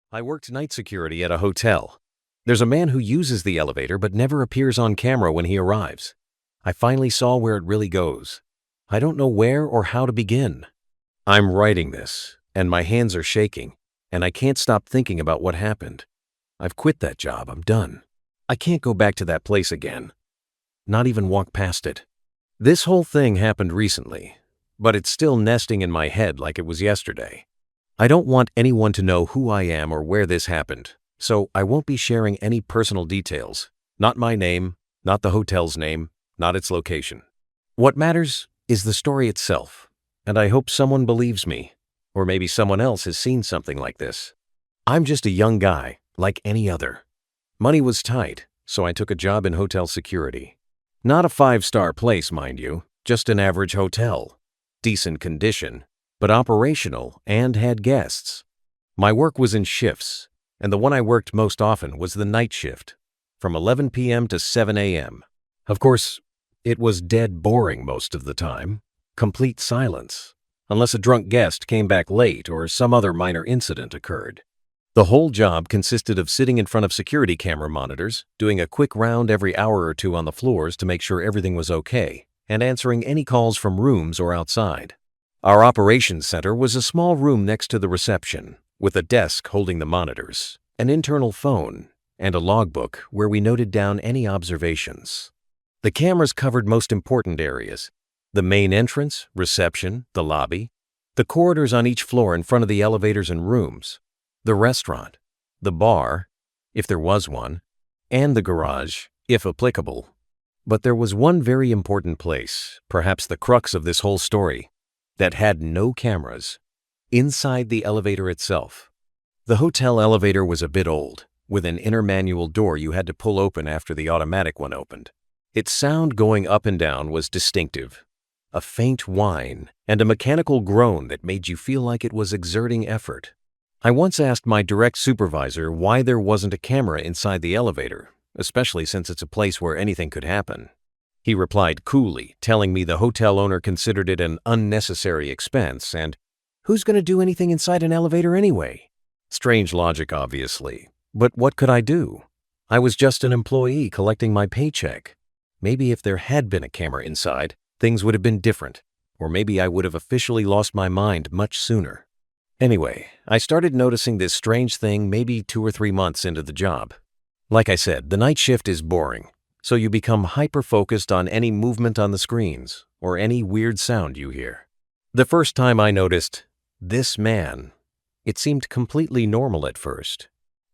I worked night security at a hotel. There's a man who uses the elevator but never appears on camera when he arrives. I finally saw where it really goes. I don't know where or how to begin. I'm writing this, and my hands are shaking, and I can't stop thinking about what happened. I've quit that job. I'm done. I can't go back to that place again. Not even walk past it. This whole thing happened recently, but it's still nesting in my head like it was yesterday. I don't want anyone to know who I am or where this happened, so I won't be sharing any personal details. Not my name, not the hotel's name, not its location. What matters is the story itself, and I hope someone believes me, or maybe someone else has seen something like this. I'm just a young guy, like any other. Money was tight, so I took a job in hotel security. Not a 5-star place, mind you, just an average hotel. Decent condition, but operational and had guests. My work was in shifts, and the one I worked most often was the night shift, from 11 p.m. to 7 a.m. Of course, it was dead boring most of the time. Complete silence, unless a drunk guest came back late or some other minor incident occurred. The whole job consisted of sitting in front of security camera monitors, doing a quick round every hour or two on the floors to make sure everything was okay, and answering any calls from rooms or outside. Our operations center was a small room next to the reception, with a desk holding the monitors, an internal phone, and a logbook where we noted down any observations. The cameras covered most important areas: the main entrance, reception, the lobby, the corridors on each floor in front of the elevators and rooms, the restaurant, the bar, if there was one, and the garage, if applicable. But there was one very important place, perhaps the crux of this whole story, that had no cameras: inside the elevator itself. The hotel elevator was a bit old, with an inner manual door you had to pull open after the automatic one opened. Its sound going up and down was distinctive. A faint whine and a mechanical groan that made you feel like it was exerting effort. I once asked my direct supervisor why there wasn't a camera inside the elevator, especially since it's a place where anything could happen. He replied coolly, telling me the hotel owner considered it an unnecessary expense and, who's going to do anything inside an elevator anyway? Strange logic, obviously, but what could I do? I was just an employee collecting my paycheck. Maybe if there had been a camera inside, things would have been different, or maybe I would have officially lost my mind much sooner. Anyway, I started noticing this strange thing maybe 2 or 3 months into the job. Like I said, the night shift is boring, so you become hyper-focused on any movement on the screens or any weird sound you hear. The first time I noticed this man, it seemed completely normal at first.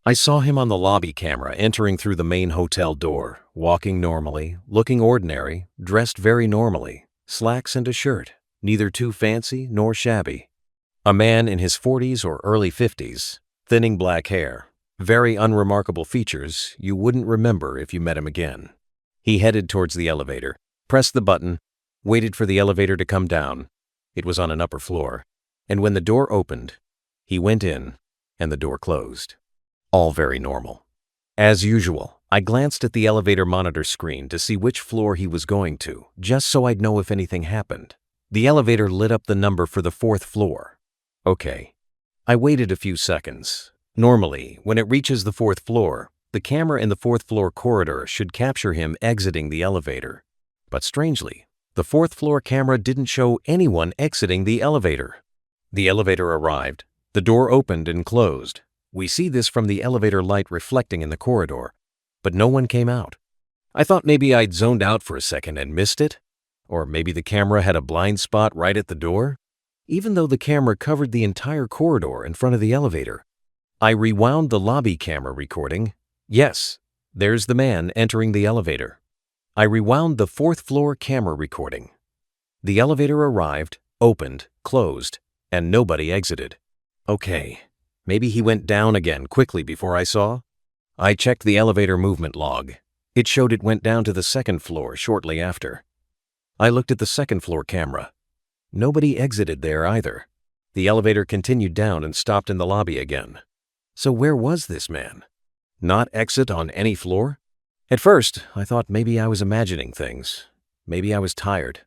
I saw him on the lobby camera entering through the main hotel door, walking normally, looking ordinary, dressed very normally, slacks and a shirt, neither too fancy nor shabby. A man in his 40s or early 50s, thinning black hair, very unremarkable features you wouldn't remember if you met him again. He headed towards the elevator, pressed the button, waited for the elevator to come down. It was on an upper floor, and when the door opened, he went in, and the door closed. All very normal. As usual, I glanced at the elevator monitor screen to see which floor he was going to, just so I'd know if anything happened. The elevator lit up the number for the 4th floor. Okay. I waited a few seconds. Normally, when it reaches the 4th floor, the camera in the 4th floor corridor should capture him exiting the elevator. But strangely, the 4th floor camera didn't show anyone exiting the elevator. The elevator arrived. The door opened and closed. We see this from the elevator light reflecting in the corridor, but no one came out. I thought maybe I'd zoned out for a second and missed it, or maybe the camera had a blind spot right at the door, even though the camera covered the entire corridor in front of the elevator. I rewound the lobby camera recording. Yes, there's the man entering the elevator. I rewound the 4th floor camera recording. The elevator arrived, opened, closed, and nobody exited. Okay, maybe he went down again quickly before I saw. I checked the elevator movement log. It showed it went down to the 2nd floor shortly after. I looked at the 2nd floor camera. Nobody exited there either. The elevator continued down and stopped in the lobby again. So where was this man? Not exit on any floor? At first, I thought maybe I was imagining things. Maybe I was tired.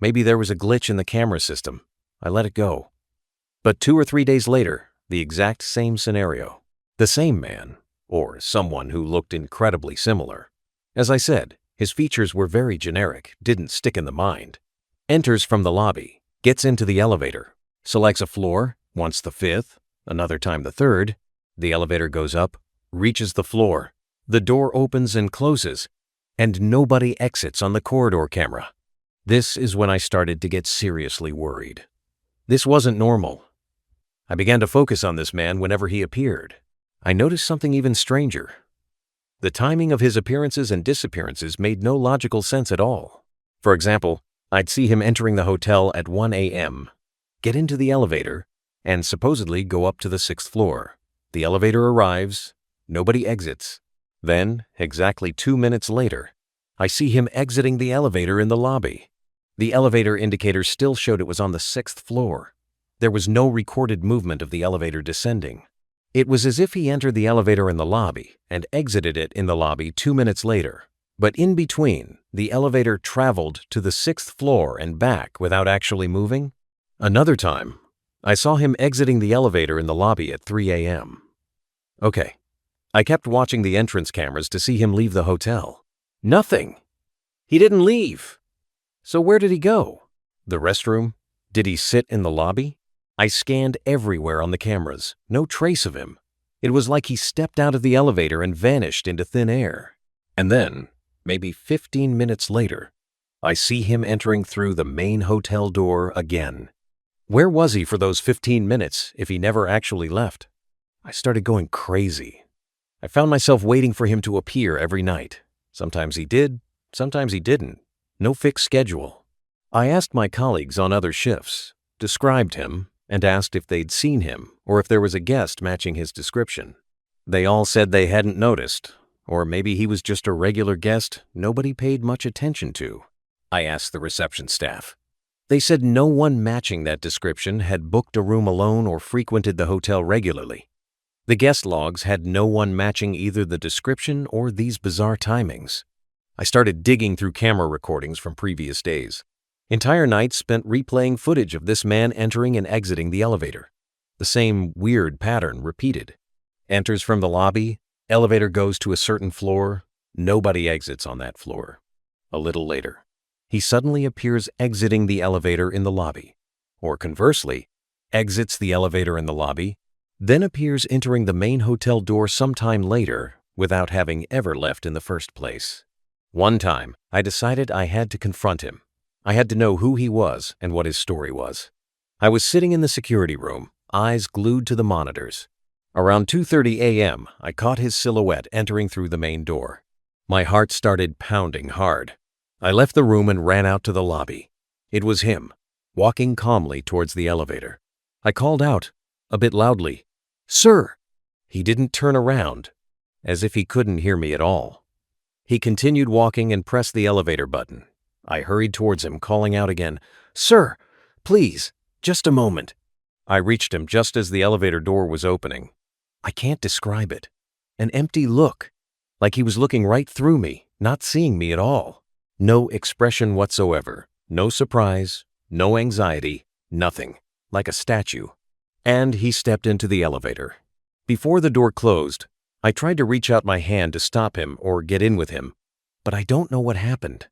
Maybe there was a glitch in the camera system. I let it go. But 2 or 3 days later, the exact same scenario. The same man, or someone who looked incredibly similar. As I said, his features were very generic, didn't stick in the mind. Enters from the lobby, gets into the elevator, selects a floor, once the fifth, another time the third. The elevator goes up, reaches the floor, the door opens and closes, and nobody exits on the corridor camera. This is when I started to get seriously worried. This wasn't normal. I began to focus on this man whenever he appeared. I noticed something even stranger. The timing of his appearances and disappearances made no logical sense at all. For example, I'd see him entering the hotel at 1 a.m., get into the elevator, and supposedly go up to the 6th floor. The elevator arrives, nobody exits. Then, exactly 2 minutes later, I see him exiting the elevator in the lobby. The elevator indicator still showed it was on the 6th floor. There was no recorded movement of the elevator descending. It was as if he entered the elevator in the lobby and exited it in the lobby 2 minutes later. But in between, the elevator traveled to the 6th floor and back without actually moving. Another time, I saw him exiting the elevator in the lobby at 3 a.m. Okay, I kept watching the entrance cameras to see him leave the hotel. Nothing. He didn't leave. So where did he go? The restroom? Did he sit in the lobby? I scanned everywhere on the cameras. No trace of him. It was like he stepped out of the elevator and vanished into thin air. And then, maybe 15 minutes later, I see him entering through the main hotel door again. Where was he for those 15 minutes if he never actually left? I started going crazy. I found myself waiting for him to appear every night. Sometimes he did, sometimes he didn't. No fixed schedule. I asked my colleagues on other shifts, described him, and asked if they'd seen him or if there was a guest matching his description. They all said they hadn't noticed, or maybe he was just a regular guest nobody paid much attention to. I asked the reception staff. They said no one matching that description had booked a room alone or frequented the hotel regularly. The guest logs had no one matching either the description or these bizarre timings. I started digging through camera recordings from previous days. Entire nights spent replaying footage of this man entering and exiting the elevator. The same weird pattern repeated. Enters from the lobby, elevator goes to a certain floor, nobody exits on that floor. A little later, he suddenly appears exiting the elevator in the lobby, or conversely, exits the elevator in the lobby, then appears entering the main hotel door sometime later without having ever left in the first place. One time, I decided I had to confront him. I had to know who he was and what his story was. I was sitting in the security room, eyes glued to the monitors. Around 2:30 a.m., I caught his silhouette entering through the main door. My heart started pounding hard. I left the room and ran out to the lobby. It was him, walking calmly towards the elevator. I called out, a bit loudly, "Sir!" He didn't turn around, as if he couldn't hear me at all. He continued walking and pressed the elevator button. I hurried towards him, calling out again, "Sir, please, just a moment." I reached him just as the elevator door was opening. I can't describe it. An empty look, like he was looking right through me, not seeing me at all. No expression whatsoever, no surprise, no anxiety, nothing, like a statue. And he stepped into the elevator. Before the door closed, I tried to reach out my hand to stop him or get in with him, but I don't know what happened.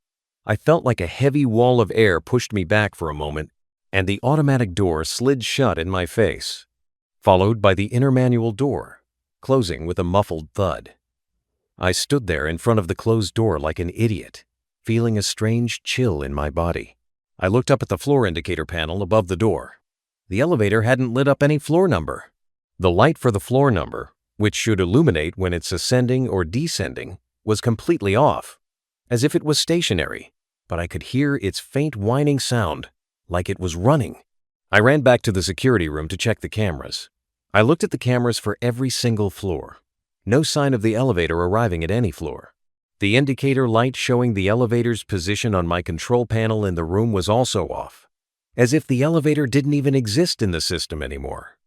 I felt like a heavy wall of air pushed me back for a moment, and the automatic door slid shut in my face, followed by the inner manual door, closing with a muffled thud. I stood there in front of the closed door like an idiot, feeling a strange chill in my body. I looked up at the floor indicator panel above the door. The elevator hadn't lit up any floor number. The light for the floor number, which should illuminate when it's ascending or descending, was completely off, as if it was stationary, but I could hear its faint whining sound, like it was running. I ran back to the security room to check the cameras. I looked at the cameras for every single floor. No sign of the elevator arriving at any floor. The indicator light showing the elevator's position on my control panel in the room was also off, as if the elevator didn't even exist in the system anymore.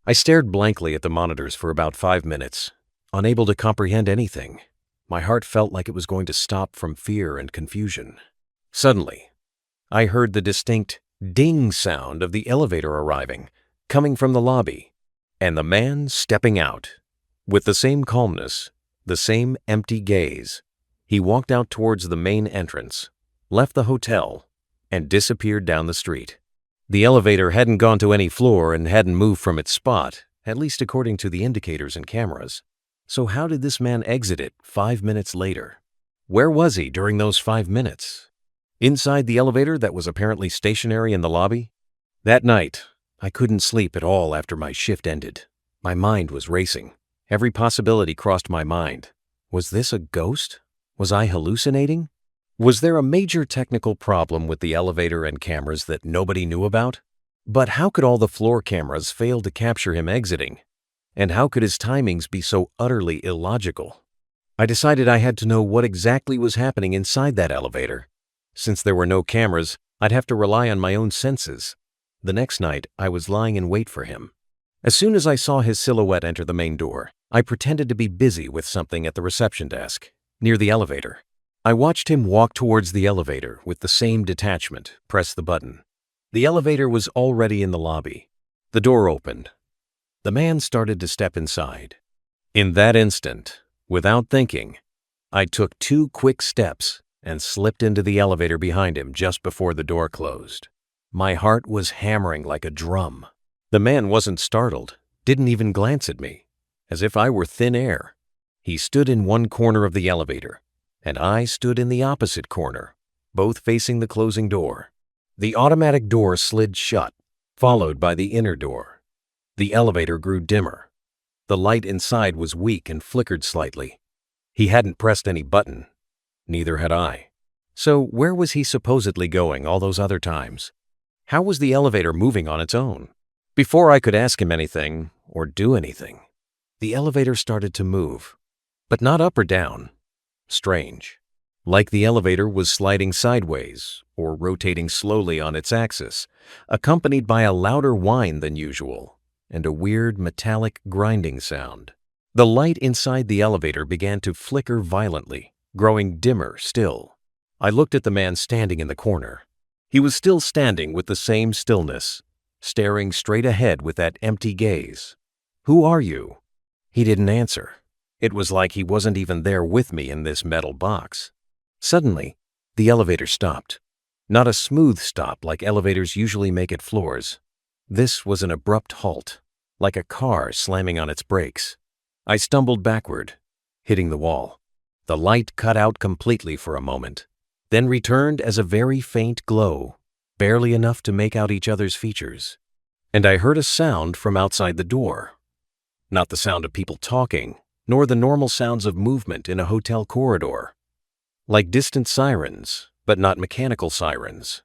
I stared blankly at the monitors for about 5 minutes, unable to comprehend anything. My heart felt like it was going to stop from fear and confusion. Suddenly, I heard the distinct ding sound of the elevator arriving, coming from the lobby, and the man stepping out. With the same calmness, the same empty gaze, he walked out towards the main entrance, left the hotel, and disappeared down the street. The elevator hadn't gone to any floor and hadn't moved from its spot, at least according to the indicators and cameras. So how did this man exit it 5 minutes later? Where was he during those 5 minutes? Inside the elevator that was apparently stationary in the lobby? That night, I couldn't sleep at all after my shift ended. My mind was racing. Every possibility crossed my mind. Was this a ghost? Was I hallucinating? Was there a major technical problem with the elevator and cameras that nobody knew about? But how could all the floor cameras fail to capture him exiting? And how could his timings be so utterly illogical? I decided I had to know what exactly was happening inside that elevator. Since there were no cameras, I'd have to rely on my own senses. The next night, I was lying in wait for him. As soon as I saw his silhouette enter the main door, I pretended to be busy with something at the reception desk, near the elevator. I watched him walk towards the elevator with the same detachment, press the button. The elevator was already in the lobby. The door opened. The man started to step inside. In that instant, without thinking, I took 2 quick steps and slipped into the elevator behind him just before the door closed. My heart was hammering like a drum. The man wasn't startled, didn't even glance at me, as if I were thin air. He stood in one corner of the elevator, and I stood in the opposite corner, both facing the closing door. The automatic door slid shut, followed by the inner door. The elevator grew dimmer. The light inside was weak and flickered slightly. He hadn't pressed any button. Neither had I. So where was he supposedly going all those other times? How was the elevator moving on its own? Before I could ask him anything or do anything, the elevator started to move, but not up or down. Strange. Like the elevator was sliding sideways or rotating slowly on its axis, accompanied by a louder whine than usual and a weird metallic grinding sound. The light inside the elevator began to flicker violently, growing dimmer still. I looked at the man standing in the corner. He was still standing with the same stillness, staring straight ahead with that empty gaze. "Who are you?" He didn't answer. It was like he wasn't even there with me in this metal box. Suddenly, the elevator stopped. Not a smooth stop like elevators usually make at floors. This was an abrupt halt, like a car slamming on its brakes. I stumbled backward, hitting the wall. The light cut out completely for a moment, then returned as a very faint glow, barely enough to make out each other's features. And I heard a sound from outside the door. Not the sound of people talking, nor the normal sounds of movement in a hotel corridor. Like distant sirens, but not mechanical sirens.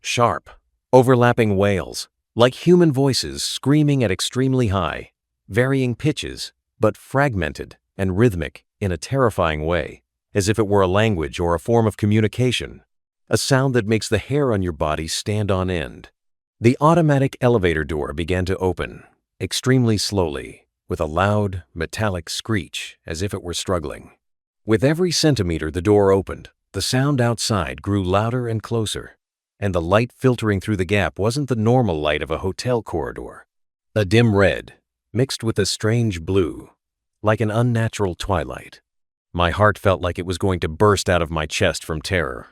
Sharp, overlapping wails, like human voices screaming at extremely high, varying pitches, but fragmented and rhythmic in a terrifying way, as if it were a language or a form of communication. A sound that makes the hair on your body stand on end. The automatic elevator door began to open, extremely slowly, with a loud, metallic screech as if it were struggling. With every centimeter the door opened, the sound outside grew louder and closer, and the light filtering through the gap wasn't the normal light of a hotel corridor. A dim red, mixed with a strange blue, like an unnatural twilight. My heart felt like it was going to burst out of my chest from terror.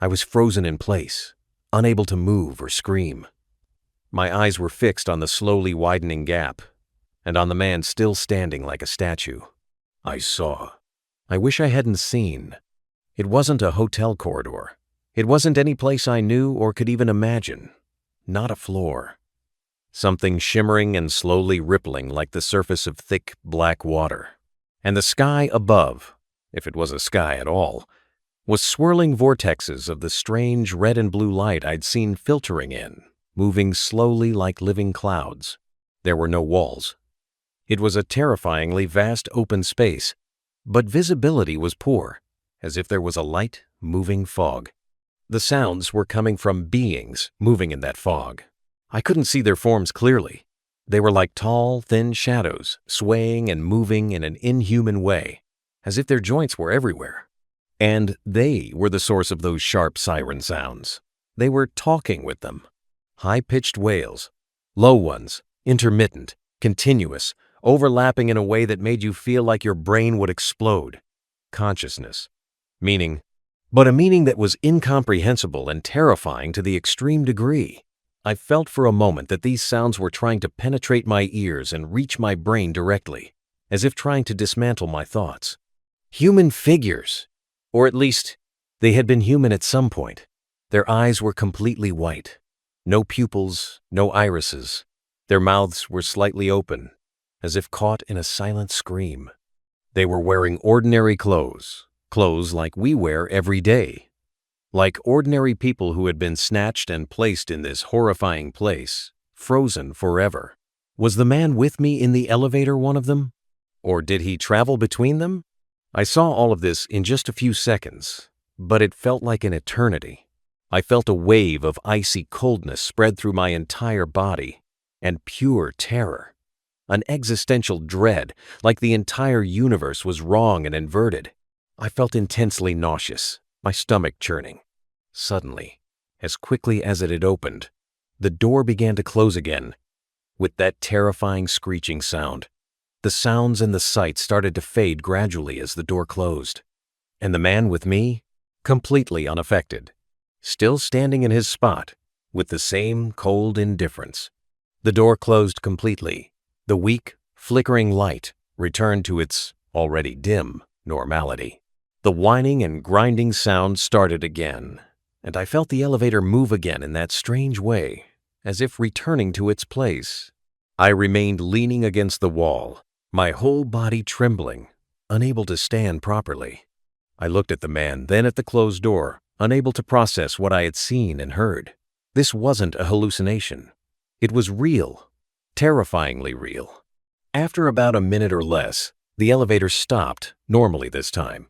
I was frozen in place, unable to move or scream. My eyes were fixed on the slowly widening gap, and on the man still standing like a statue. I saw. I wish I hadn't seen. It wasn't a hotel corridor. It wasn't any place I knew or could even imagine. Not a floor. Something shimmering and slowly rippling like the surface of thick, black water. And the sky above, if it was a sky at all, was swirling vortexes of the strange red and blue light I'd seen filtering in, moving slowly like living clouds. There were no walls. It was a terrifyingly vast open space, but visibility was poor, as if there was a light, moving fog. The sounds were coming from beings moving in that fog. I couldn't see their forms clearly. They were like tall, thin shadows, swaying and moving in an inhuman way, as if their joints were everywhere. And they were the source of those sharp siren sounds. They were talking with them. High-pitched wails, low ones, intermittent, continuous, overlapping in a way that made you feel like your brain would explode. Consciousness. Meaning, but a meaning that was incomprehensible and terrifying to the extreme degree. I felt for a moment that these sounds were trying to penetrate my ears and reach my brain directly, as if trying to dismantle my thoughts. Human figures, or at least, they had been human at some point. Their eyes were completely white. No pupils, no irises. Their mouths were slightly open, as if caught in a silent scream. They were wearing ordinary clothes like we wear every day. Like ordinary people who had been snatched and placed in this horrifying place, frozen forever. Was the man with me in the elevator one of them? Or did he travel between them? I saw all of this in just a few seconds, but it felt like an eternity. I felt a wave of icy coldness spread through my entire body, and pure terror. An existential dread, like the entire universe was wrong and inverted. I felt intensely nauseous, my stomach churning. Suddenly, as quickly as it had opened, the door began to close again, with that terrifying screeching sound. The sounds and the sight started to fade gradually as the door closed. And the man with me, completely unaffected, still standing in his spot, with the same cold indifference. The door closed completely. The weak, flickering light returned to its already dim normality. The whining and grinding sound started again, and I felt the elevator move again in that strange way, as if returning to its place. I remained leaning against the wall, my whole body trembling, unable to stand properly. I looked at the man, then at the closed door, unable to process what I had seen and heard. This wasn't a hallucination. It was real, terrifyingly real. After about a minute or less, the elevator stopped, normally this time,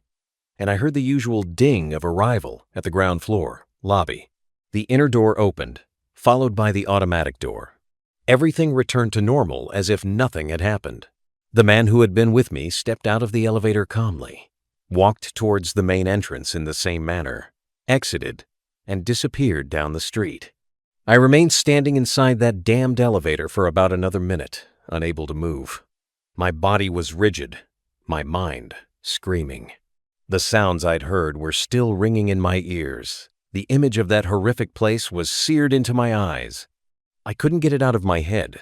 and I heard the usual ding of arrival at the ground floor, lobby. The inner door opened, followed by the automatic door. Everything returned to normal as if nothing had happened. The man who had been with me stepped out of the elevator calmly, walked towards the main entrance in the same manner, exited, and disappeared down the street. I remained standing inside that damned elevator for about another minute, unable to move. My body was rigid, my mind screaming. The sounds I'd heard were still ringing in my ears. The image of that horrific place was seared into my eyes. I couldn't get it out of my head.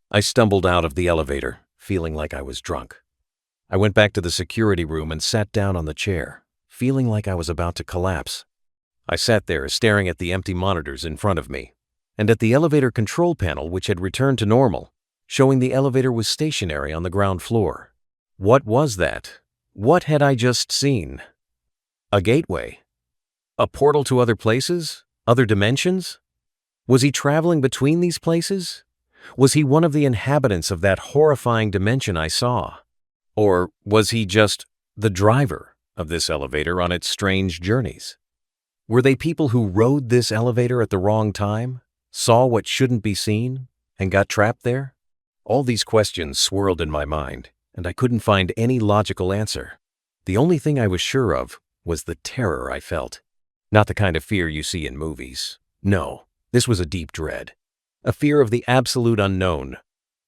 I stumbled out of the elevator, feeling like I was drunk. I went back to the security room and sat down on the chair, feeling like I was about to collapse. I sat there staring at the empty monitors in front of me, and at the elevator control panel which had returned to normal, showing the elevator was stationary on the ground floor. What was that? What had I just seen? A gateway? A portal to other places? Other dimensions? Was he traveling between these places? Was he one of the inhabitants of that horrifying dimension I saw? Or was he just the driver of this elevator on its strange journeys? Were they people who rode this elevator at the wrong time, saw what shouldn't be seen, and got trapped there? All these questions swirled in my mind, and I couldn't find any logical answer. The only thing I was sure of was the terror I felt. Not the kind of fear you see in movies. No, this was a deep dread. A fear of the absolute unknown,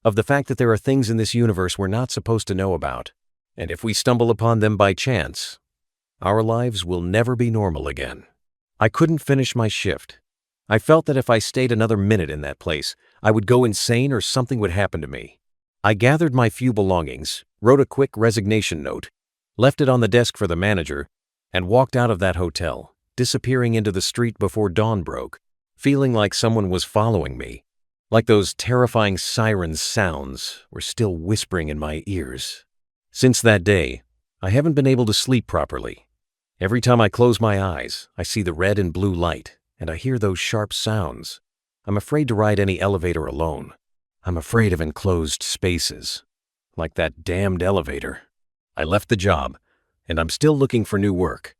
of the fact that there are things in this universe we're not supposed to know about, and if we stumble upon them by chance, our lives will never be normal again. I couldn't finish my shift. I felt that if I stayed another minute in that place, I would go insane or something would happen to me. I gathered my few belongings, wrote a quick resignation note, left it on the desk for the manager, and walked out of that hotel, disappearing into the street before dawn broke, feeling like someone was following me, like those terrifying siren sounds were still whispering in my ears. Since that day, I haven't been able to sleep properly. Every time I close my eyes, I see the red and blue light, and I hear those sharp sounds. I'm afraid to ride any elevator alone. I'm afraid of enclosed spaces, like that damned elevator. I left the job, and I'm still looking for new work.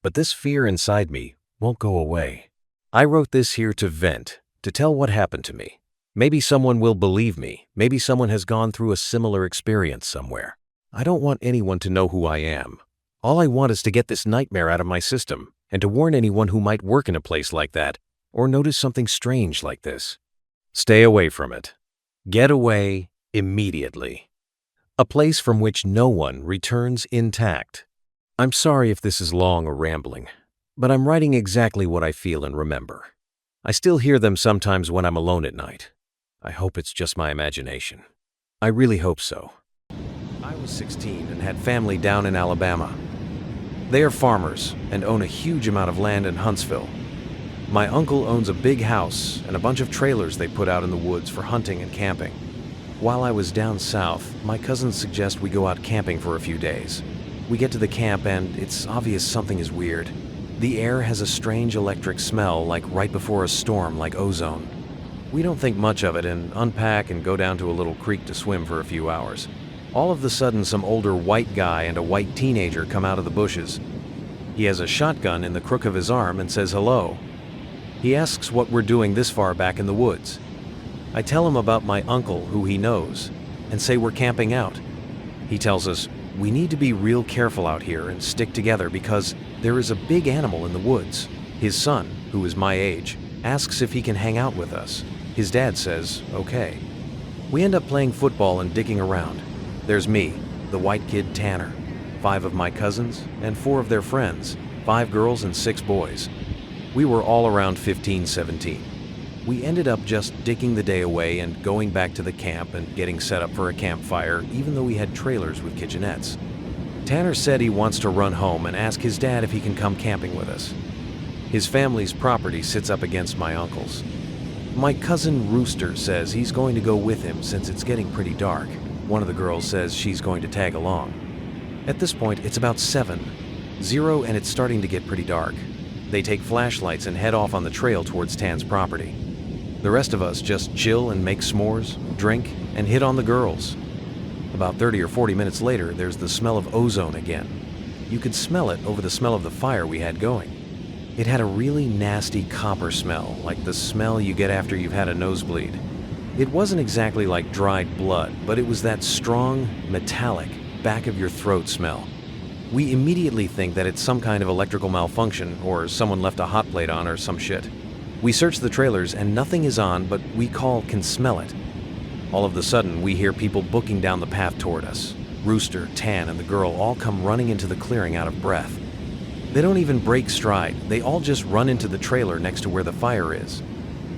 But this fear inside me won't go away. I wrote this here to vent, to tell what happened to me. Maybe someone will believe me. Maybe someone has gone through a similar experience somewhere. I don't want anyone to know who I am. All I want is to get this nightmare out of my system and to warn anyone who might work in a place like that or notice something strange like this. Stay away from it. Get away immediately. A place from which no one returns intact. I'm sorry if this is long or rambling, but I'm writing exactly what I feel and remember. I still hear them sometimes when I'm alone at night. I hope it's just my imagination. I really hope so. I was 16 and had family down in Alabama. They are farmers and own a huge amount of land in Huntsville. My uncle owns a big house and a bunch of trailers they put out in the woods for hunting and camping. While I was down south, my cousins suggest we go out camping for a few days. We get to the camp and it's obvious something is weird. The air has a strange electric smell, like right before a storm, like ozone. We don't think much of it and unpack and go down to a little creek to swim for a few hours. All of a sudden, some older white guy and a white teenager come out of the bushes. He has a shotgun in the crook of his arm and says hello. He asks what we're doing this far back in the woods. I tell him about my uncle, who he knows, and say we're camping out. He tells us, we need to be real careful out here and stick together because there is a big animal in the woods. His son, who is my age, asks if he can hang out with us. His dad says, okay. We end up playing football and dicking around. There's me, the white kid Tanner, 5 of my cousins, and 4 of their friends, 5 girls and 6 boys. We were all around 15, 17. We ended up just dicking the day away and going back to the camp and getting set up for a campfire, even though we had trailers with kitchenettes. Tanner said he wants to run home and ask his dad if he can come camping with us. His family's property sits up against my uncle's. My cousin Rooster says he's going to go with him since it's getting pretty dark. One of the girls says she's going to tag along. At this point, it's about 7:00 and it's starting to get pretty dark. They take flashlights and head off on the trail towards Tan's property. The rest of us just chill and make s'mores, drink, and hit on the girls. About 30 or 40 minutes later, there's the smell of ozone again. You could smell it over the smell of the fire we had going. It had a really nasty copper smell, like the smell you get after you've had a nosebleed. It wasn't exactly like dried blood, but it was that strong, metallic, back of your throat smell. We immediately think that it's some kind of electrical malfunction or someone left a hot plate on or some shit. We search the trailers and nothing is on, but we can smell it. All of a sudden, we hear people booking down the path toward us. Rooster, Tan, and the girl all come running into the clearing out of breath. They don't even break stride, they all just run into the trailer next to where the fire is.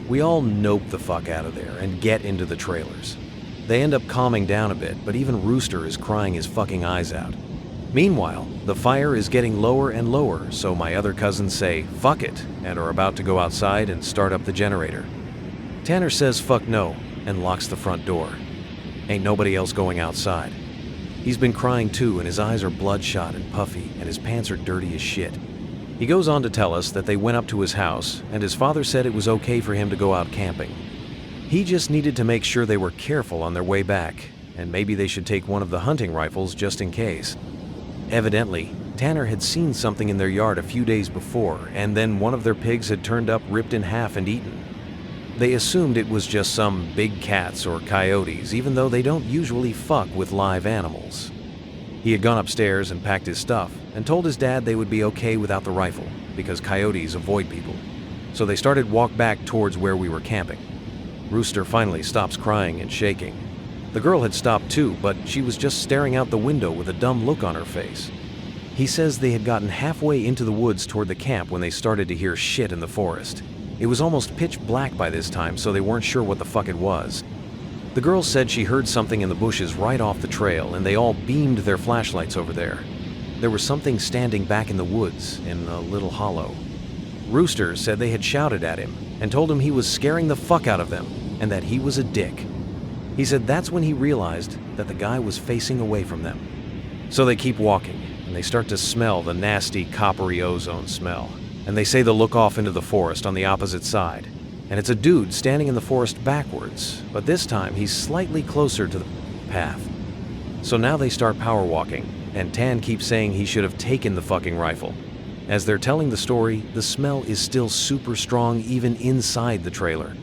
We all nope the fuck out of there and get into the trailers. They end up calming down a bit, but even Rooster is crying his fucking eyes out. Meanwhile, the fire is getting lower and lower, so my other cousins say, fuck it, and are about to go outside and start up the generator. Tanner says fuck no, and locks the front door. Ain't nobody else going outside. He's been crying too, and his eyes are bloodshot and puffy, and his pants are dirty as shit. He goes on to tell us that they went up to his house, and his father said it was okay for him to go out camping. He just needed to make sure they were careful on their way back, and maybe they should take one of the hunting rifles just in case. Evidently, Tanner had seen something in their yard a few days before, and then one of their pigs had turned up ripped in half and eaten. They assumed it was just some big cats or coyotes, even though they don't usually fuck with live animals. He had gone upstairs and packed his stuff, and told his dad they would be okay without the rifle, because coyotes avoid people. So they started walk back towards where we were camping. Rooster finally stops crying and shaking. The girl had stopped too, but she was just staring out the window with a dumb look on her face. He says they had gotten halfway into the woods toward the camp when they started to hear shit in the forest. It was almost pitch black by this time, so they weren't sure what the fuck it was. The girl said she heard something in the bushes right off the trail, and they all beamed their flashlights over there. There was something standing back in the woods, in a little hollow. Rooster said they had shouted at him, and told him he was scaring the fuck out of them, and that he was a dick. He said that's when he realized that the guy was facing away from them. So they keep walking, and they start to smell the nasty coppery ozone smell. And they say they'll look off into the forest on the opposite side. And it's a dude standing in the forest backwards, but this time he's slightly closer to the path. So now they start power walking, and Tan keeps saying he should have taken the fucking rifle. As they're telling the story, the smell is still super strong even inside the trailer.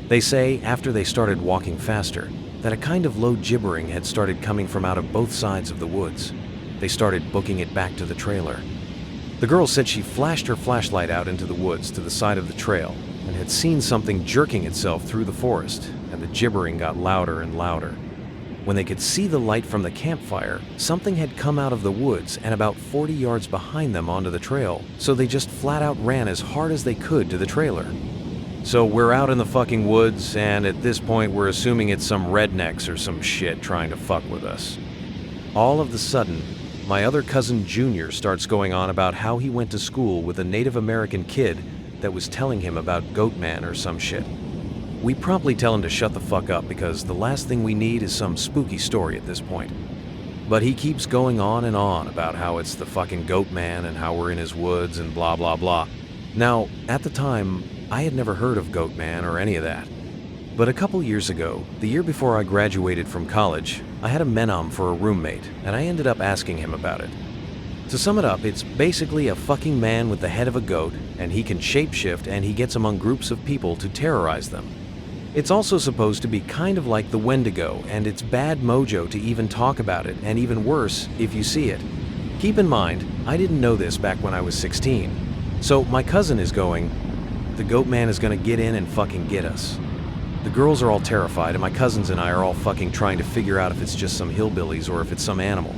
They say, after they started walking faster, that a kind of low gibbering had started coming from out of both sides of the woods. They started booking it back to the trailer. The girl said she flashed her flashlight out into the woods to the side of the trail and had seen something jerking itself through the forest, and the gibbering got louder and louder. When they could see the light from the campfire, something had come out of the woods and about 40 yards behind them onto the trail, so they just flat out ran as hard as they could to the trailer. So we're out in the fucking woods, and at this point we're assuming it's some rednecks or some shit trying to fuck with us. All of a sudden, my other cousin Junior starts going on about how he went to school with a Native American kid that was telling him about Goatman or some shit. We promptly tell him to shut the fuck up because the last thing we need is some spooky story at this point. But he keeps going on and on about how it's the fucking Goatman and how we're in his woods and blah blah blah. Now, at the time, I had never heard of Goatman or any of that. But a couple years ago, the year before I graduated from college, I had a menom for a roommate, and I ended up asking him about it. To sum it up, it's basically a fucking man with the head of a goat, and he can shapeshift and he gets among groups of people to terrorize them. It's also supposed to be kind of like the Wendigo, and it's bad mojo to even talk about it, and even worse if you see it. Keep in mind, I didn't know this back when I was 16. So my cousin is going, the Goatman is gonna get in and fucking get us. The girls are all terrified, and my cousins and I are all fucking trying to figure out if it's just some hillbillies or if it's some animal.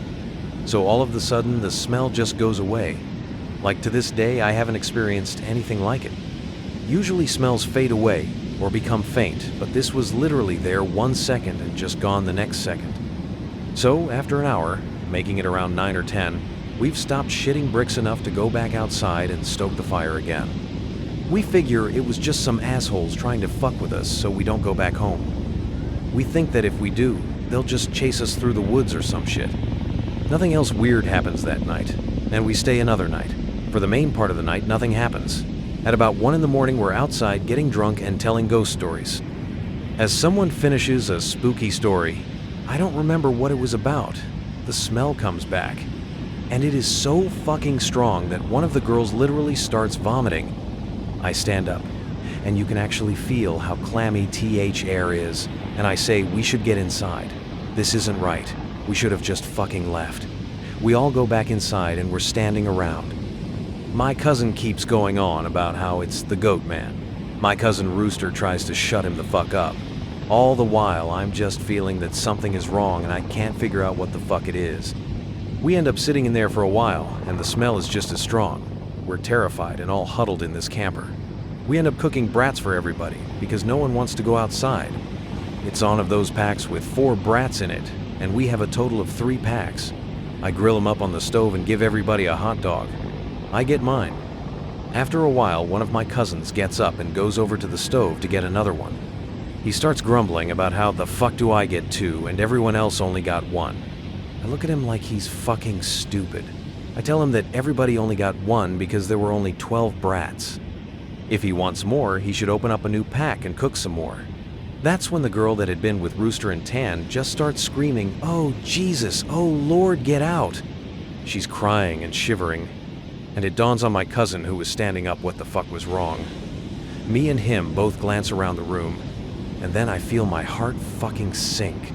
So all of a sudden, the smell just goes away. Like to this day, I haven't experienced anything like it. Usually smells fade away or become faint, but this was literally there 1 second and just gone the next second. So after an hour, making it around 9 or 10, we've stopped shitting bricks enough to go back outside and stoke the fire again. We figure it was just some assholes trying to fuck with us so we don't go back home. We think that if we do, they'll just chase us through the woods or some shit. Nothing else weird happens that night, and we stay another night. For the main part of the night, nothing happens. At about 1 in the morning, we're outside getting drunk and telling ghost stories. As someone finishes a spooky story, I don't remember what it was about. The smell comes back, and it is so fucking strong that one of the girls literally starts vomiting. I stand up, and you can actually feel how clammy TH air is, and I say we should get inside. This isn't right. We should have just fucking left. We all go back inside and we're standing around. My cousin keeps going on about how it's the Goatman. My cousin Rooster tries to shut him the fuck up. All the while, I'm just feeling that something is wrong and I can't figure out what the fuck it is. We end up sitting in there for a while, and the smell is just as strong. We're terrified and all huddled in this camper. We end up cooking brats for everybody because no one wants to go outside. It's on of those packs with 4 brats in it, and we have a total of 3 packs. I grill them up on the stove and give everybody a hot dog. I get mine. After a while, one of my cousins gets up and goes over to the stove to get another one. He starts grumbling about how the fuck do I get 2 and everyone else only got 1. I look at him like he's fucking stupid. I tell him that everybody only got 1 because there were only 12 brats. If he wants more, he should open up a new pack and cook some more. That's when the girl that had been with Rooster and Tan just starts screaming, "Oh Jesus, oh Lord, get out!" She's crying and shivering, and it dawns on my cousin who was standing up what the fuck was wrong. Me and him both glance around the room, and then I feel my heart fucking sink.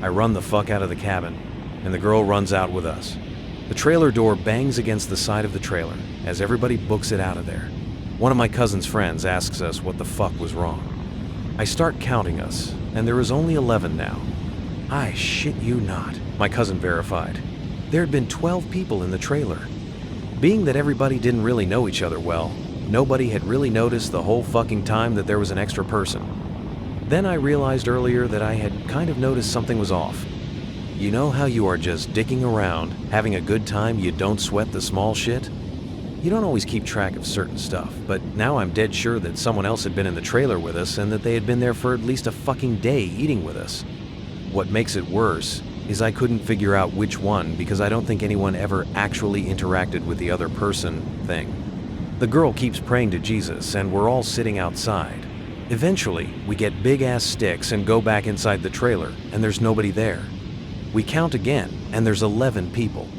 I run the fuck out of the cabin, and the girl runs out with us. The trailer door bangs against the side of the trailer as everybody books it out of there. One of my cousin's friends asks us what the fuck was wrong. I start counting us, and there is only 11 now. I shit you not, my cousin verified. There had been 12 people in the trailer. Being that everybody didn't really know each other well, nobody had really noticed the whole fucking time that there was an extra person. Then I realized earlier that I had kind of noticed something was off. You know how you are just dicking around, having a good time, you don't sweat the small shit? You don't always keep track of certain stuff, but now I'm dead sure that someone else had been in the trailer with us and that they had been there for at least a fucking day eating with us. What makes it worse is I couldn't figure out which one because I don't think anyone ever actually interacted with the other person thing. The girl keeps praying to Jesus and we're all sitting outside. Eventually, we get big-ass sticks and go back inside the trailer and there's nobody there. We count again and there's 11 people.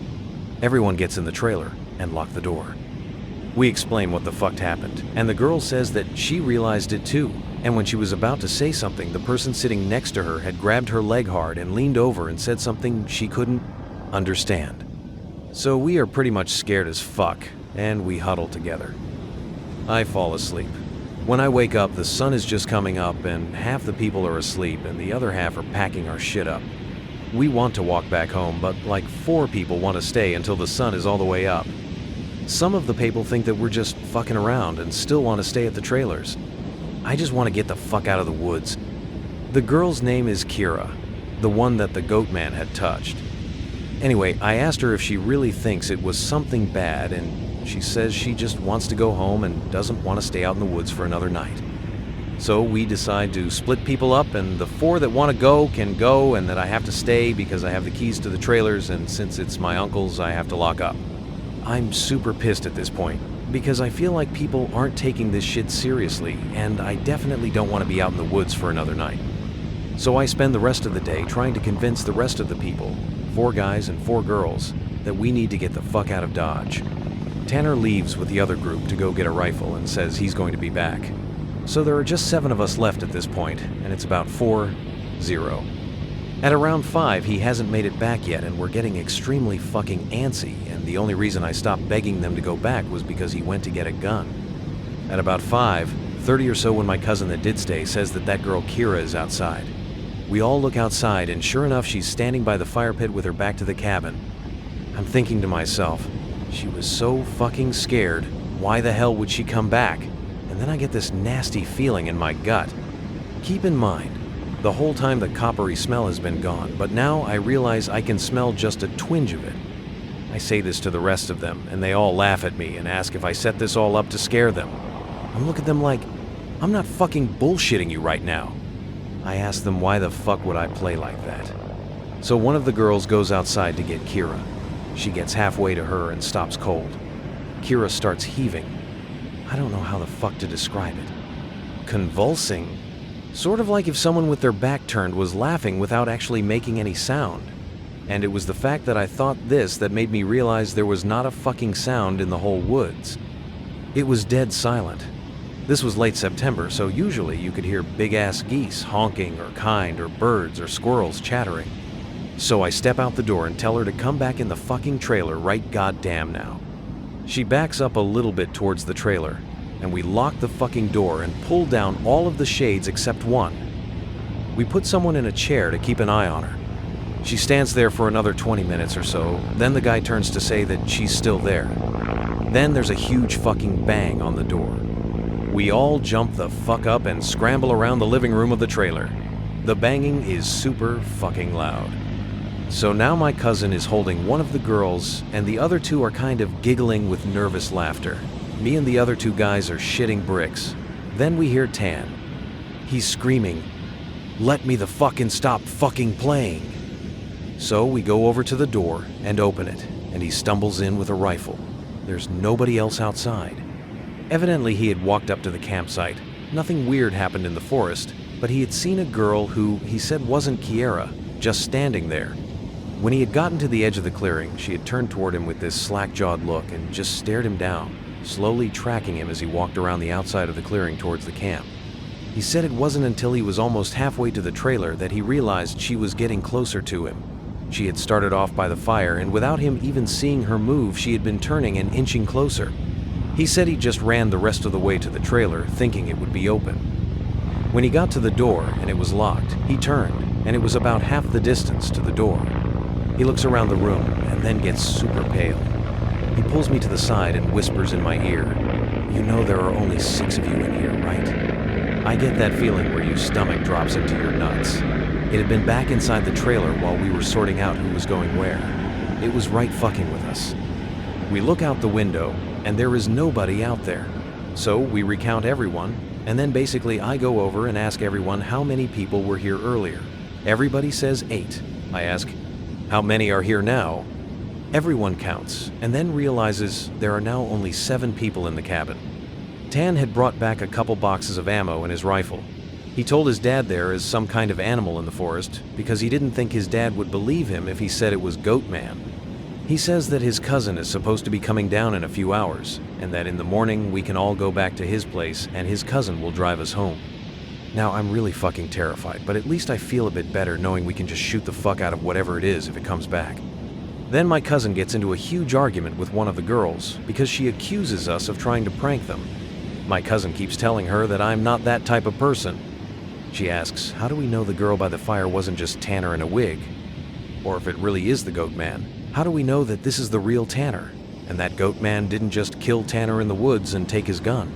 Everyone gets in the trailer and lock the door. We explain what the fuck happened, and the girl says that she realized it too, and when she was about to say something, the person sitting next to her had grabbed her leg hard and leaned over and said something she couldn't understand. So we are pretty much scared as fuck, and we huddle together. I fall asleep. When I wake up, the sun is just coming up, and half the people are asleep, and the other half are packing our shit up. We want to walk back home, but like 4 people want to stay until the sun is all the way up. Some of the people think that we're just fucking around and still want to stay at the trailers. I just want to get the fuck out of the woods. The girl's name is Kira, the one that the goat man had touched. Anyway, I asked her if she really thinks it was something bad, and she says she just wants to go home and doesn't want to stay out in the woods for another night. So we decide to split people up, and the 4 that want to go can go, and that I have to stay because I have the keys to the trailers, and since it's my uncle's, I have to lock up. I'm super pissed at this point, because I feel like people aren't taking this shit seriously, and I definitely don't want to be out in the woods for another night. So I spend the rest of the day trying to convince the rest of the people, 4 guys and 4 girls, that we need to get the fuck out of Dodge. Tanner leaves with the other group to go get a rifle and says he's going to be back. So there are just 7 of us left at this point, and it's about 4-0. At around 5, he hasn't made it back yet, and we're getting extremely fucking antsy, and the only reason I stopped begging them to go back was because he went to get a gun. At about 5:30 or so, when my cousin that did stay says that girl Kira is outside. We all look outside, and sure enough, she's standing by the fire pit with her back to the cabin. I'm thinking to myself, she was so fucking scared, why the hell would she come back? And then I get this nasty feeling in my gut. Keep in mind, the whole time the coppery smell has been gone, but now I realize I can smell just a twinge of it. I say this to the rest of them, and they all laugh at me and ask if I set this all up to scare them. I look at them like, I'm not fucking bullshitting you right now. I ask them why the fuck would I play like that. So one of the girls goes outside to get Kira. She gets halfway to her and stops cold. Kira starts heaving. I don't know how the fuck to describe it. Convulsing? Sort of like if someone with their back turned was laughing without actually making any sound. And it was the fact that I thought this that made me realize there was not a fucking sound in the whole woods. It was dead silent. This was late September, so usually you could hear big-ass geese honking or kind or birds or squirrels chattering. So I step out the door and tell her to come back in the fucking trailer right goddamn now. She backs up a little bit towards the trailer, and we lock the fucking door and pull down all of the shades except one. We put someone in a chair to keep an eye on her. She stands there for another 20 minutes or so, then the guy turns to say that she's still there. Then there's a huge fucking bang on the door. We all jump the fuck up and scramble around the living room of the trailer. The banging is super fucking loud. So now my cousin is holding one of the girls, and the other 2 are kind of giggling with nervous laughter. Me and the other 2 guys are shitting bricks. Then we hear Tan. He's screaming, "Let me the fucking stop fucking playing." So we go over to the door and open it, and he stumbles in with a rifle. There's nobody else outside. Evidently he had walked up to the campsite. Nothing weird happened in the forest, but he had seen a girl who he said wasn't Kiera, just standing there. When he had gotten to the edge of the clearing, she had turned toward him with this slack-jawed look and just stared him down, slowly tracking him as he walked around the outside of the clearing towards the camp. He said it wasn't until he was almost halfway to the trailer that he realized she was getting closer to him. She had started off by the fire, and without him even seeing her move, she had been turning and inching closer. He said he just ran the rest of the way to the trailer, thinking it would be open. When he got to the door and it was locked, he turned, and it was about half the distance to the door. He looks around the room and then gets super pale. He pulls me to the side and whispers in my ear, "You know there are only 6 of you in here, right?" I get that feeling where your stomach drops into your nuts. It had been back inside the trailer while we were sorting out who was going where. It was right fucking with us. We look out the window, and there is nobody out there. So we recount everyone, and then basically I go over and ask everyone how many people were here earlier. Everybody says 8. I ask, how many are here now? Everyone counts, and then realizes there are now only 7 people in the cabin. Tan had brought back a couple boxes of ammo and his rifle. He told his dad there is some kind of animal in the forest because he didn't think his dad would believe him if he said it was Goat Man. He says that his cousin is supposed to be coming down in a few hours, and that in the morning we can all go back to his place and his cousin will drive us home. Now, I'm really fucking terrified, but at least I feel a bit better knowing we can just shoot the fuck out of whatever it is if it comes back. Then my cousin gets into a huge argument with one of the girls because she accuses us of trying to prank them. My cousin keeps telling her that I'm not that type of person. She asks, how do we know the girl by the fire wasn't just Tanner in a wig? Or if it really is the goat man, how do we know that this is the real Tanner? And that goat man didn't just kill Tanner in the woods and take his gun?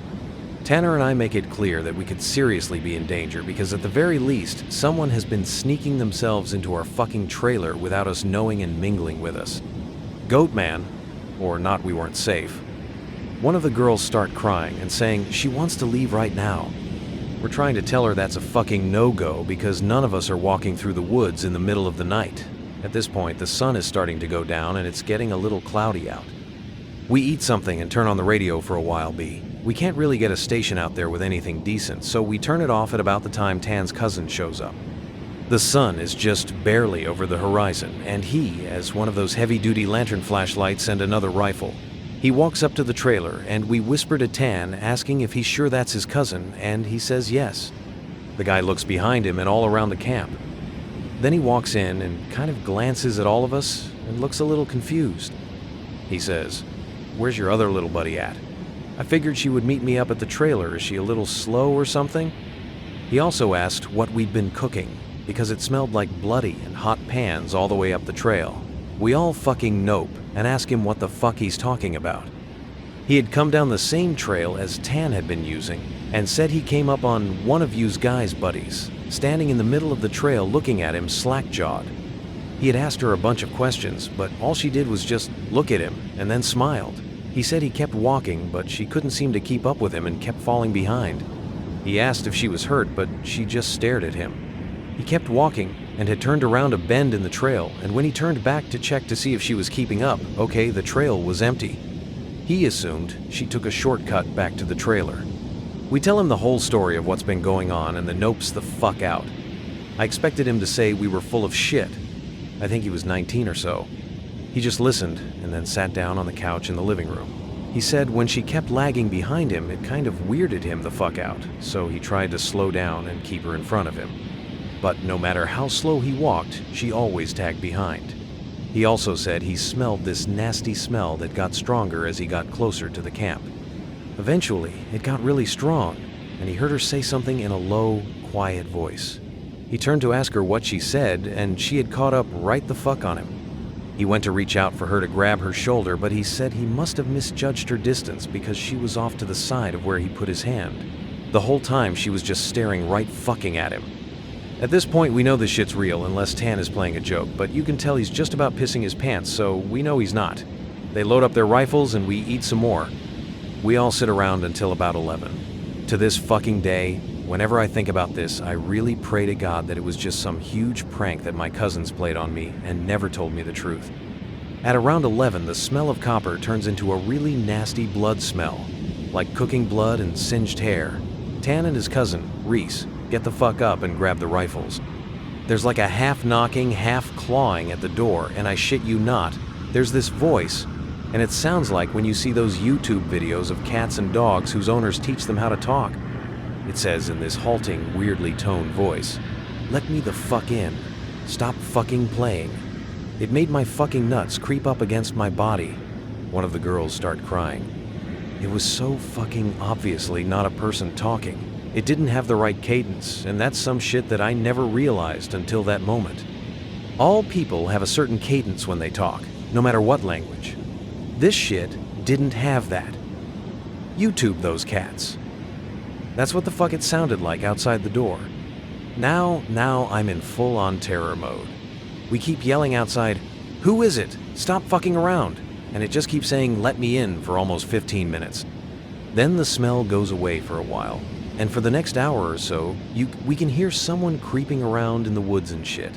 Tanner and I make it clear that we could seriously be in danger because at the very least, someone has been sneaking themselves into our fucking trailer without us knowing and mingling with us. Goat man, or not, we weren't safe. One of the girls start crying and saying she wants to leave right now. We're trying to tell her that's a fucking no-go because none of us are walking through the woods in the middle of the night. At this point, the sun is starting to go down and it's getting a little cloudy out. We eat something and turn on the radio for a while, B. We can't really get a station out there with anything decent, so we turn it off at about the time Tan's cousin shows up. The sun is just barely over the horizon, and he has one of those heavy-duty lantern flashlights and another rifle. He walks up to the trailer, and we whisper to Tan, asking if he's sure that's his cousin, and he says yes. The guy looks behind him and all around the camp. Then he walks in and kind of glances at all of us and looks a little confused. He says, "Where's your other little buddy at? I figured she would meet me up at the trailer. Is she a little slow or something?" He also asked what we'd been cooking, because it smelled like bloody and hot pans all the way up the trail. We all fucking nope and ask him what the fuck he's talking about. He had come down the same trail as Tan had been using and said he came up on one of you's guys' buddies, standing in the middle of the trail looking at him slack-jawed. He had asked her a bunch of questions, but all she did was just look at him and then smiled. He said he kept walking, but she couldn't seem to keep up with him and kept falling behind. He asked if she was hurt, but she just stared at him. He kept walking and had turned around a bend in the trail, and when he turned back to check to see if she was keeping up, okay, the trail was empty. He assumed she took a shortcut back to the trailer. We tell him the whole story of what's been going on, and the nopes the fuck out. I expected him to say we were full of shit. I think he was 19 or so. He just listened and then sat down on the couch in the living room. He said when she kept lagging behind him, it kind of weirded him the fuck out, so he tried to slow down and keep her in front of him. But no matter how slow he walked, she always tagged behind. He also said he smelled this nasty smell that got stronger as he got closer to the camp. Eventually, it got really strong, and he heard her say something in a low, quiet voice. He turned to ask her what she said, and she had caught up right the fuck on him. He went to reach out for her to grab her shoulder, but he said he must have misjudged her distance because she was off to the side of where he put his hand. The whole time she was just staring right fucking at him. At this point we know this shit's real unless Tan is playing a joke, but you can tell he's just about pissing his pants, so we know he's not. They load up their rifles and we eat some more. We all sit around until about 11. To this fucking day, whenever I think about this, I really pray to God that it was just some huge prank that my cousins played on me and never told me the truth. At around 11, the smell of copper turns into a really nasty blood smell, like cooking blood and singed hair. Tan and his cousin, Reese, get the fuck up and grab the rifles. There's like a half-knocking, half-clawing at the door, and I shit you not, there's this voice, and it sounds like when you see those YouTube videos of cats and dogs whose owners teach them how to talk. It says in this halting, weirdly toned voice, "Let me the fuck in. Stop fucking playing." It made my fucking nuts creep up against my body. One of the girls started crying. It was so fucking obviously not a person talking. It didn't have the right cadence, and that's some shit that I never realized until that moment. All people have a certain cadence when they talk, no matter what language. This shit didn't have that. YouTube those cats. That's what the fuck it sounded like outside the door. Now I'm in full-on terror mode. We keep yelling outside, "Who is it? Stop fucking around!" And it just keeps saying, "Let me in," for almost 15 minutes. Then the smell goes away for a while, and for the next hour or so, we can hear someone creeping around in the woods and shit.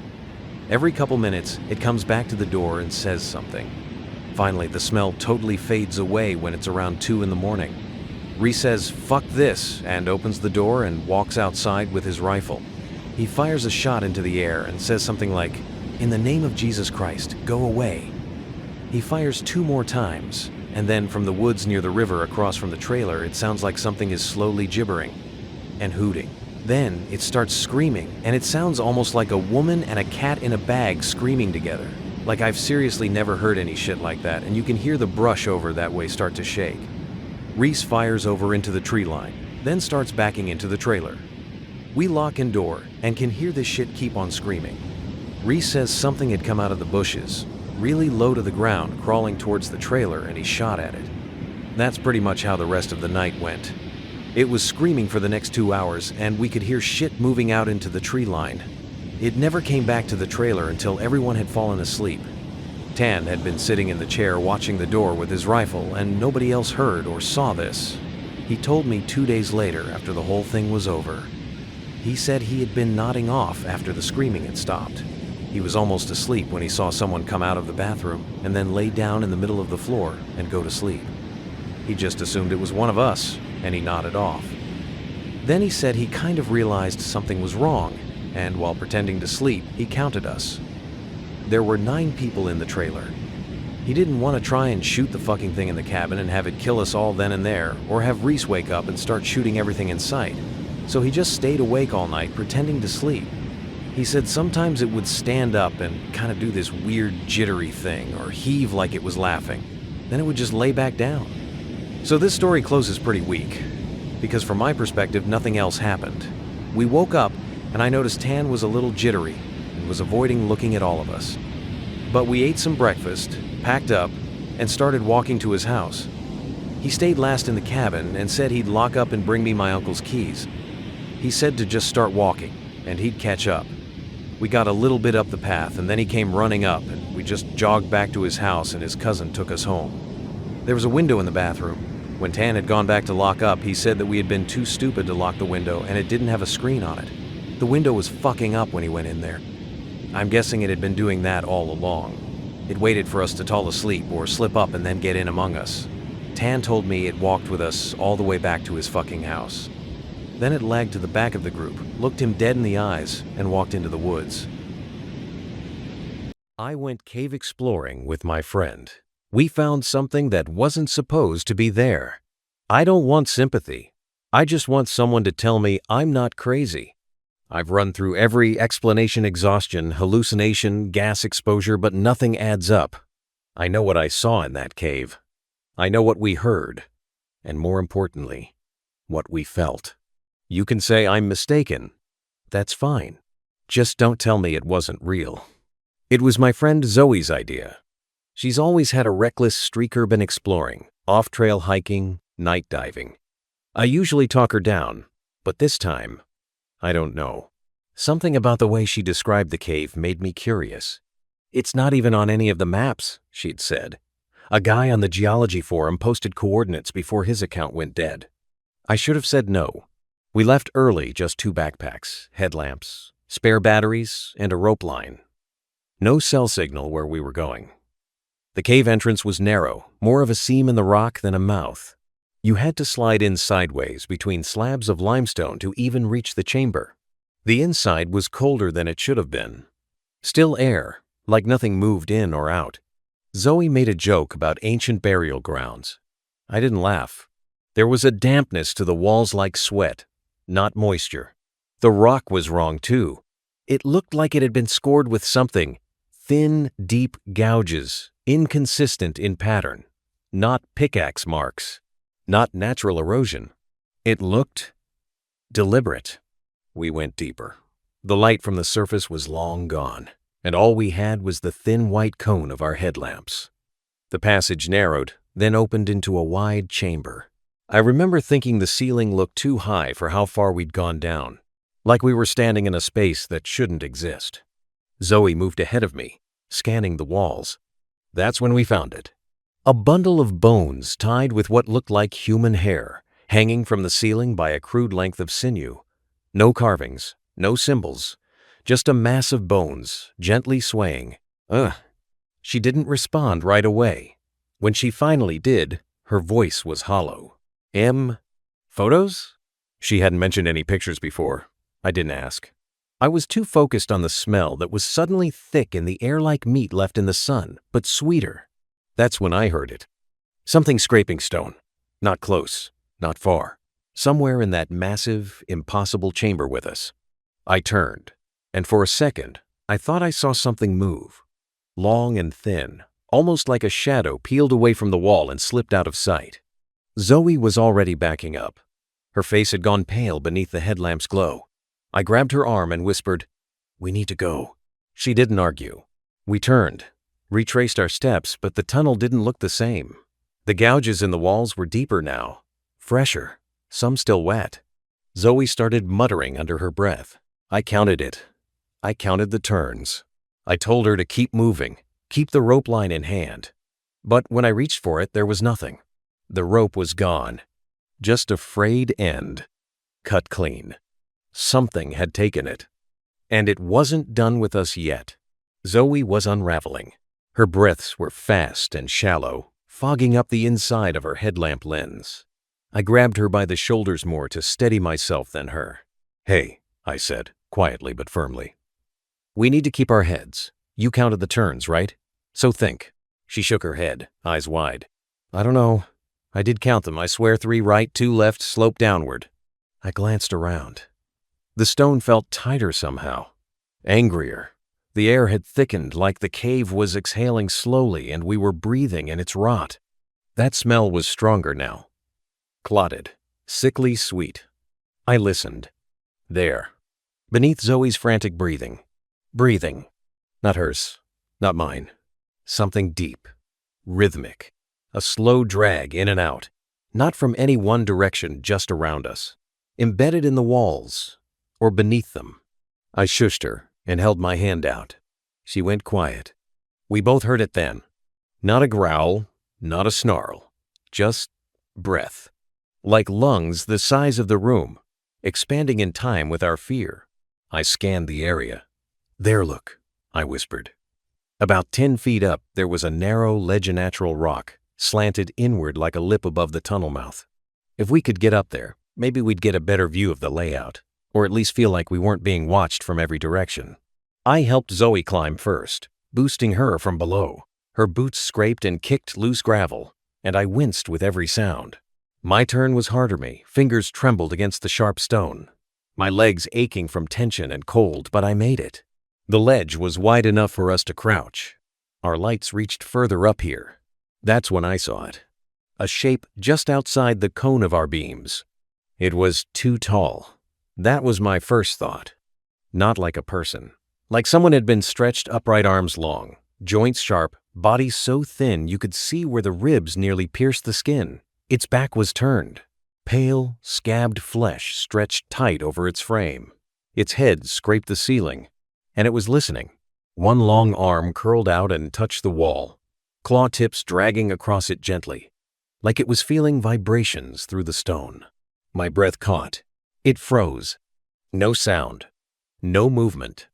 Every couple minutes, it comes back to the door and says something. Finally, the smell totally fades away when it's around 2 in the morning. Reese says, "Fuck this," and opens the door and walks outside with his rifle. He fires a shot into the air and says something like, "In the name of Jesus Christ, go away." He fires 2 more times, and then from the woods near the river across from the trailer, it sounds like something is slowly gibbering and hooting. Then it starts screaming, and it sounds almost like a woman and a cat in a bag screaming together. Like I've seriously never heard any shit like that, and you can hear the brush over that way start to shake. Reese fires over into the tree line, then starts backing into the trailer. We lock and door and can hear this shit keep on screaming. Reese says something had come out of the bushes, really low to the ground, crawling towards the trailer, and he shot at it. That's pretty much how the rest of the night went. It was screaming for the next 2 hours, and we could hear shit moving out into the tree line. It never came back to the trailer until everyone had fallen asleep. Tan had been sitting in the chair watching the door with his rifle, and nobody else heard or saw this. He told me 2 days later, after the whole thing was over. He said he had been nodding off after the screaming had stopped. He was almost asleep when he saw someone come out of the bathroom and then lay down in the middle of the floor and go to sleep. He just assumed it was one of us, and he nodded off. Then he said he kind of realized something was wrong, and while pretending to sleep, he counted us. There were 9 people in the trailer. He didn't want to try and shoot the fucking thing in the cabin and have it kill us all then and there, or have Reese wake up and start shooting everything in sight. So he just stayed awake all night pretending to sleep. He said sometimes it would stand up and kind of do this weird jittery thing, or heave like it was laughing. Then it would just lay back down. So this story closes pretty weak, because from my perspective, nothing else happened. We woke up, and I noticed Tan was a little jittery and was avoiding looking at all of us. But we ate some breakfast, packed up, and started walking to his house. He stayed last in the cabin and said he'd lock up and bring me my uncle's keys. He said to just start walking, and he'd catch up. We got a little bit up the path, and then he came running up, and we just jogged back to his house, and his cousin took us home. There was a window in the bathroom. When Tan had gone back to lock up, he said that we had been too stupid to lock the window, and it didn't have a screen on it. The window was fucking up when he went in there. I'm guessing it had been doing that all along. It waited for us to fall asleep or slip up and then get in among us. Tan told me it walked with us all the way back to his fucking house. Then it lagged to the back of the group, looked him dead in the eyes, and walked into the woods. I went cave exploring with my friend. We found something that wasn't supposed to be there. I don't want sympathy. I just want someone to tell me I'm not crazy. I've run through every explanation, exhaustion, hallucination, gas exposure, but nothing adds up. I know what I saw in that cave. I know what we heard. And more importantly, what we felt. You can say I'm mistaken. That's fine. Just don't tell me it wasn't real. It was my friend Zoe's idea. She's always had a reckless streak urban exploring, off-trail hiking, night diving. I usually talk her down, but this time, I don't know. Something about the way she described the cave made me curious. It's not even on any of the maps, she'd said. A guy on the geology forum posted coordinates before his account went dead. I should have said no. We left early, just 2 backpacks, headlamps, spare batteries, and a rope line. No cell signal where we were going. The cave entrance was narrow, more of a seam in the rock than a mouth. You had to slide in sideways between slabs of limestone to even reach the chamber. The inside was colder than it should have been. Still air, like nothing moved in or out. Zoe made a joke about ancient burial grounds. I didn't laugh. There was a dampness to the walls like sweat, not moisture. The rock was wrong too. It looked like it had been scored with something. Thin, deep gouges, inconsistent in pattern. Not pickaxe marks. Not natural erosion. It looked deliberate. We went deeper. The light from the surface was long gone, and all we had was the thin white cone of our headlamps. The passage narrowed, then opened into a wide chamber. I remember thinking the ceiling looked too high for how far we'd gone down, like we were standing in a space that shouldn't exist. Zoe moved ahead of me, scanning the walls. That's when we found it. A bundle of bones tied with what looked like human hair, hanging from the ceiling by a crude length of sinew. No carvings, no symbols, just a mass of bones, gently swaying. Ugh. She didn't respond right away. When she finally did, her voice was hollow. Photos? She hadn't mentioned any pictures before. I didn't ask. I was too focused on the smell that was suddenly thick in the air like meat left in the sun, but sweeter. That's when I heard it. Something scraping stone. Not close, not far. Somewhere in that massive, impossible chamber with us. I turned, and for a second, I thought I saw something move. Long and thin, almost like a shadow peeled away from the wall and slipped out of sight. Zoe was already backing up. Her face had gone pale beneath the headlamp's glow. I grabbed her arm and whispered, "We need to go." She didn't argue. We turned, retraced our steps, but the tunnel didn't look the same. The gouges in the walls were deeper now, fresher, some still wet. Zoe started muttering under her breath. I counted it. I counted the turns. I told her to keep moving, keep the rope line in hand. But when I reached for it, there was nothing. The rope was gone. Just a frayed end. Cut clean. Something had taken it. And it wasn't done with us yet. Zoe was unraveling. Her breaths were fast and shallow, fogging up the inside of her headlamp lens. I grabbed her by the shoulders more to steady myself than her. Hey, I said, quietly but firmly. We need to keep our heads. You counted the turns, right? So think. She shook her head, eyes wide. I don't know. I did count them. I swear 3 right, 2 left, slope downward. I glanced around. The stone felt tighter somehow. Angrier. The air had thickened like the cave was exhaling slowly and we were breathing in its rot. That smell was stronger now. Clotted. Sickly sweet. I listened. There. Beneath Zoe's frantic breathing. Breathing. Not hers. Not mine. Something deep. Rhythmic. A slow drag in and out. Not from any one direction, just around us. Embedded in the walls. Or beneath them. I shushed her and held my hand out. She went quiet. We both heard it then. Not a growl, not a snarl. Just breath. Like lungs the size of the room, expanding in time with our fear. I scanned the area. There, look, I whispered. About 10 feet up, there was a narrow ledge-natural rock, slanted inward like a lip above the tunnel mouth. If we could get up there, maybe we'd get a better view of the layout, or at least feel like we weren't being watched from every direction. I helped Zoe climb first, boosting her from below. Her boots scraped and kicked loose gravel, and I winced with every sound. My turn was harder me, fingers trembled against the sharp stone. My legs aching from tension and cold, but I made it. The ledge was wide enough for us to crouch. Our lights reached further up here. That's when I saw it. A shape just outside the cone of our beams. It was too tall. That was my first thought. Not like a person. Like someone had been stretched upright arms long, joints sharp, body so thin you could see where the ribs nearly pierced the skin. Its back was turned. Pale, scabbed flesh stretched tight over its frame. Its head scraped the ceiling, and it was listening. One long arm curled out and touched the wall, claw tips dragging across it gently, like it was feeling vibrations through the stone. My breath caught. It froze. No sound. No movement.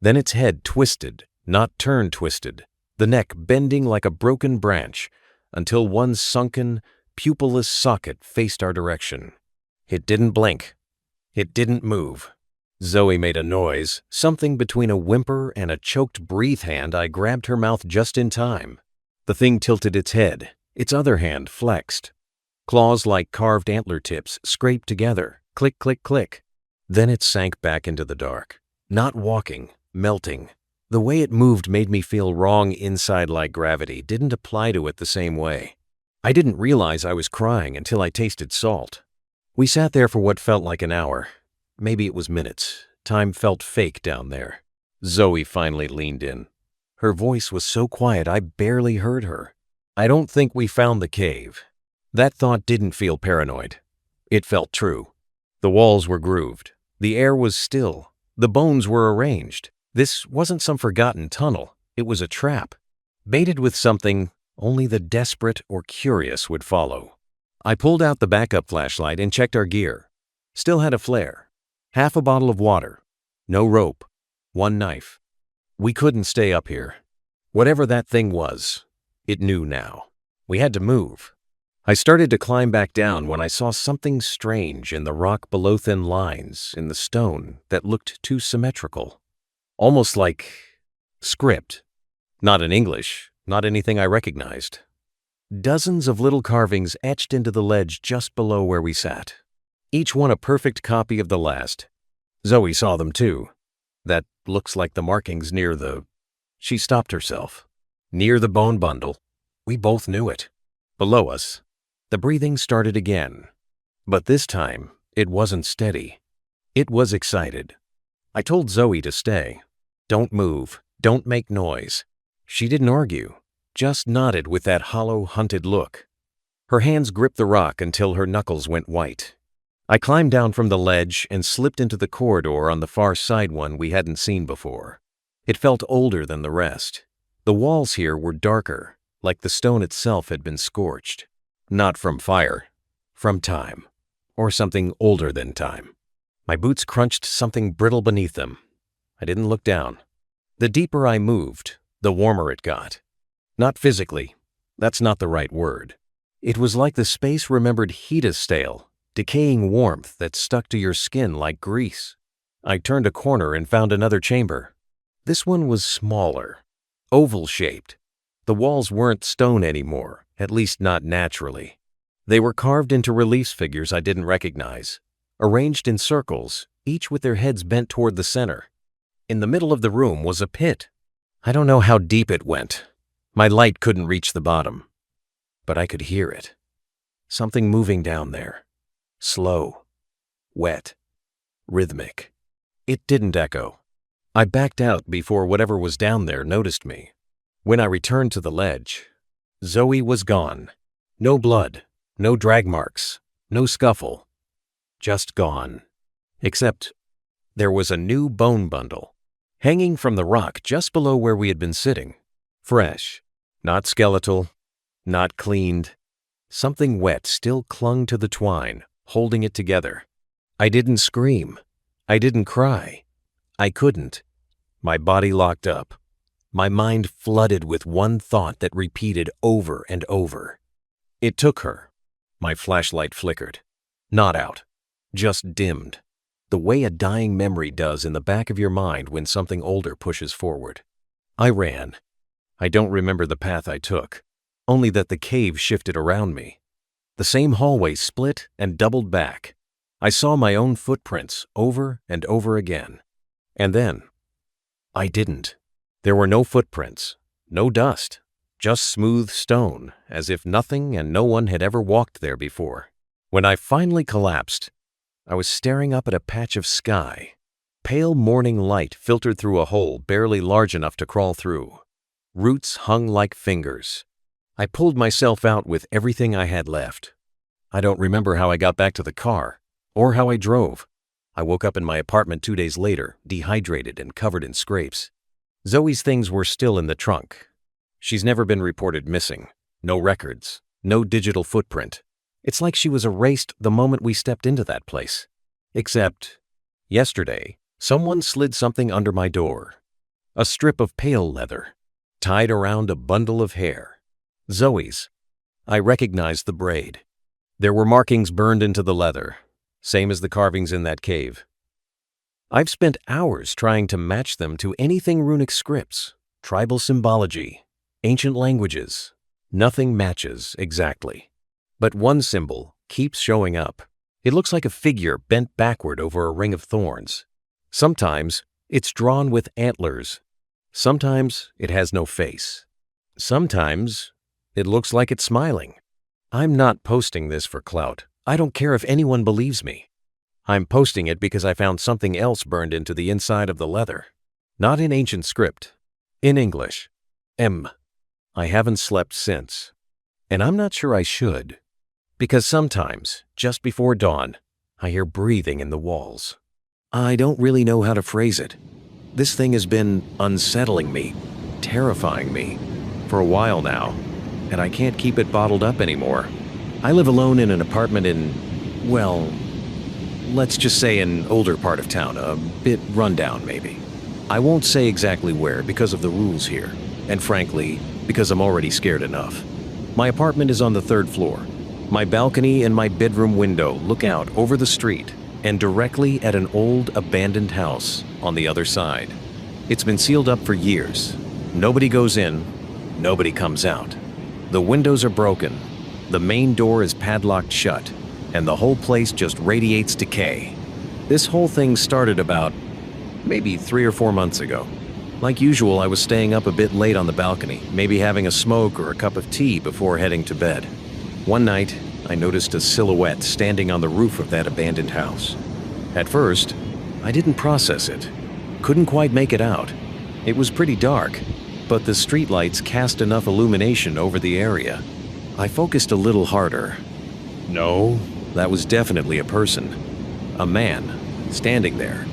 Then its head twisted, not turned twisted, the neck bending like a broken branch, until one sunken, pupilless socket faced our direction. It didn't blink. It didn't move. Zoe made a noise, something between a whimper and a choked breathe hand. I grabbed her mouth just in time. The thing tilted its head, its other hand flexed. Claws like carved antler tips scraped together, click, click, click. Then it sank back into the dark. Not walking, melting. The way it moved made me feel wrong inside, like gravity didn't apply to it the same way. I didn't realize I was crying until I tasted salt. We sat there for what felt like an hour. Maybe it was minutes. Time felt fake down there. Zoe finally leaned in. Her voice was so quiet I barely heard her. I don't think we found the cave. That thought didn't feel paranoid. It felt true. The walls were grooved. The air was still. The bones were arranged. This wasn't some forgotten tunnel. It was a trap. Baited with something only the desperate or curious would follow. I pulled out the backup flashlight and checked our gear. Still had a flare. Half a bottle of water. No rope. One knife. We couldn't stay up here. Whatever that thing was, it knew now. We had to move. I started to climb back down when I saw something strange in the rock below, thin lines in the stone that looked too symmetrical. Almost like script. Not in English, not anything I recognized. Dozens of little carvings etched into the ledge just below where we sat. Each one a perfect copy of the last. Zoe saw them too. That looks like the markings near the... She stopped herself. Near the bone bundle. We both knew it. Below us, the breathing started again. But this time, it wasn't steady. It was excited. I told Zoe to stay. Don't move. "Don't make noise." She didn't argue, just nodded with that hollow, hunted look. Her hands gripped the rock until her knuckles went white. I climbed down from the ledge and slipped into the corridor on the far side, one we hadn't seen before. It felt older than the rest. The walls here were darker, like the stone itself had been scorched. Not from fire, from time, or something older than time. My boots crunched something brittle beneath them. I didn't look down. The deeper I moved, the warmer it got. Not physically. That's not the right word. It was like the space remembered heat as stale, decaying warmth that stuck to your skin like grease. I turned a corner and found another chamber. This one was smaller, oval-shaped. The walls weren't stone anymore, at least not naturally. They were carved into relief figures I didn't recognize, arranged in circles, each with their heads bent toward the center. In the middle of the room was a pit. I don't know how deep it went. My light couldn't reach the bottom, but I could hear it. Something moving down there. Slow, wet, rhythmic. It didn't echo. I backed out before whatever was down there noticed me. When I returned to the ledge, Zoe was gone. No blood, no drag marks, no scuffle. Just gone. Except there was a new bone bundle, hanging from the rock just below where we had been sitting. Fresh, not skeletal, not cleaned. Something wet still clung to the twine, holding it together. I didn't scream. I didn't cry. I couldn't. My body locked up. My mind flooded with one thought that repeated over and over. It took her. My flashlight flickered. Not out. Just dimmed. The way a dying memory does in the back of your mind when something older pushes forward. I ran. I don't remember the path I took, only that the cave shifted around me. The same hallway split and doubled back. I saw my own footprints over and over again. And then, I didn't. There were no footprints, no dust, just smooth stone, as if nothing and no one had ever walked there before. When I finally collapsed, I was staring up at a patch of sky. Pale morning light filtered through a hole barely large enough to crawl through. Roots hung like fingers. I pulled myself out with everything I had left. I don't remember how I got back to the car, or how I drove. I woke up in my apartment 2 days later, dehydrated and covered in scrapes. Zoe's things were still in the trunk. She's never been reported missing. No records, no digital footprint. It's like she was erased the moment we stepped into that place. Except, yesterday, someone slid something under my door. A strip of pale leather, tied around a bundle of hair. Zoe's. I recognized the braid. There were markings burned into the leather, same as the carvings in that cave. I've spent hours trying to match them to anything runic scripts, tribal symbology, ancient languages. Nothing matches exactly. But one symbol keeps showing up. It looks like a figure bent backward over a ring of thorns. Sometimes it's drawn with antlers. Sometimes it has no face. Sometimes it looks like it's smiling. I'm not posting this for clout. I don't care if anyone believes me. I'm posting it because I found something else burned into the inside of the leather. Not in ancient script. In English. I haven't slept since. And I'm not sure I should. Because sometimes, just before dawn, I hear breathing in the walls. I don't really know how to phrase it. This thing has been unsettling me, terrifying me, for a while now, and I can't keep it bottled up anymore. I live alone in an apartment in, well, let's just say an older part of town, a bit rundown maybe. I won't say exactly where because of the rules here, and frankly, because I'm already scared enough. My apartment is on the 3rd floor. My balcony and my bedroom window look out over the street and directly at an old abandoned house on the other side. It's been sealed up for years. Nobody goes in, nobody comes out. The windows are broken, the main door is padlocked shut, and the whole place just radiates decay. This whole thing started about maybe 3 or 4 months ago. Like usual, I was staying up a bit late on the balcony, maybe having a smoke or a cup of tea before heading to bed. One night, I noticed a silhouette standing on the roof of that abandoned house. At first, I didn't process it. Couldn't quite make it out. It was pretty dark, but the streetlights cast enough illumination over the area. I focused a little harder. No, that was definitely a person. A man, standing there.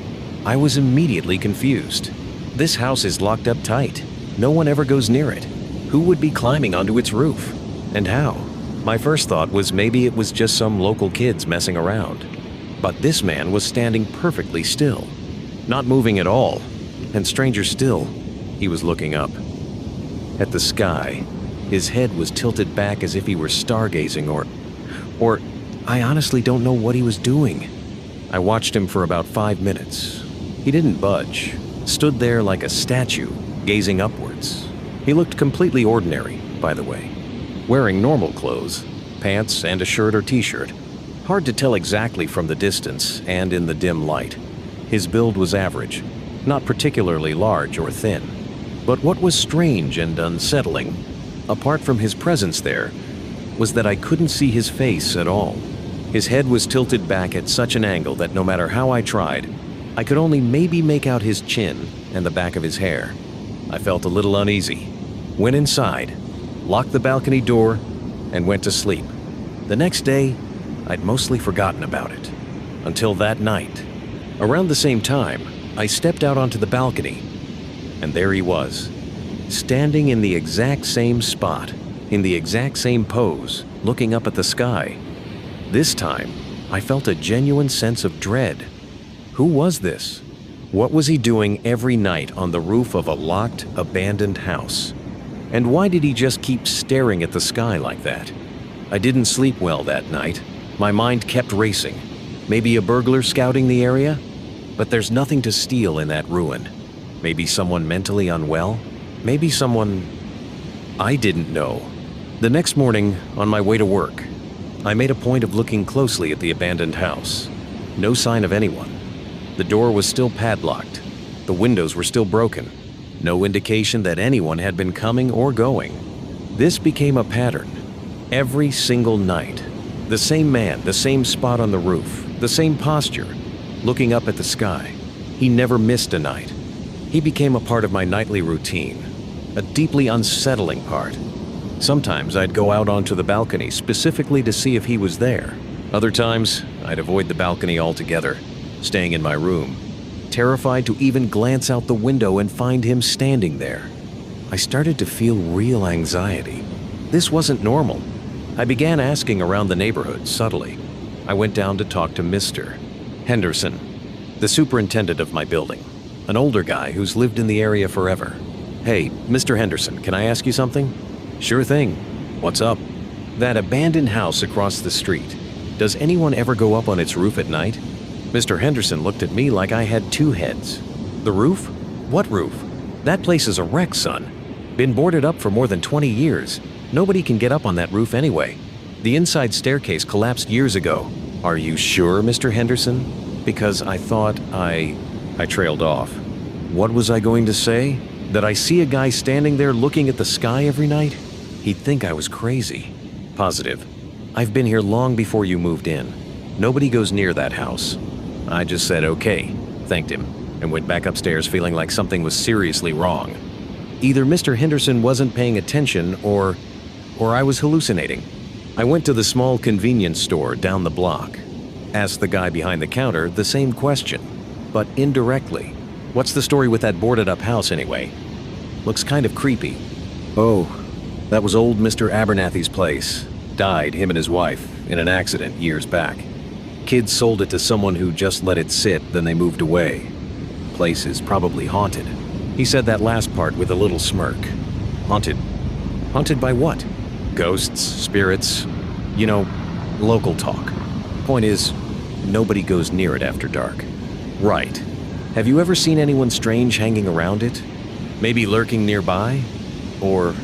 I was immediately confused. This house is locked up tight. No one ever goes near it. Who would be climbing onto its roof? And how? My first thought was maybe it was just some local kids messing around. But this man was standing perfectly still, not moving at all, and stranger still, he was looking up at the sky. His head was tilted back as if he were stargazing or I honestly don't know what he was doing. I watched him for about 5 minutes. He didn't budge, stood there like a statue, gazing upwards. He looked completely ordinary, by the way, wearing normal clothes, pants and a shirt or t-shirt. Hard to tell exactly from the distance and in the dim light. His build was average, not particularly large or thin. But what was strange and unsettling, apart from his presence there, was that I couldn't see his face at all. His head was tilted back at such an angle that no matter how I tried, I could only maybe make out his chin and the back of his hair. I felt a little uneasy, went inside, locked the balcony door, and went to sleep. The next day, I'd mostly forgotten about it. Until that night. Around the same time, I stepped out onto the balcony, and there he was, standing in the exact same spot, in the exact same pose, looking up at the sky. This time, I felt a genuine sense of dread. Who was this? What was he doing every night on the roof of a locked, abandoned house? And why did he just keep staring at the sky like that? I didn't sleep well that night. My mind kept racing. Maybe a burglar scouting the area? But there's nothing to steal in that ruin. Maybe someone mentally unwell? Maybe someone... I didn't know. The next morning, on my way to work, I made a point of looking closely at the abandoned house. No sign of anyone. The door was still padlocked. The windows were still broken. No indication that anyone had been coming or going. This became a pattern. Every single night. The same man, the same spot on the roof, the same posture, looking up at the sky. He never missed a night. He became a part of my nightly routine, a deeply unsettling part. Sometimes I'd go out onto the balcony specifically to see if he was there. Other times, I'd avoid the balcony altogether, staying in my room, terrified to even glance out the window and find him standing there. I started to feel real anxiety. This wasn't normal. I began asking around the neighborhood subtly. I went down to talk to Mr. Henderson, the superintendent of my building, an older guy who's lived in the area forever. Hey, Mr. Henderson, can I ask you something? Sure thing. What's up? That abandoned house across the street. Does anyone ever go up on its roof at night? Mr. Henderson looked at me like I had two heads. The roof? What roof? That place is a wreck, son. Been boarded up for more than 20 years. Nobody can get up on that roof anyway. The inside staircase collapsed years ago. Are you sure, Mr. Henderson? Because I thought I trailed off. What was I going to say? That I see a guy standing there looking at the sky every night? He'd think I was crazy. Positive. I've been here long before you moved in. Nobody goes near that house. I just said okay, thanked him, and went back upstairs feeling like something was seriously wrong. Either Mr. Henderson wasn't paying attention or I was hallucinating. I went to the small convenience store down the block. Asked the guy behind the counter the same question, but indirectly. What's the story with that boarded up house anyway? Looks kind of creepy. Oh, that was old Mr. Abernathy's place. Died, him and his wife, in an accident years back. Kids sold it to someone who just let it sit, then they moved away. Place is probably haunted. He said that last part with a little smirk. Haunted. Haunted by what? Ghosts, spirits, you know, local talk. Point is, nobody goes near it after dark. Right. Have you ever seen anyone strange hanging around it? Maybe lurking nearby? Or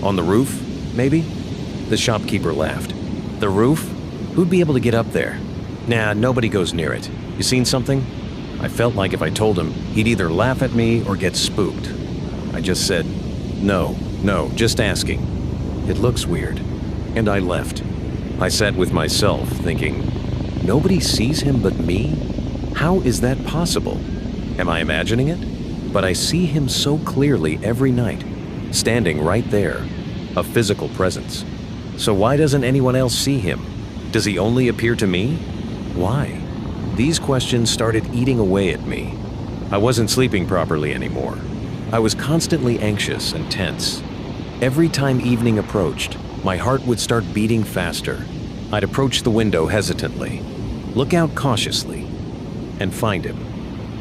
on the roof, maybe? The shopkeeper laughed. The roof? Who'd be able to get up there? Nah, nobody goes near it. You seen something? I felt like if I told him, he'd either laugh at me or get spooked. I just said, no, just asking. It looks weird. And I left. I sat with myself, thinking, nobody sees him but me? How is that possible? Am I imagining it? but I see him so clearly every night, standing right there, a physical presence. So why doesn't anyone else see him? Does he only appear to me? Why? These questions started eating away at me. I wasn't sleeping properly anymore. I was constantly anxious and tense. Every time evening approached, my heart would start beating faster. I'd approach the window hesitantly, look out cautiously, and find him.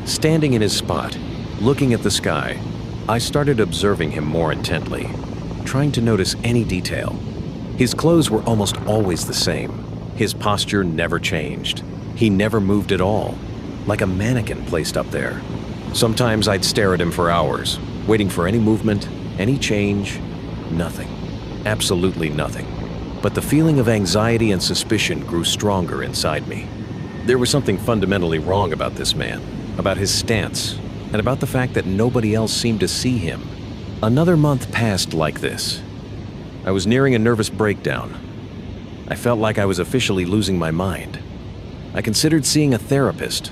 Standing in his spot, looking at the sky, I started observing him more intently, trying to notice any detail. His clothes were almost always the same. His posture never changed. He never moved at all, like a mannequin placed up there. Sometimes I'd stare at him for hours, waiting for any movement, any change. Nothing. Absolutely nothing. But the feeling of anxiety and suspicion grew stronger inside me. There was something fundamentally wrong about this man, about his stance, and about the fact that nobody else seemed to see him. Another month passed like this. I was nearing a nervous breakdown. I felt like I was officially losing my mind. I considered seeing a therapist,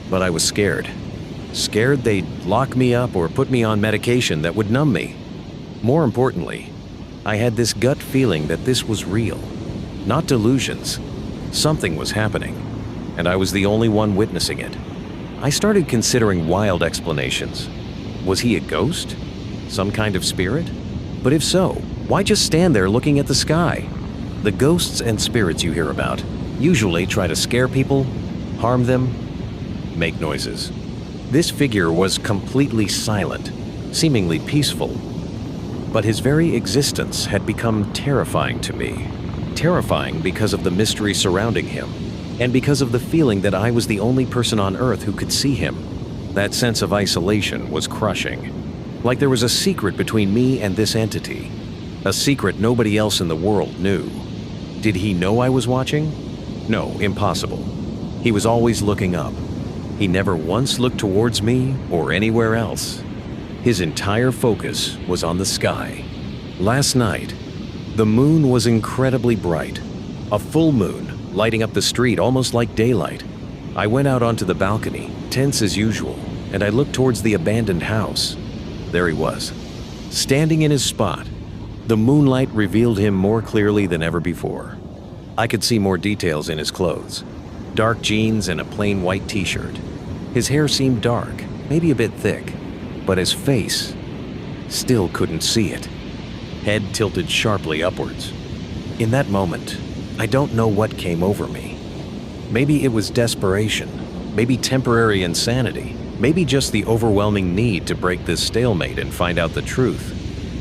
but I was scared. Scared they'd lock me up or put me on medication that would numb me. More importantly, I had this gut feeling that this was real, not delusions. Something was happening, and I was the only one witnessing it. I started considering wild explanations. Was he a ghost? Some kind of spirit? But if so, why just stand there looking at the sky? The ghosts and spirits you hear about usually try to scare people, harm them, make noises. This figure was completely silent, seemingly peaceful. But his very existence had become terrifying to me. Terrifying because of the mystery surrounding him, and because of the feeling that I was the only person on Earth who could see him. That sense of isolation was crushing. Like there was a secret between me and this entity. A secret nobody else in the world knew. Did he know I was watching? No, impossible. He was always looking up. He never once looked towards me or anywhere else. His entire focus was on the sky. Last night, the moon was incredibly bright. A full moon, lighting up the street almost like daylight. I went out onto the balcony, tense as usual, and I looked towards the abandoned house. There he was, standing in his spot. The moonlight revealed him more clearly than ever before. I could see more details in his clothes. Dark jeans and a plain white t-shirt. His hair seemed dark, maybe a bit thick, but his face, still couldn't see it. Head tilted sharply upwards. In that moment, I don't know what came over me. Maybe it was desperation, maybe temporary insanity, maybe just the overwhelming need to break this stalemate and find out the truth.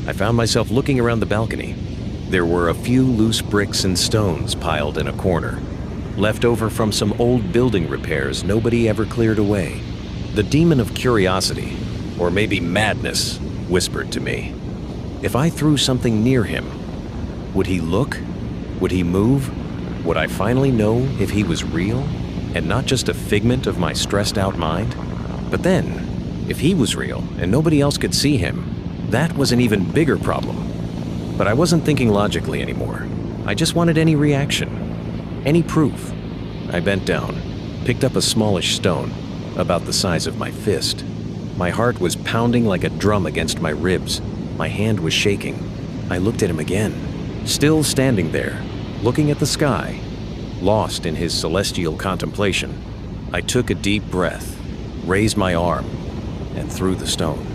I found myself looking around the balcony. There were a few loose bricks and stones piled in a corner, left over from some old building repairs nobody ever cleared away. The demon of curiosity, or maybe madness, whispered to me. If I threw something near him, would he look? Would he move? Would I finally know if he was real and not just a figment of my stressed out mind? But then, if he was real and nobody else could see him, that was an even bigger problem. But I wasn't thinking logically anymore. I just wanted any reaction, any proof. I bent down, picked up a smallish stone, about the size of my fist. My heart was pounding like a drum against my ribs. My hand was shaking. I looked at him again, still standing there, looking at the sky, lost in his celestial contemplation. I took a deep breath, raised my arm, and threw the stone.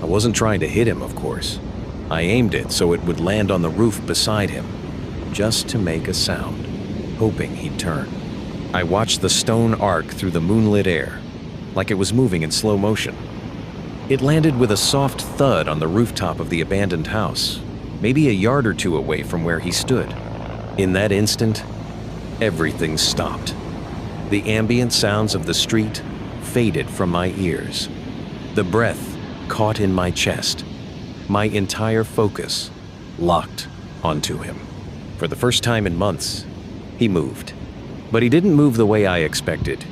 I wasn't trying to hit him, of course. I aimed it so it would land on the roof beside him, just to make a sound, hoping he'd turn. I watched the stone arc through the moonlit air, like it was moving in slow motion. It landed with a soft thud on the rooftop of the abandoned house, maybe a yard or two away from where he stood. In that instant, everything stopped. The ambient sounds of the street faded from my ears. The breath caught in my chest. My entire focus locked onto him. For the first time in months, he moved. But he didn't move the way I expected.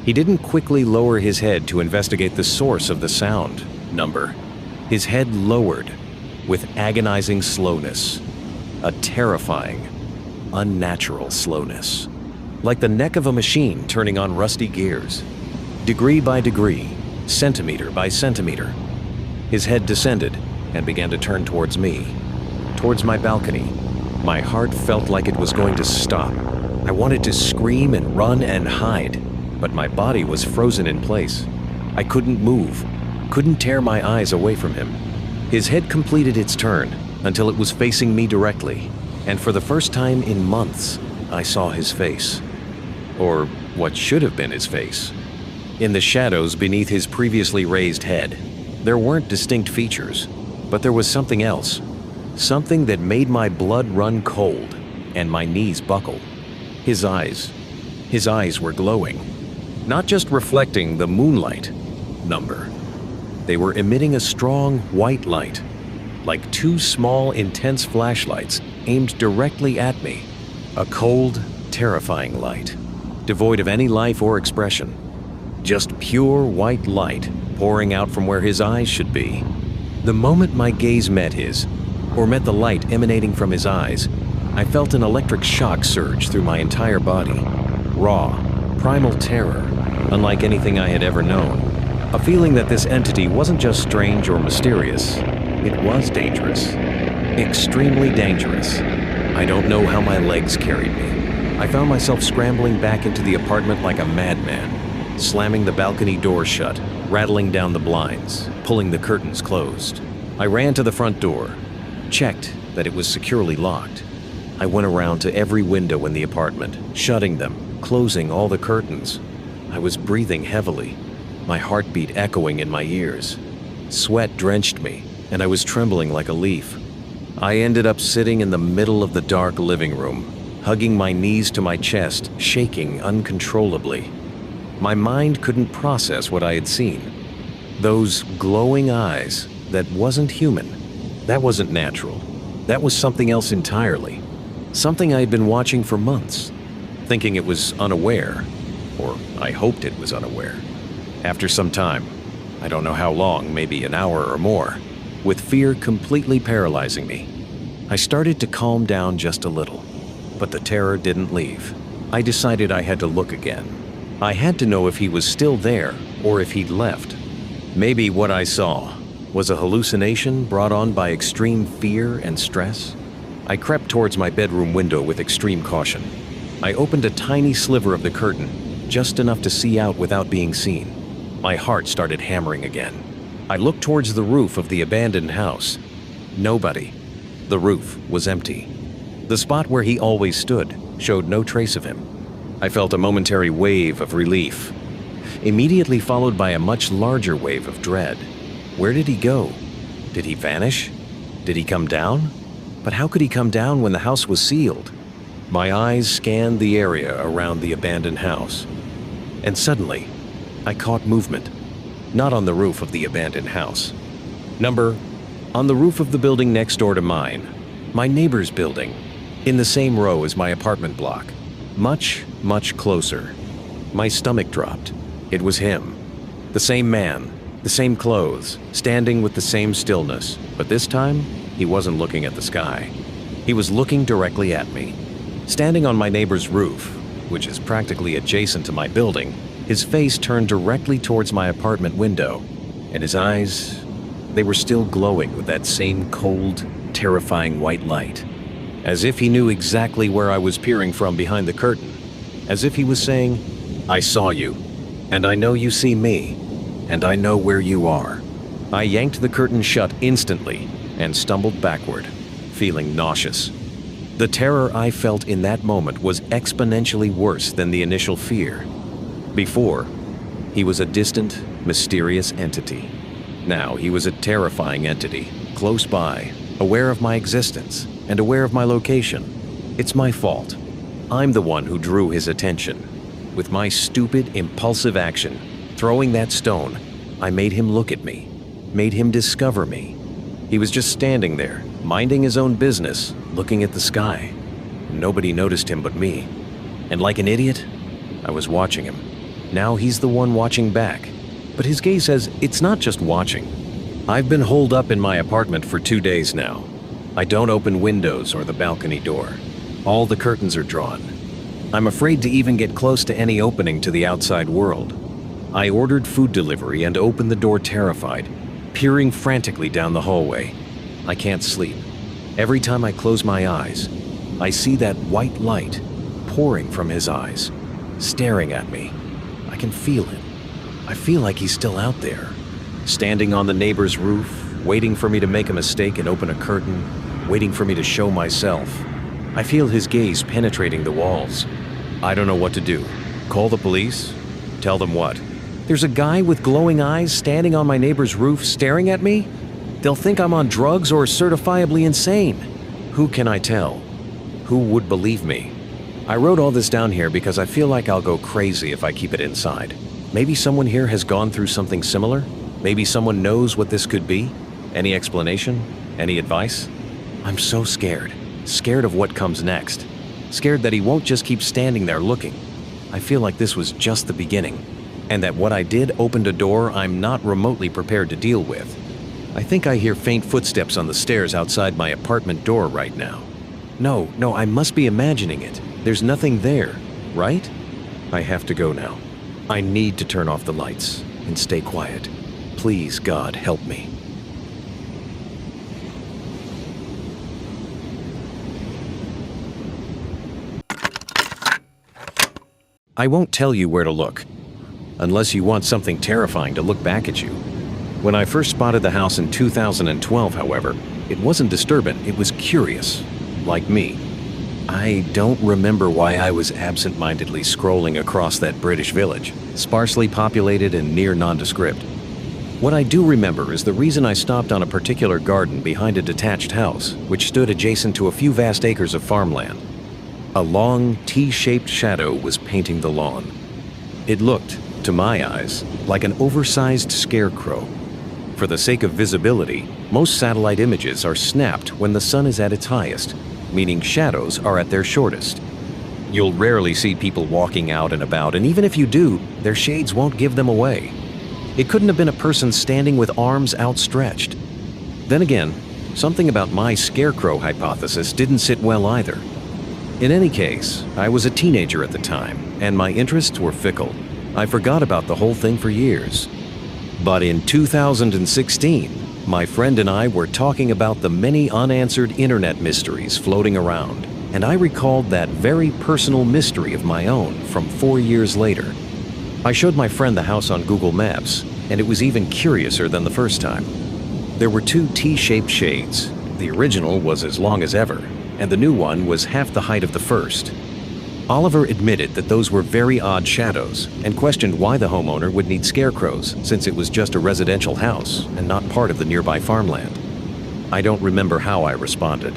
He didn't quickly lower his head to investigate the source of the sound number. His head lowered with agonizing slowness, a terrifying, unnatural slowness, like the neck of a machine turning on rusty gears. Degree by degree, centimeter by centimeter. His head descended and began to turn towards me, towards my balcony. My heart felt like it was going to stop. I wanted to scream and run and hide, but my body was frozen in place. I couldn't move, couldn't tear my eyes away from him. His head completed its turn until it was facing me directly, and for the first time in months, I saw his face. Or what should have been his face. In the shadows beneath his previously raised head, there weren't distinct features, but there was something else. Something that made my blood run cold and my knees buckle. His eyes were glowing, not just reflecting the moonlight number. They were emitting a strong white light, like two small, intense flashlights aimed directly at me. A cold, terrifying light, devoid of any life or expression. Just pure white light pouring out from where his eyes should be. The moment my gaze met his, or met the light emanating from his eyes, I felt an electric shock surge through my entire body. Raw, primal terror, unlike anything I had ever known. A feeling that this entity wasn't just strange or mysterious, it was dangerous. Extremely dangerous. I don't know how my legs carried me. I found myself scrambling back into the apartment like a madman, slamming the balcony door shut, rattling down the blinds, pulling the curtains closed. I ran to the front door, checked that it was securely locked. I went around to every window in the apartment, shutting them, closing all the curtains. I was breathing heavily, my heartbeat echoing in my ears. Sweat drenched me, and I was trembling like a leaf. I ended up sitting in the middle of the dark living room, hugging my knees to my chest, shaking uncontrollably. My mind couldn't process what I had seen. Those glowing eyes, that wasn't human. That wasn't natural. That was something else entirely. Something I had been watching for months, thinking it was unaware, or I hoped it was unaware. After some time, I don't know how long, maybe an hour or more, with fear completely paralyzing me, I started to calm down just a little, but the terror didn't leave. I decided I had to look again. I had to know if he was still there or if he'd left. Maybe what I saw was a hallucination brought on by extreme fear and stress. I crept towards my bedroom window with extreme caution. I opened a tiny sliver of the curtain, just enough to see out without being seen. My heart started hammering again. I looked towards the roof of the abandoned house. Nobody. The roof was empty. The spot where he always stood showed no trace of him. I felt a momentary wave of relief, immediately followed by a much larger wave of dread. Where did he go? Did he vanish? Did he come down? But how could he come down when the house was sealed? My eyes scanned the area around the abandoned house, and suddenly, I caught movement. Not on the roof of the abandoned house. On the roof of the building next door to mine. My neighbor's building. In the same row as my apartment block. Much, much closer. My stomach dropped. It was him. The same man, the same clothes, standing with the same stillness. But this time, he wasn't looking at the sky. He was looking directly at me. Standing on my neighbor's roof, which is practically adjacent to my building, his face turned directly towards my apartment window, and his eyes, they were still glowing with that same cold, terrifying white light. As if he knew exactly where I was peering from behind the curtain. As if he was saying, "I saw you, and I know you see me, and I know where you are." I yanked the curtain shut instantly and stumbled backward, feeling nauseous. The terror I felt in that moment was exponentially worse than the initial fear. Before, he was a distant, mysterious entity. Now he was a terrifying entity, close by, aware of my existence, and aware of my location. It's my fault. I'm the one who drew his attention. With my stupid, impulsive action, throwing that stone, I made him look at me, made him discover me. He was just standing there, minding his own business, looking at the sky. Nobody noticed him but me. And like an idiot, I was watching him. Now he's the one watching back. But his gaze says it's not just watching. I've been holed up in my apartment for 2 days now. I don't open windows or the balcony door. All the curtains are drawn. I'm afraid to even get close to any opening to the outside world. I ordered food delivery and opened the door terrified, peering frantically down the hallway. I can't sleep. Every time I close my eyes, I see that white light pouring from his eyes, staring at me. I can feel him. I feel like he's still out there, standing on the neighbor's roof, waiting for me to make a mistake and open a curtain, waiting for me to show myself. I feel his gaze penetrating the walls. I don't know what to do. Call the police? Tell them what? There's a guy with glowing eyes standing on my neighbor's roof staring at me? They'll think I'm on drugs or certifiably insane. Who can I tell? Who would believe me? I wrote all this down here because I feel like I'll go crazy if I keep it inside. Maybe someone here has gone through something similar? Maybe someone knows what this could be? Any explanation? Any advice? I'm so scared. Scared of what comes next. Scared that he won't just keep standing there looking. I feel like this was just the beginning, and that what I did opened a door I'm not remotely prepared to deal with. I think I hear faint footsteps on the stairs outside my apartment door right now. No, I must be imagining it. There's nothing there, right? I have to go now. I need to turn off the lights and stay quiet. Please, God, help me. I won't tell you where to look, unless you want something terrifying to look back at you. When I first spotted the house in 2012, however, it wasn't disturbing, it was curious, like me. I don't remember why I was absent-mindedly scrolling across that British village, sparsely populated and near nondescript. What I do remember is the reason I stopped on a particular garden behind a detached house, which stood adjacent to a few vast acres of farmland. A long, T-shaped shadow was painting the lawn. It looked, to my eyes, like an oversized scarecrow. For the sake of visibility, most satellite images are snapped when the sun is at its highest, meaning shadows are at their shortest. You'll rarely see people walking out and about, and even if you do, their shades won't give them away. It couldn't have been a person standing with arms outstretched. Then again, something about my scarecrow hypothesis didn't sit well either. In any case, I was a teenager at the time, and my interests were fickle. I forgot about the whole thing for years. But in 2016, my friend and I were talking about the many unanswered internet mysteries floating around, and I recalled that very personal mystery of my own from 4 years later. I showed my friend the house on Google Maps, and it was even curiouser than the first time. There were two T-shaped shades. The original was as long as ever, and the new one was half the height of the first. Oliver admitted that those were very odd shadows and questioned why the homeowner would need scarecrows since it was just a residential house and not part of the nearby farmland. I don't remember how I responded.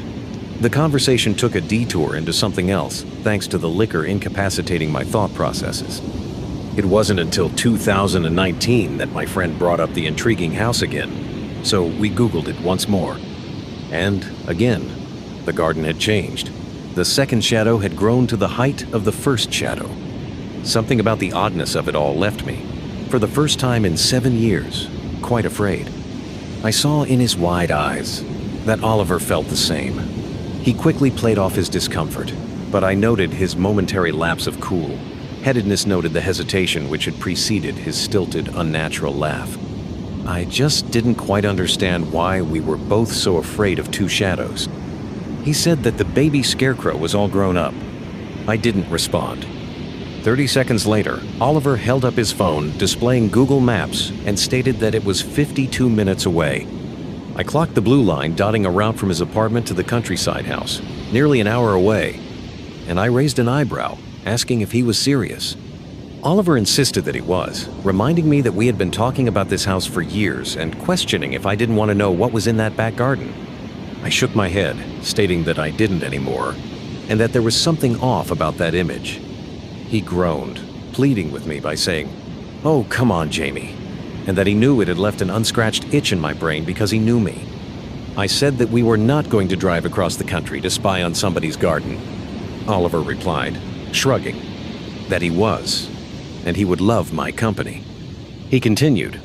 The conversation took a detour into something else thanks to the liquor incapacitating my thought processes. It wasn't until 2019 that my friend brought up the intriguing house again, so we Googled it once more. And again, the garden had changed. The second shadow had grown to the height of the first shadow. Something about the oddness of it all left me, for the first time in 7 years, quite afraid. I saw in his wide eyes that Oliver felt the same. He quickly played off his discomfort, but I noted his momentary lapse of cool. Headedness noted the hesitation which had preceded his stilted, unnatural laugh. I just didn't quite understand why we were both so afraid of two shadows. He said that the baby scarecrow was all grown up. I didn't respond. 30 seconds later, Oliver held up his phone, displaying Google Maps, and stated that it was 52 minutes away. I clocked the blue line dotting a route from his apartment to the countryside house, nearly an hour away, and I raised an eyebrow, asking if he was serious. Oliver insisted that he was, reminding me that we had been talking about this house for years and questioning if I didn't want to know what was in that back garden. I shook my head, stating that I didn't anymore, and that there was something off about that image. He groaned, pleading with me by saying, "Oh, come on, Jamie," and that he knew it had left an unscratched itch in my brain because he knew me. I said that we were not going to drive across the country to spy on somebody's garden. Oliver replied, shrugging, that he was, and he would love my company. He continued,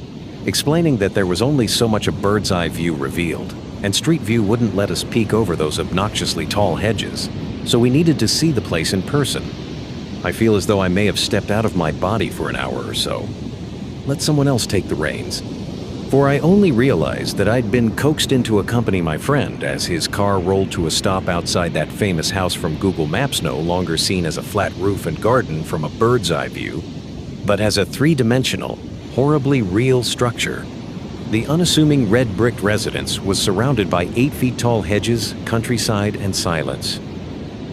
explaining that there was only so much a bird's eye view revealed, and street view wouldn't let us peek over those obnoxiously tall hedges, so we needed to see the place in person. I feel as though I may have stepped out of my body for an hour or so. let someone else take the reins. For I only realized that I'd been coaxed in to accompany my friend as his car rolled to a stop outside that famous house from Google Maps, no longer seen as a flat roof and garden from a bird's eye view, but as a three-dimensional, horribly real structure. The unassuming red-bricked residence was surrounded by 8-feet-tall hedges, countryside, and silence.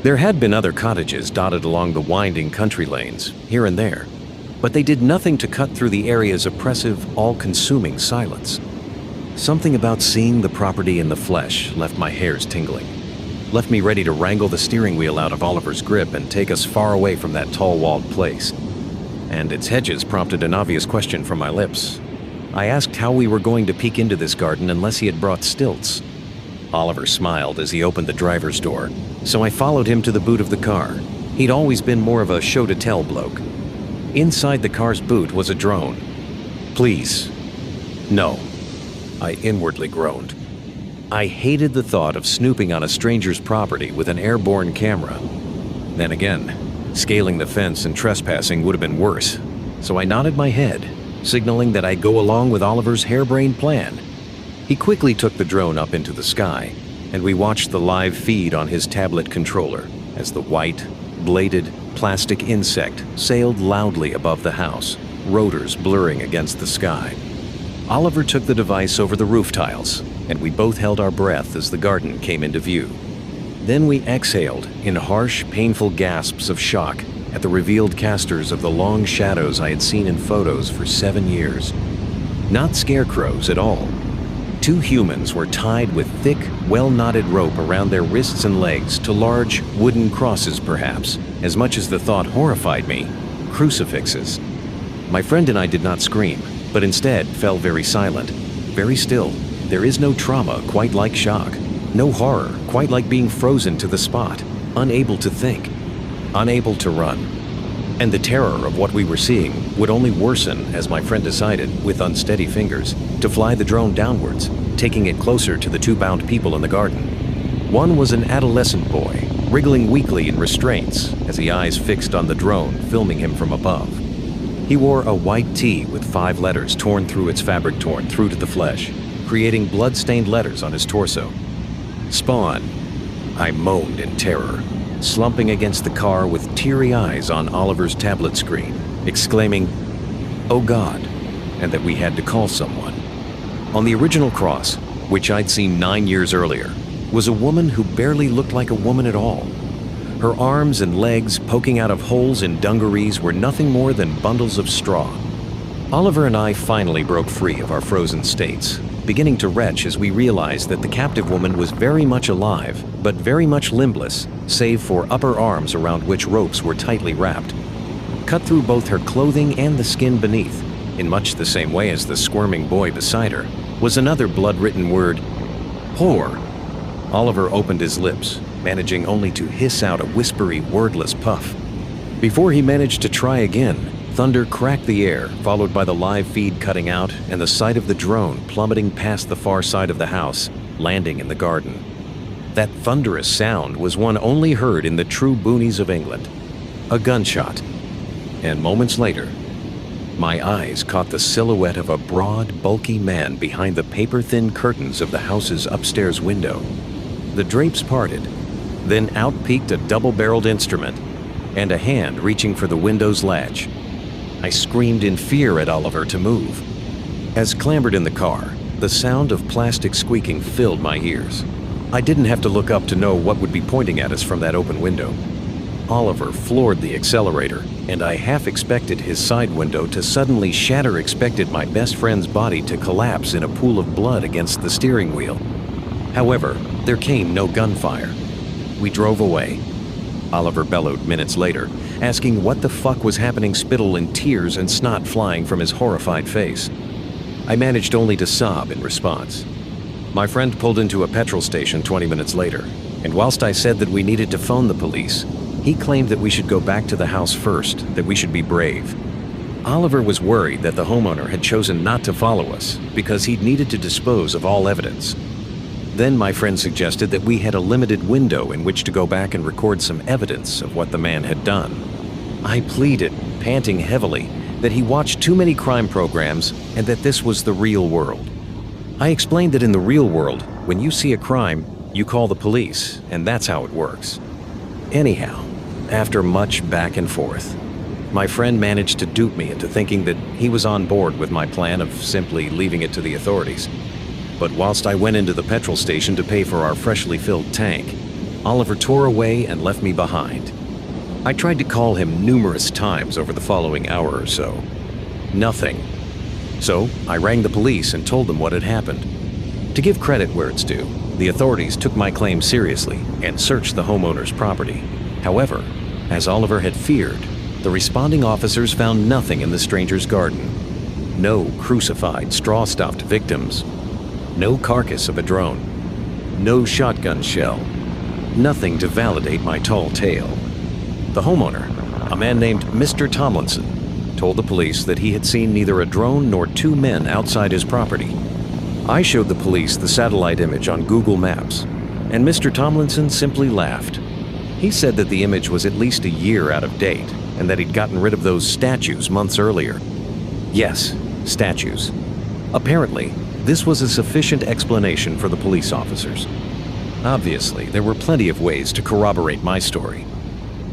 There had been other cottages dotted along the winding country lanes, here and there, but they did nothing to cut through the area's oppressive, all-consuming silence. Something about seeing the property in the flesh left my hairs tingling, left me ready to wrangle the steering wheel out of Oliver's grip and take us far away from that tall-walled place. And its hedges prompted an obvious question from my lips. I asked how we were going to peek into this garden unless he had brought stilts. Oliver smiled as he opened the driver's door, so I followed him to the boot of the car. He'd always been more of a show-to-tell bloke. Inside the car's boot was a drone. Please. No. I inwardly groaned. I hated the thought of snooping on a stranger's property with an airborne camera. Then again, scaling the fence and trespassing would have been worse, so I nodded my head, signaling that I'd go along with Oliver's harebrained plan. He quickly took the drone up into the sky, and we watched the live feed on his tablet controller as the white, bladed, plastic insect sailed loudly above the house, rotors blurring against the sky. Oliver took the device over the roof tiles, and we both held our breath as the garden came into view. Then we exhaled in harsh, painful gasps of shock at the revealed casters of the long shadows I had seen in photos for 7 years. Not scarecrows at all. 2 humans were tied with thick, well-knotted rope around their wrists and legs to large, wooden crosses perhaps. As much as the thought horrified me, crucifixes. My friend and I did not scream, but instead fell very silent, very still. There is no trauma quite like shock, no horror quite like being frozen to the spot, unable to think, unable to run. And the terror of what we were seeing would only worsen as my friend decided, with unsteady fingers, to fly the drone downwards, taking it closer to the 2 bound people in the garden. One was an adolescent boy, wriggling weakly in restraints as the eyes fixed on the drone filming him from above. He wore a white tee with 5 letters torn through its fabric torn through to the flesh, creating blood-stained letters on his torso. Spawn. I moaned in terror, slumping against the car with teary eyes on Oliver's tablet screen, exclaiming, "Oh God," and that we had to call someone. On the original cross, which I'd seen 9 years earlier, was a woman who barely looked like a woman at all. Her arms and legs poking out of holes in dungarees were nothing more than bundles of straw. Oliver and I finally broke free of our frozen states, beginning to retch as we realized that the captive woman was very much alive, but very much limbless, save for upper arms around which ropes were tightly wrapped. Cut through both her clothing and the skin beneath, in much the same way as the squirming boy beside her, was another blood-written word, whore. Oliver opened his lips, managing only to hiss out a whispery, wordless puff. Before he managed to try again, thunder cracked the air, followed by the live feed cutting out and the sight of the drone plummeting past the far side of the house, landing in the garden. That thunderous sound was one only heard in the true boonies of England. A gunshot. And moments later, my eyes caught the silhouette of a broad, bulky man behind the paper-thin curtains of the house's upstairs window. The drapes parted, then out peeked a double-barreled instrument and a hand reaching for the window's latch. I screamed in fear at Oliver to move. As clambered in the car, the sound of plastic squeaking filled my ears. I didn't have to look up to know what would be pointing at us from that open window. Oliver floored the accelerator, and I half expected his side window to suddenly shatter, expected my best friend's body to collapse in a pool of blood against the steering wheel. However, there came no gunfire. We drove away. Oliver bellowed minutes later, asking what the fuck was happening, spittle and tears and snot flying from his horrified face. I managed only to sob in response. My friend pulled into a petrol station 20 minutes later, and whilst I said that we needed to phone the police, he claimed that we should go back to the house first, that we should be brave. Oliver was worried that the homeowner had chosen not to follow us because he'd needed to dispose of all evidence. Then my friend suggested that we had a limited window in which to go back and record some evidence of what the man had done. I pleaded, panting heavily, that he watched too many crime programs and that this was the real world. I explained that in the real world, when you see a crime, you call the police, and that's how it works. Anyhow, after much back and forth, my friend managed to dupe me into thinking that he was on board with my plan of simply leaving it to the authorities. But whilst I went into the petrol station to pay for our freshly filled tank, Oliver tore away and left me behind. I tried to call him numerous times over the following hour or so. Nothing. So I rang the police and told them what had happened. To give credit where it's due, the authorities took my claim seriously and searched the homeowner's property. However, as Oliver had feared, the responding officers found nothing in the stranger's garden. No crucified, straw-stuffed victims. No carcass of a drone. No shotgun shell. Nothing to validate my tall tale. The homeowner, a man named Mr. Tomlinson, told the police that he had seen neither a drone nor two men outside his property. I showed the police the satellite image on Google Maps, and Mr. Tomlinson simply laughed. He said that the image was at least a year out of date, and that he'd gotten rid of those statues months earlier. Yes, statues. Apparently, this was a sufficient explanation for the police officers. Obviously, there were plenty of ways to corroborate my story.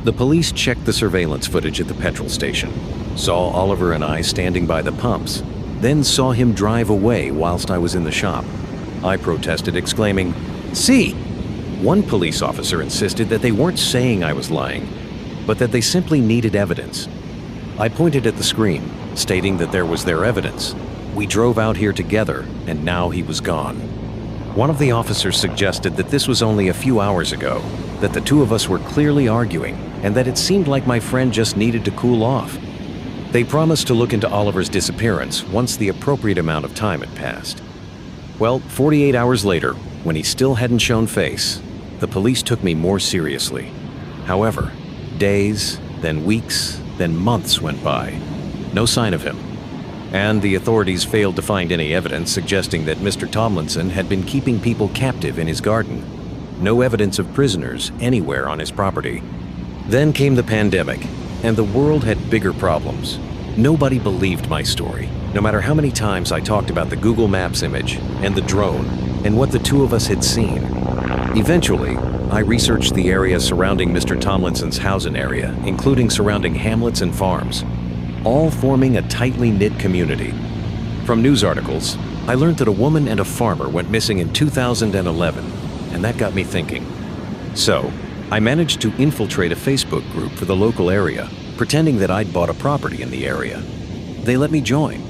The police checked the surveillance footage at the petrol station, saw Oliver and I standing by the pumps, then saw him drive away whilst I was in the shop. I protested, exclaiming, "See!" One police officer insisted that they weren't saying I was lying, but that they simply needed evidence. I pointed at the screen, stating that there was their evidence. We drove out here together, and now he was gone. One of the officers suggested that this was only a few hours ago, that the two of us were clearly arguing, and that it seemed like my friend just needed to cool off. They promised to look into Oliver's disappearance once the appropriate amount of time had passed. Well, 48 hours later, when he still hadn't shown face, the police took me more seriously. However, days, then weeks, then months went by. No sign of him. And the authorities failed to find any evidence suggesting that Mr. Tomlinson had been keeping people captive in his garden. No evidence of prisoners anywhere on his property. Then came the pandemic, and the world had bigger problems. Nobody believed my story, no matter how many times I talked about the Google Maps image and the drone and what the two of us had seen. Eventually, I researched the area surrounding Mr. Tomlinson's housing area, including surrounding hamlets and farms, all forming a tightly knit community. From news articles, I learned that a woman and a farmer went missing in 2011, and that got me thinking. So, I managed to infiltrate a Facebook group for the local area, pretending that I'd bought a property in the area. They let me join.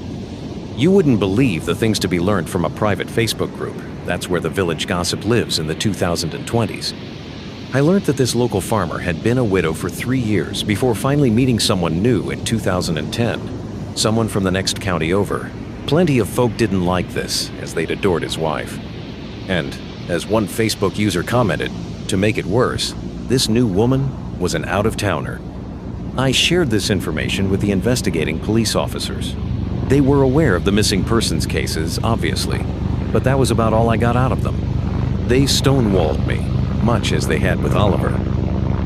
You wouldn't believe the things to be learned from a private Facebook group. That's where the village gossip lives in the 2020s. I learned that this local farmer had been a widow for 3 years before finally meeting someone new in 2010, someone from the next county over. Plenty of folk didn't like this, as they'd adored his wife. And, as one Facebook user commented, to make it worse, this new woman was an out-of-towner. I shared this information with the investigating police officers. They were aware of the missing persons cases, obviously, but that was about all I got out of them. They stonewalled me, much as they had with Oliver,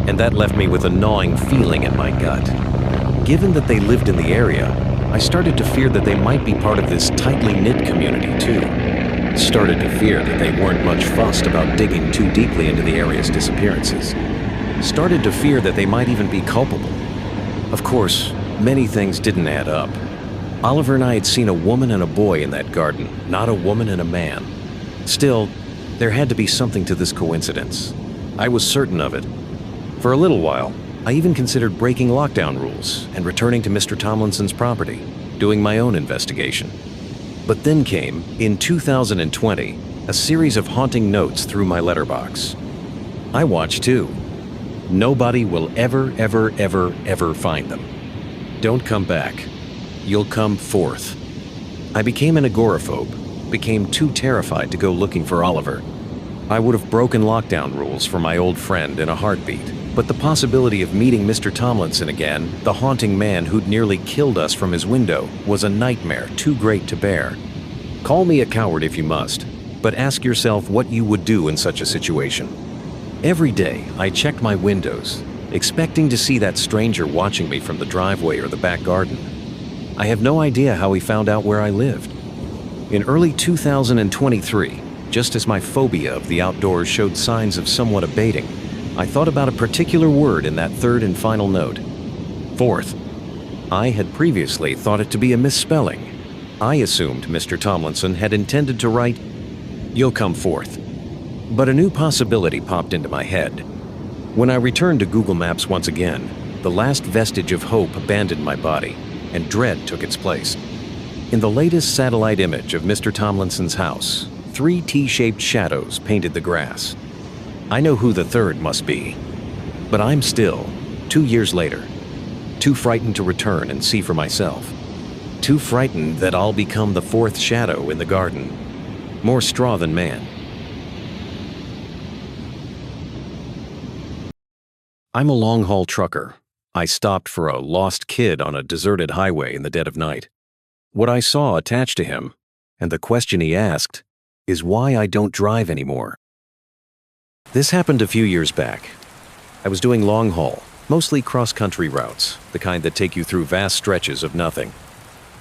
and that left me with a gnawing feeling in my gut. Given that they lived in the area, I started to fear that they might be part of this tightly knit community too. Started to fear that they weren't much fussed about digging too deeply into the area's disappearances. Started to fear that they might even be culpable. Of course, many things didn't add up. Oliver and I had seen a woman and a boy in that garden, not a woman and a man. Still, there had to be something to this coincidence. I was certain of it. For a little while, I even considered breaking lockdown rules and returning to Mr. Tomlinson's property, doing my own investigation. But then came, in 2020, a series of haunting notes through my letterbox. I watched too. Nobody will ever find them. Don't come back. You'll come forth. I became an agoraphobe, became too terrified to go looking for Oliver. I would have broken lockdown rules for my old friend in a heartbeat, but the possibility of meeting Mr. Tomlinson again, the haunting man who'd nearly killed us from his window, was a nightmare too great to bear. Call me a coward if you must, but ask yourself what you would do in such a situation. Every day, I checked my windows, expecting to see that stranger watching me from the driveway or the back garden. I have no idea how he found out where I lived. In early 2023, just as my phobia of the outdoors showed signs of somewhat abating, I thought about a particular word in that third and final note. Fourth. I had previously thought it to be a misspelling. I assumed Mr. Tomlinson had intended to write, "You'll come forth." But a new possibility popped into my head. When I returned to Google Maps once again, the last vestige of hope abandoned my body, and dread took its place. In the latest satellite image of Mr. Tomlinson's house, 3 T-shaped shadows painted the grass. I know who the third must be, but I'm still, 2 years later, too frightened to return and see for myself. Too frightened that I'll become the fourth shadow in the garden. More straw than man. I'm a long-haul trucker. I stopped for a lost kid on a deserted highway in the dead of night. What I saw attached to him, and the question he asked, is why I don't drive anymore. This happened a few years back. I was doing long-haul, mostly cross-country routes, the kind that take you through vast stretches of nothing.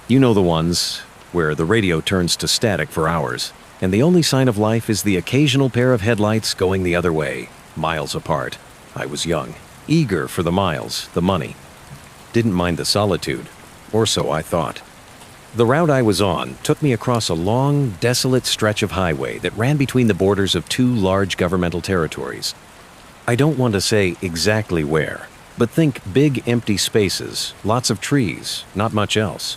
You know the ones where the radio turns to static for hours, and the only sign of life is the occasional pair of headlights going the other way, miles apart. I was young, eager for the miles, the money. Didn't mind the solitude, or so I thought. The route I was on took me across a long, desolate stretch of highway that ran between the borders of 2 large governmental territories. I don't want to say exactly where, but think big empty spaces, lots of trees, not much else.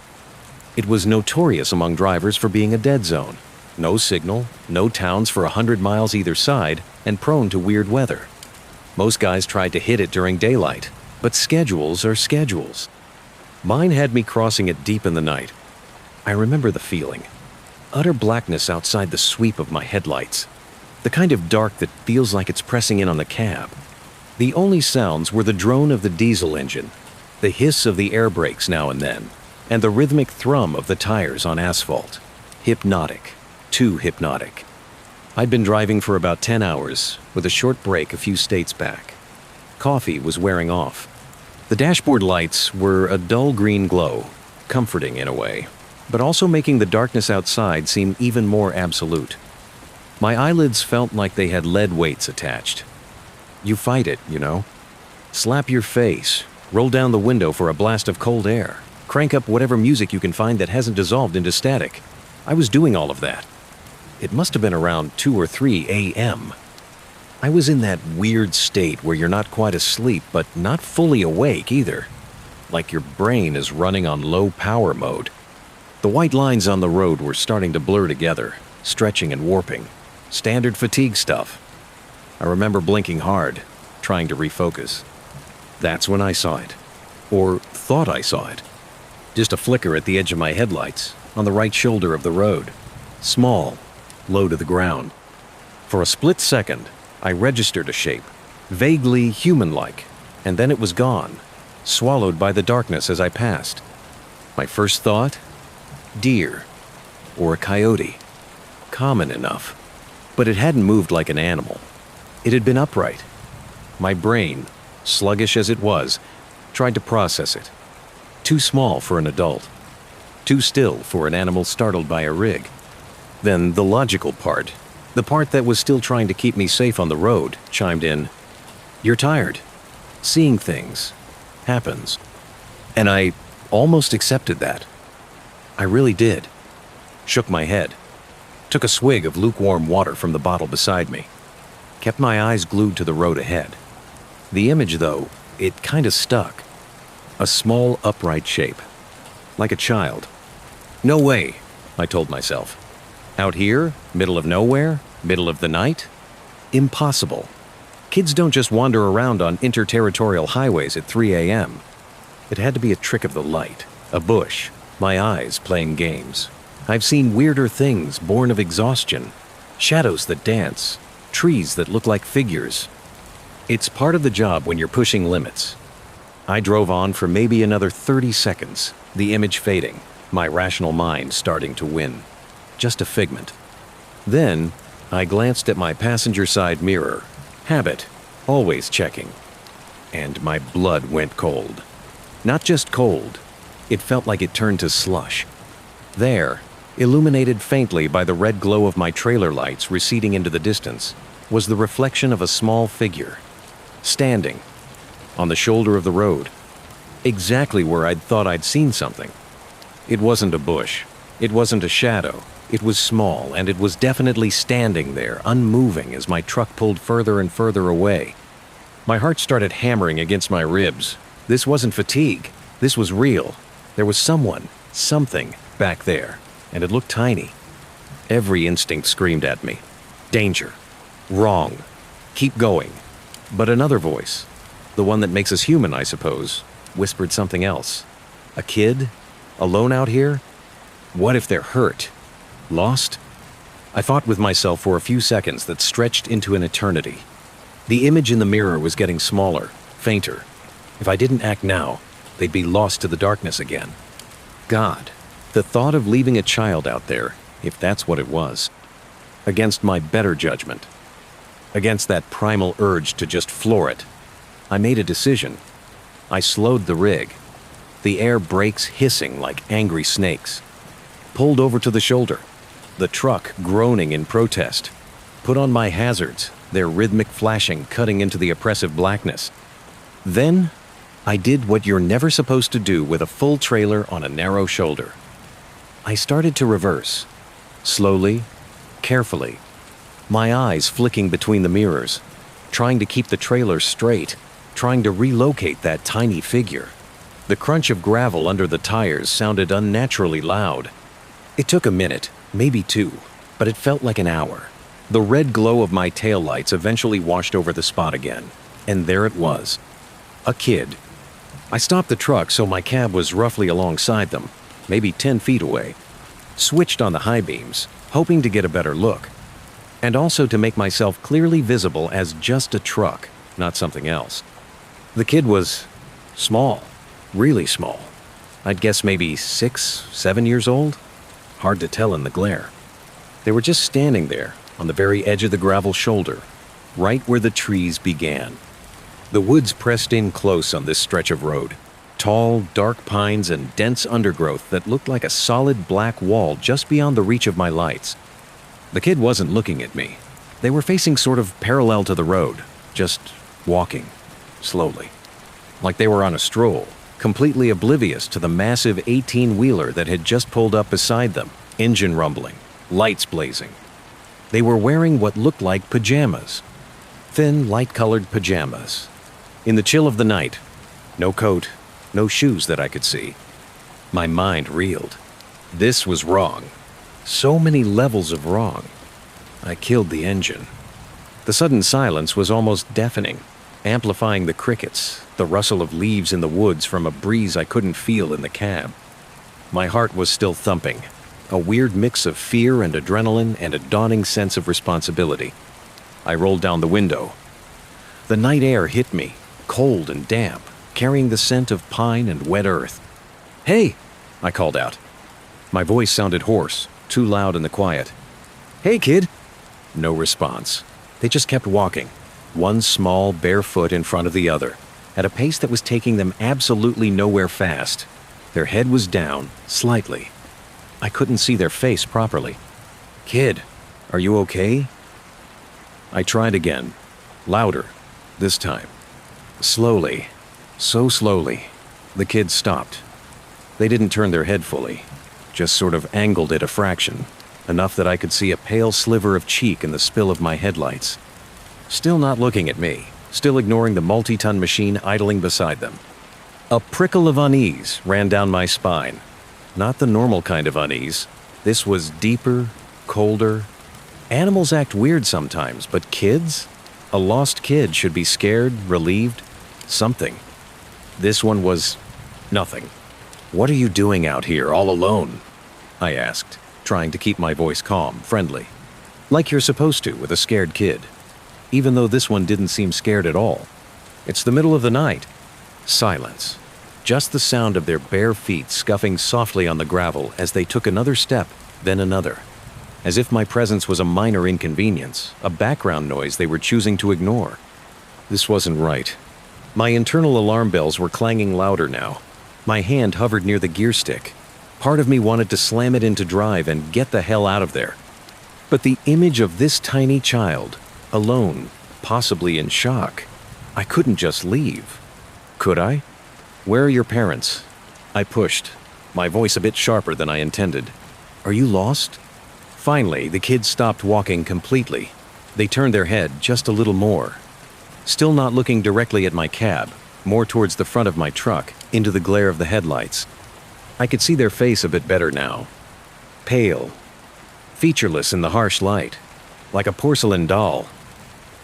It was notorious among drivers for being a dead zone. No signal, no towns for 100 miles either side, and prone to weird weather. Most guys tried to hit it during daylight, but schedules are schedules. Mine had me crossing it deep in the night. I remember the feeling. Utter blackness outside the sweep of my headlights. The kind of dark that feels like it's pressing in on the cab. The only sounds were the drone of the diesel engine, the hiss of the air brakes now and then, and the rhythmic thrum of the tires on asphalt. Hypnotic. Too hypnotic. I'd been driving for about 10 hours, with a short break a few states back. Coffee was wearing off. The dashboard lights were a dull green glow, comforting in a way, but also making the darkness outside seem even more absolute. My eyelids felt like they had lead weights attached. You fight it, you know. Slap your face, roll down the window for a blast of cold air, crank up whatever music you can find that hasn't dissolved into static. I was doing all of that. It must have been around 2 or 3 a.m. I was in that weird state where you're not quite asleep, but not fully awake either. Like your brain is running on low power mode. The white lines on the road were starting to blur together, stretching and warping. Standard fatigue stuff. I remember blinking hard, trying to refocus. That's when I saw it. Or thought I saw it. Just a flicker at the edge of my headlights, on the right shoulder of the road. Small, low to the ground. For a split second, I registered a shape, vaguely human-like, and then it was gone, swallowed by the darkness as I passed. My first thought? Deer. Or a coyote. Common enough. But it hadn't moved like an animal. It had been upright. My brain, sluggish as it was, tried to process it. Too small for an adult. Too still for an animal startled by a rig. Then the logical part, the part that was still trying to keep me safe on the road, chimed in. You're tired. Seeing things. Happens. And I almost accepted that. I really did. Shook my head. Took a swig of lukewarm water from the bottle beside me. Kept my eyes glued to the road ahead. The image, though, it kind of stuck. A small, upright shape. Like a child. No way, I told myself. Out here, middle of nowhere, middle of the night? Impossible. Kids don't just wander around on interterritorial highways at 3 a.m. It had to be a trick of the light, a bush, my eyes playing games. I've seen weirder things born of exhaustion. Shadows that dance, trees that look like figures. It's part of the job when you're pushing limits. I drove on for maybe another 30 seconds, the image fading, my rational mind starting to win. Just a figment. Then, I glanced at my passenger side mirror. Habit, always checking. And my blood went cold. Not just cold, It felt like it turned to slush. There, illuminated faintly by the red glow of my trailer lights receding into the distance, was the reflection of a small figure, standing on the shoulder of the road, exactly where I'd thought I'd seen something. It wasn't a bush. It wasn't a shadow. It was small, and it was definitely standing there, unmoving as my truck pulled further and further away. My heart started hammering against my ribs. This wasn't fatigue. This was real. There was someone, something, back there, and it looked tiny. Every instinct screamed at me. Danger. Wrong. Keep going. But another voice, the one that makes us human, I suppose, whispered something else. A kid? Alone out here? What if they're hurt? Lost? I fought with myself for a few seconds that stretched into an eternity. The image in the mirror was getting smaller, fainter. If I didn't act now, they'd be lost to the darkness again. God, the thought of leaving a child out there, if that's what it was, against my better judgment, against that primal urge to just floor it, I made a decision. I slowed the rig. The air brakes hissing like angry snakes. Pulled over to the shoulder, the truck groaning in protest. Put on my hazards, their rhythmic flashing cutting into the oppressive blackness. Then, I did what you're never supposed to do with a full trailer on a narrow shoulder. I started to reverse, slowly, carefully, my eyes flicking between the mirrors, trying to keep the trailer straight, trying to relocate that tiny figure. The crunch of gravel under the tires sounded unnaturally loud. It took a minute, maybe two, but it felt like an hour. The red glow of my taillights eventually washed over the spot again, and there it was. A kid. I stopped the truck so my cab was roughly alongside them, maybe 10 feet away. Switched on the high beams, hoping to get a better look, and also to make myself clearly visible as just a truck, not something else. The kid was small, really small. I'd guess maybe 6, 7 years old. Hard to tell in the glare. They were just standing there on the very edge of the gravel shoulder, right where the trees began. The woods pressed in close on this stretch of road. Tall, dark pines and dense undergrowth that looked like a solid black wall just beyond the reach of my lights. The kid wasn't looking at me. They were facing sort of parallel to the road, just walking, slowly. Like they were on a stroll, completely oblivious to the massive 18-wheeler that had just pulled up beside them, engine rumbling, lights blazing. They were wearing what looked like pajamas. Thin, light-colored pajamas. In the chill of the night, no coat, no shoes that I could see. My mind reeled. This was wrong. So many levels of wrong. I killed the engine. The sudden silence was almost deafening, amplifying the crickets, the rustle of leaves in the woods from a breeze I couldn't feel in the cab. My heart was still thumping, a weird mix of fear and adrenaline and a dawning sense of responsibility. I rolled down the window. The night air hit me, cold and damp, carrying the scent of pine and wet earth. "Hey!" I called out. My voice sounded hoarse, too loud in the quiet. "Hey, kid!" No response. They just kept walking, one small, bare foot in front of the other, at a pace that was taking them absolutely nowhere fast. Their head was down, slightly. I couldn't see their face properly. "Kid, are you okay?" I tried again, louder, this time. Slowly, so slowly, the kid stopped. They didn't turn their head fully, just sort of angled it a fraction, enough that I could see a pale sliver of cheek in the spill of my headlights. Still not looking at me, still ignoring the multi-ton machine idling beside them. A prickle of unease ran down my spine. Not the normal kind of unease. This was deeper, colder. Animals act weird sometimes, but kids? A lost kid should be scared, relieved, something. This one was nothing. "What are you doing out here all alone?" I asked, trying to keep my voice calm, friendly. Like you're supposed to with a scared kid. Even though this one didn't seem scared at all. It's the middle of the night. Silence. Just the sound of their bare feet scuffing softly on the gravel as they took another step, then another. As if my presence was a minor inconvenience, a background noise they were choosing to ignore. This wasn't right. My internal alarm bells were clanging louder now. My hand hovered near the gear stick. Part of me wanted to slam it into drive and get the hell out of there. But the image of this tiny child, alone, possibly in shock, I couldn't just leave. Could I? Where are your parents? I pushed, my voice a bit sharper than I intended. Are you lost? Finally, the kids stopped walking completely. They turned their head just a little more. Still not looking directly at my cab, more towards the front of my truck, into the glare of the headlights. I could see their face a bit better now. Pale, featureless in the harsh light, like a porcelain doll.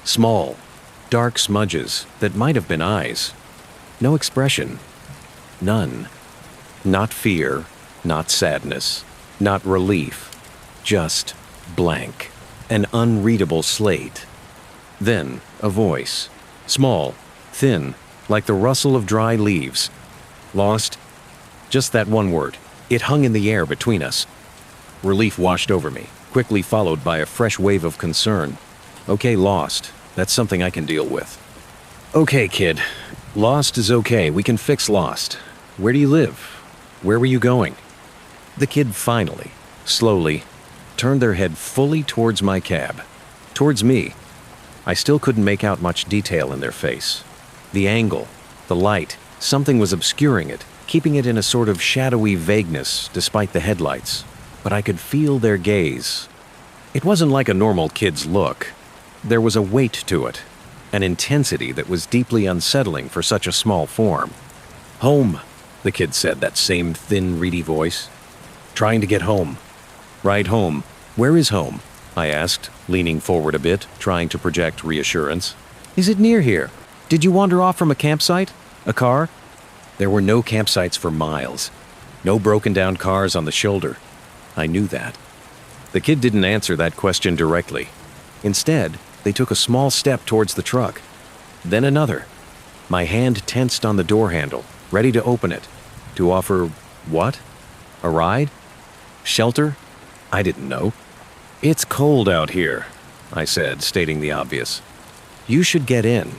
Small, dark smudges that might have been eyes. No expression. None. Not fear, not sadness, not relief. Just blank. An unreadable slate. Then, a voice. Small, thin, like the rustle of dry leaves. Lost? Just that one word. It hung in the air between us. Relief washed over me, quickly followed by a fresh wave of concern. Okay, lost. That's something I can deal with. Okay, kid. Lost is okay. We can fix lost. Where do you live? Where were you going? The kid finally, slowly, turned their head fully towards my cab. Towards me. I still couldn't make out much detail in their face. The angle, the light, something was obscuring it, keeping it in a sort of shadowy vagueness despite the headlights. But I could feel their gaze. It wasn't like a normal kid's look. There was a weight to it, an intensity that was deeply unsettling for such a small form. Home, the kid said, that same thin, reedy voice. Trying to get home. Right home. Where is home? I asked, leaning forward a bit, trying to project reassurance. Is it near here? Did you wander off from a campsite? A car? There were no campsites for miles. No broken-down cars on the shoulder. I knew that. The kid didn't answer that question directly. Instead, they took a small step towards the truck. Then another. My hand tensed on the door handle, ready to open it. To offer what? A ride? Shelter? I didn't know. It's cold out here, I said, stating the obvious. You should get in.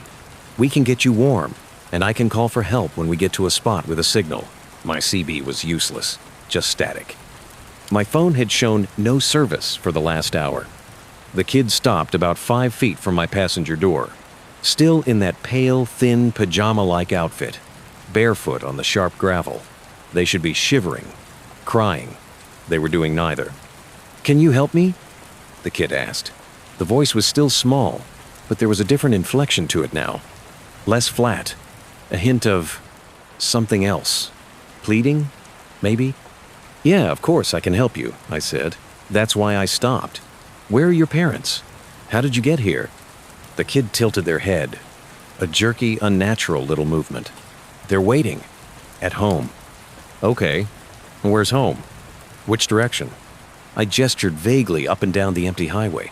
We can get you warm, and I can call for help when we get to a spot with a signal. My CB was useless, just static. My phone had shown no service for the last hour. The kid stopped about 5 feet from my passenger door, still in that pale, thin, pajama-like outfit, barefoot on the sharp gravel. They should be shivering, crying. They were doing neither. Can you help me? The kid asked. The voice was still small, but there was a different inflection to it now. Less flat. A hint of something else. Pleading? Maybe? Yeah, of course I can help you, I said. That's why I stopped. Where are your parents? How did you get here? The kid tilted their head. A jerky, unnatural little movement. They're waiting. At home. Okay. Where's home? Which direction? I gestured vaguely up and down the empty highway.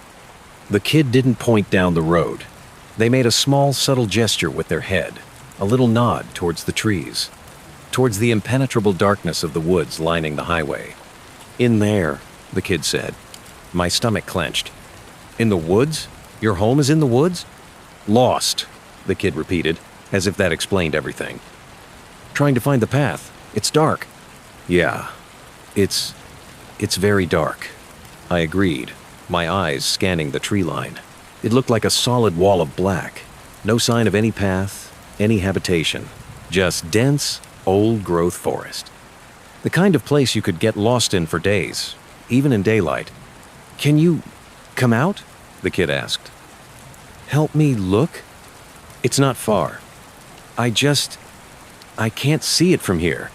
The kid didn't point down the road. They made a small, subtle gesture with their head, a little nod towards the trees, towards the impenetrable darkness of the woods lining the highway. In there, the kid said. My stomach clenched. In the woods? Your home is in the woods? Lost, the kid repeated, as if that explained everything. Trying to find the path. It's dark. Yeah, it's very dark. I agreed, my eyes scanning the tree line. It looked like a solid wall of black. No sign of any path, any habitation. Just dense, old-growth forest. The kind of place you could get lost in for days, even in daylight. Can you come out? The kid asked. Help me look? It's not far. I can't see it from here.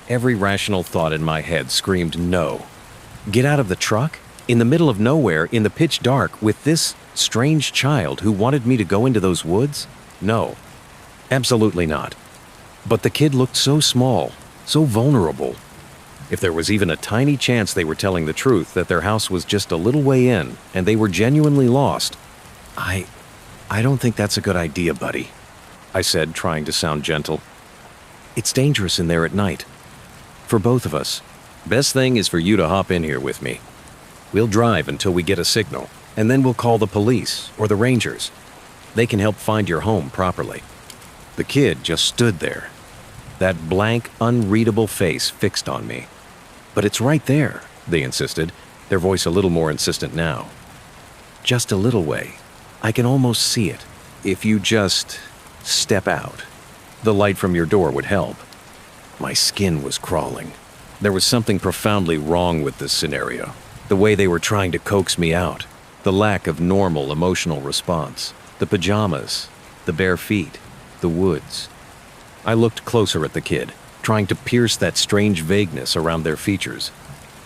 Every rational thought in my head screamed no. Get out of the truck? In the middle of nowhere, in the pitch dark, with this strange child who wanted me to go into those woods? No. Absolutely not. But the kid looked so small, so vulnerable. If there was even a tiny chance they were telling the truth, that their house was just a little way in, and they were genuinely lost, I don't think that's a good idea, buddy, I said, trying to sound gentle. It's dangerous in there at night. For both of us. Best thing is for you to hop in here with me. We'll drive until we get a signal, and then we'll call the police or the rangers. They can help find your home properly. The kid just stood there. That blank, unreadable face fixed on me. "But it's right there," they insisted, their voice a little more insistent now. "Just a little way. I can almost see it. If you just step out. The light from your door would help." My skin was crawling. There was something profoundly wrong with this scenario. The way they were trying to coax me out. The lack of normal emotional response. The pajamas. The bare feet. The woods. I looked closer at the kid, trying to pierce that strange vagueness around their features.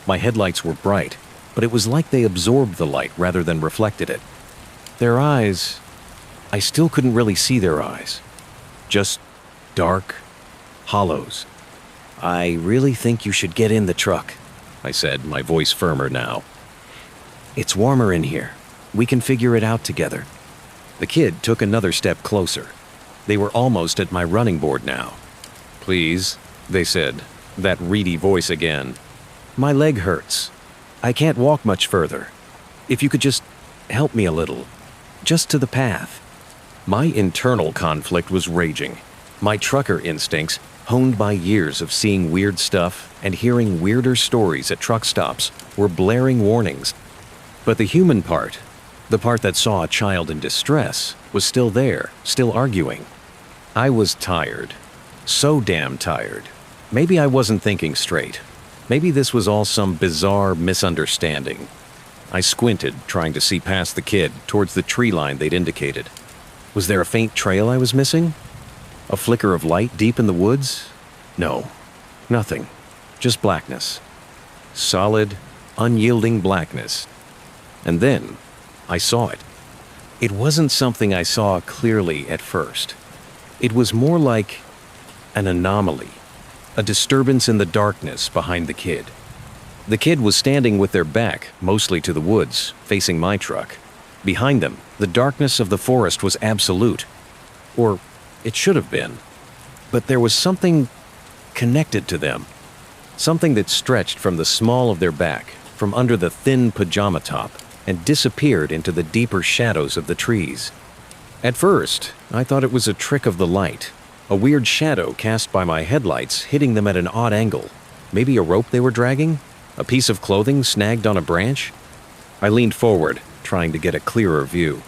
My headlights were bright, but it was like they absorbed the light rather than reflected it. Their eyes... I still couldn't really see their eyes. Just dark hollows. "I really think you should get in the truck," I said, my voice firmer now. "It's warmer in here. We can figure it out together." The kid took another step closer. They were almost at my running board now. "Please," they said, that reedy voice again. "My leg hurts. I can't walk much further. If you could just help me a little. Just to the path." My internal conflict was raging. My trucker instincts, honed by years of seeing weird stuff and hearing weirder stories at truck stops, were blaring warnings. But the human part, the part that saw a child in distress, was still there, still arguing. I was tired. So damn tired. Maybe I wasn't thinking straight. Maybe this was all some bizarre misunderstanding. I squinted, trying to see past the kid, towards the tree line they'd indicated. Was there a faint trail I was missing? A flicker of light deep in the woods? No, nothing. Just blackness. Solid, unyielding blackness. And then, I saw it. It wasn't something I saw clearly at first. It was more like an anomaly, a disturbance in the darkness behind the kid. The kid was standing with their back, mostly to the woods, facing my truck. Behind them, the darkness of the forest was absolute. Or it should have been. But there was something connected to them. Something that stretched from the small of their back, from under the thin pajama top, and disappeared into the deeper shadows of the trees. At first, I thought it was a trick of the light, a weird shadow cast by my headlights hitting them at an odd angle. Maybe a rope they were dragging? A piece of clothing snagged on a branch? I leaned forward, trying to get a clearer view.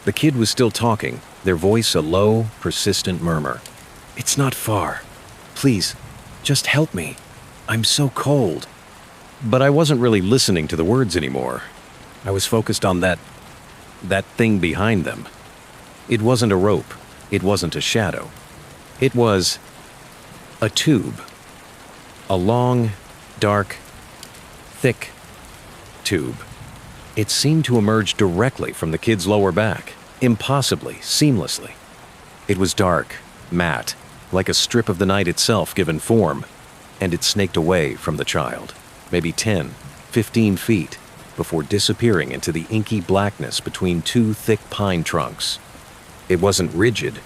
The kid was still talking, their voice a low, persistent murmur. "It's not far. Please, just help me. I'm so cold." But I wasn't really listening to the words anymore. I was focused on that thing behind them. It wasn't a rope. It wasn't a shadow. It was a tube. A long, dark, thick tube. It seemed to emerge directly from the kid's lower back, impossibly, seamlessly. It was dark, matte, like a strip of the night itself given form, and it snaked away from the child, maybe 10, 15 feet, before disappearing into the inky blackness between two thick pine trunks. It wasn't rigid.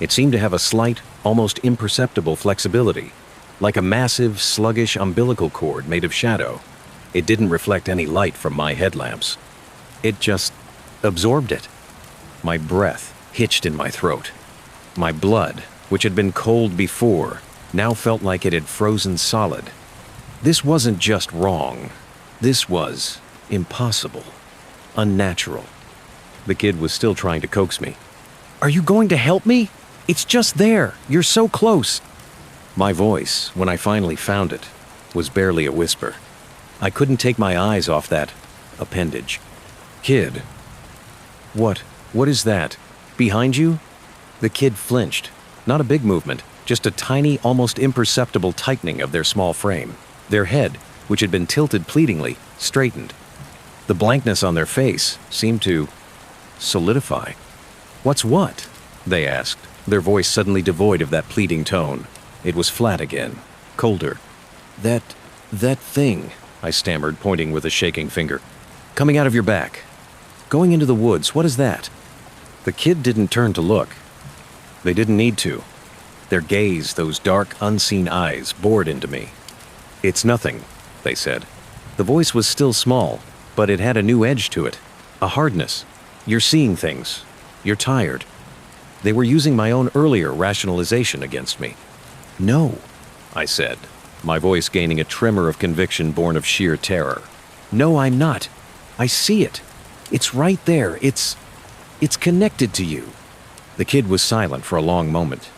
It seemed to have a slight, almost imperceptible flexibility, like a massive, sluggish umbilical cord made of shadow. It didn't reflect any light from my headlamps. It just absorbed it. My breath hitched in my throat. My blood, which had been cold before, now felt like it had frozen solid. This wasn't just wrong. This was impossible. Unnatural. The kid was still trying to coax me. "Are you going to help me? It's just there. You're so close." My voice, when I finally found it, was barely a whisper. I couldn't take my eyes off that appendage. "Kid." What is that? Behind you?" The kid flinched. Not a big movement, just a tiny, almost imperceptible tightening of their small frame. Their head, which had been tilted pleadingly, straightened. The blankness on their face seemed to solidify. "What's what?" they asked, their voice suddenly devoid of that pleading tone. It was flat again, colder. That thing," I stammered, pointing with a shaking finger. "Coming out of your back. Going into the woods, what is that?" The kid didn't turn to look. They didn't need to. Their gaze, those dark, unseen eyes, bored into me. "It's nothing," they said. The voice was still small, but it had a new edge to it, a hardness. "You're seeing things. You're tired." They were using my own earlier rationalization against me. "No," I said, my voice gaining a tremor of conviction born of sheer terror. "No, I'm not. I see it. It's right there. It's connected to you." The kid was silent for a long moment.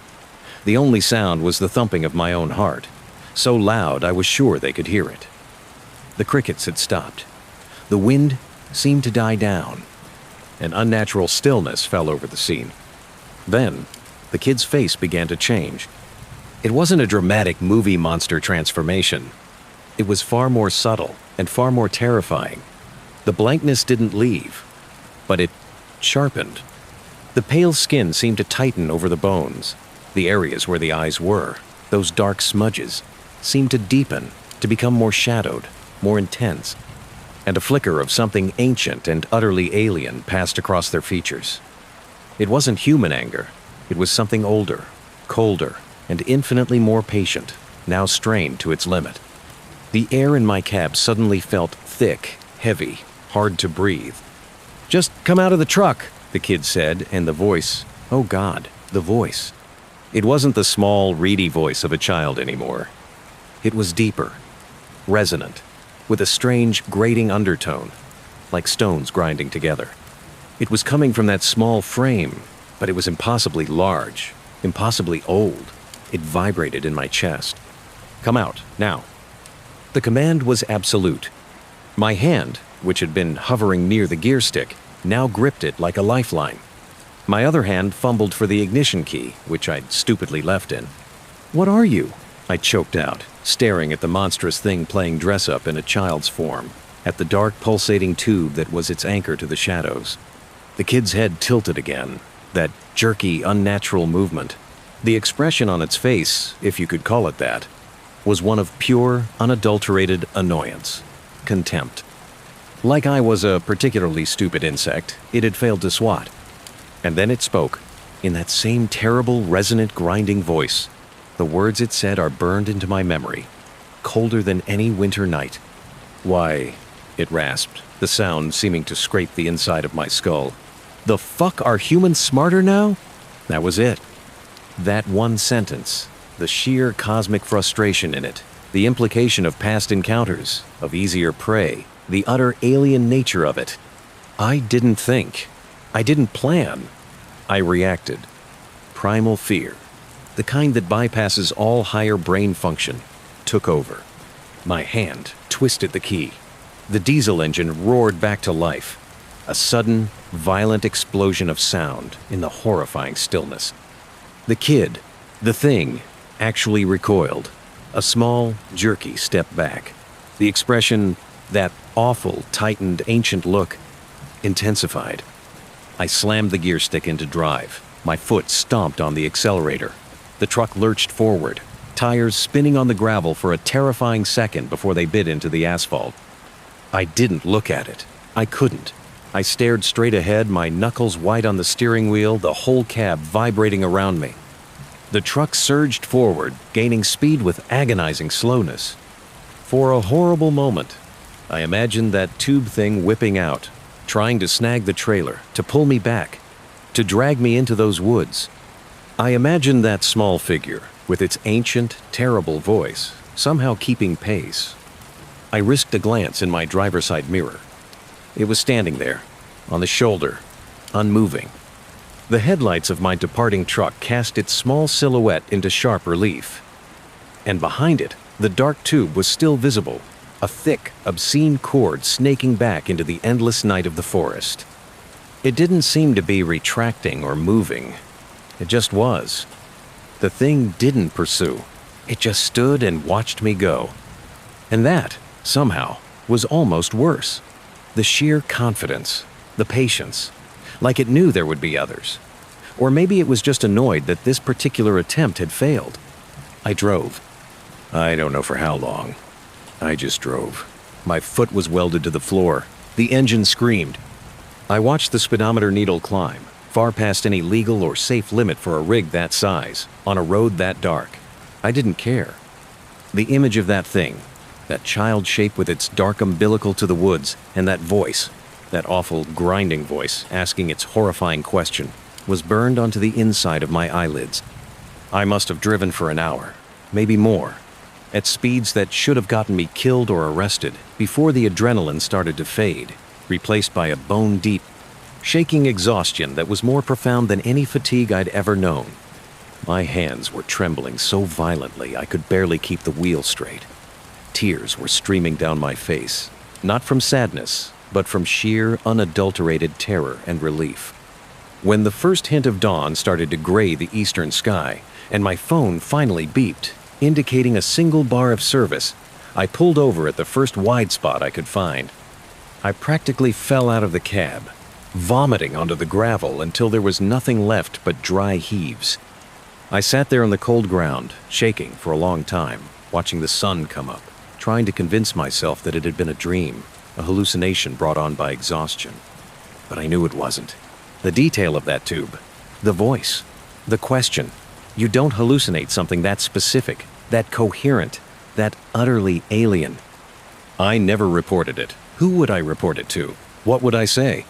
The only sound was the thumping of my own heart, so loud I was sure they could hear it. The crickets had stopped. The wind seemed to die down. An unnatural stillness fell over the scene. Then, the kid's face began to change. It wasn't a dramatic movie monster transformation. It was far more subtle and far more terrifying. The blankness didn't leave, but it sharpened. The pale skin seemed to tighten over the bones. The areas where the eyes were, those dark smudges, seemed to deepen, to become more shadowed, more intense. And a flicker of something ancient and utterly alien passed across their features. It wasn't human anger. It was something older, colder, and infinitely more patient, now strained to its limit. The air in my cab suddenly felt thick, heavy, hard to breathe. "Just come out of the truck," the kid said, and the voice, oh God, the voice. It wasn't the small, reedy voice of a child anymore. It was deeper, resonant, with a strange, grating undertone, like stones grinding together. It was coming from that small frame, but it was impossibly large, impossibly old. It vibrated in my chest. "Come out, now." The command was absolute. My hand, which had been hovering near the gear stick, now gripped it like a lifeline. My other hand fumbled for the ignition key, which I'd stupidly left in. "What are you?" I choked out, staring at the monstrous thing playing dress-up in a child's form, at the dark pulsating tube that was its anchor to the shadows. The kid's head tilted again, that jerky, unnatural movement. The expression on its face, if you could call it that, was one of pure, unadulterated annoyance, contempt. Like I was a particularly stupid insect, it had failed to swat. And then it spoke, in that same terrible, resonant, grinding voice. The words it said are burned into my memory, colder than any winter night. "Why," it rasped, the sound seeming to scrape the inside of my skull. "The fuck are humans smarter now?" That was it. That one sentence, the sheer cosmic frustration in it, the implication of past encounters, of easier prey, the utter alien nature of it. I didn't think. I didn't plan. I reacted. Primal fear, the kind that bypasses all higher brain function, took over. My hand twisted the key. The diesel engine roared back to life. A sudden, violent explosion of sound in the horrifying stillness. The kid, the thing, actually recoiled. A small, jerky step back. The expression, that awful, tightened, ancient look, intensified. I slammed the gear stick into drive. My foot stomped on the accelerator. The truck lurched forward, tires spinning on the gravel for a terrifying second before they bit into the asphalt. I didn't look at it. I couldn't. I stared straight ahead, my knuckles white on the steering wheel, the whole cab vibrating around me. The truck surged forward, gaining speed with agonizing slowness. For a horrible moment, I imagined that tube thing whipping out, trying to snag the trailer, to pull me back, to drag me into those woods. I imagined that small figure, with its ancient, terrible voice, somehow keeping pace. I risked a glance in my driver's side mirror. It was standing there, on the shoulder, unmoving. The headlights of my departing truck cast its small silhouette into sharp relief. And behind it, the dark tube was still visible, a thick, obscene cord snaking back into the endless night of the forest. It didn't seem to be retracting or moving. It just was. The thing didn't pursue. It just stood and watched me go. And that, somehow, was almost worse. The sheer confidence, the patience, like it knew there would be others. Or maybe it was just annoyed that this particular attempt had failed. I drove. I don't know for how long. I just drove. My foot was welded to the floor. The engine screamed. I watched the speedometer needle climb, far past any legal or safe limit for a rig that size, on a road that dark. I didn't care. The image of that thing, that child shape with its dark umbilical to the woods, and that voice, that awful grinding voice asking its horrifying question, was burned onto the inside of my eyelids. I must have driven for an hour, maybe more, at speeds that should have gotten me killed or arrested before the adrenaline started to fade, replaced by a bone-deep, shaking exhaustion that was more profound than any fatigue I'd ever known. My hands were trembling so violently I could barely keep the wheel straight. Tears were streaming down my face, not from sadness, but from sheer, unadulterated terror and relief. When the first hint of dawn started to gray the eastern sky, and my phone finally beeped, indicating a single bar of service, I pulled over at the first wide spot I could find. I practically fell out of the cab, vomiting onto the gravel until there was nothing left but dry heaves. I sat there on the cold ground, shaking for a long time, watching the sun come up, trying to convince myself that it had been a dream, a hallucination brought on by exhaustion. But I knew it wasn't. The detail of that tube, the voice, the question. You don't hallucinate something that specific, that coherent, that utterly alien. I never reported it. Who would I report it to? What would I say?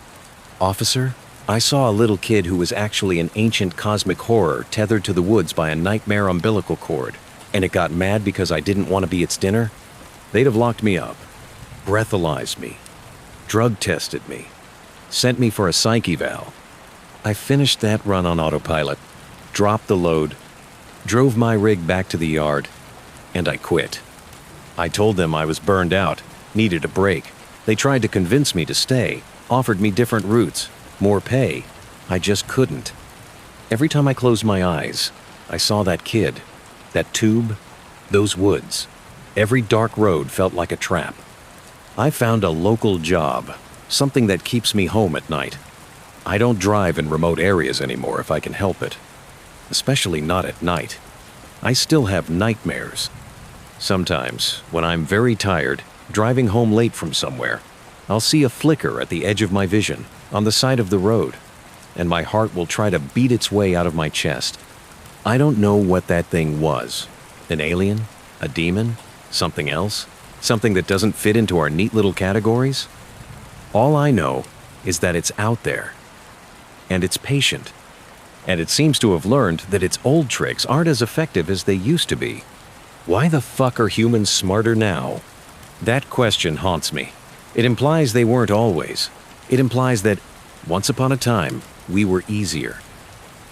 Officer, I saw a little kid who was actually an ancient cosmic horror tethered to the woods by a nightmare umbilical cord, and it got mad because I didn't want to be its dinner? They'd have locked me up, breathalyzed me, drug tested me, sent me for a psych eval. I finished that run on autopilot, dropped the load, drove my rig back to the yard, and I quit. I told them I was burned out, needed a break. They tried to convince me to stay, offered me different routes, more pay. I just couldn't. Every time I closed my eyes, I saw that kid, that tube, those woods. Every dark road felt like a trap. I found a local job, something that keeps me home at night. I don't drive in remote areas anymore if I can help it, especially not at night. I still have nightmares. Sometimes, when I'm very tired, driving home late from somewhere, I'll see a flicker at the edge of my vision, on the side of the road, and my heart will try to beat its way out of my chest. I don't know what that thing was. An alien? A demon? Something else? Something that doesn't fit into our neat little categories? All I know is that it's out there. And it's patient. And it seems to have learned that its old tricks aren't as effective as they used to be. Why the fuck are humans smarter now? That question haunts me. It implies they weren't always. It implies that, once upon a time, we were easier.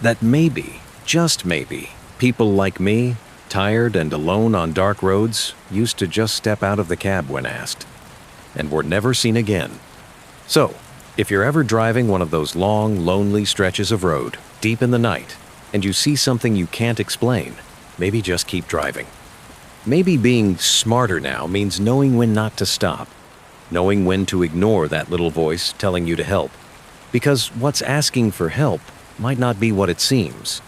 That maybe, just maybe, people like me, tired and alone on dark roads, used to just step out of the cab when asked, and were never seen again. So, if you're ever driving one of those long, lonely stretches of road, deep in the night, and you see something you can't explain, maybe just keep driving. Maybe being smarter now means knowing when not to stop, knowing when to ignore that little voice telling you to help, because what's asking for help might not be what it seems.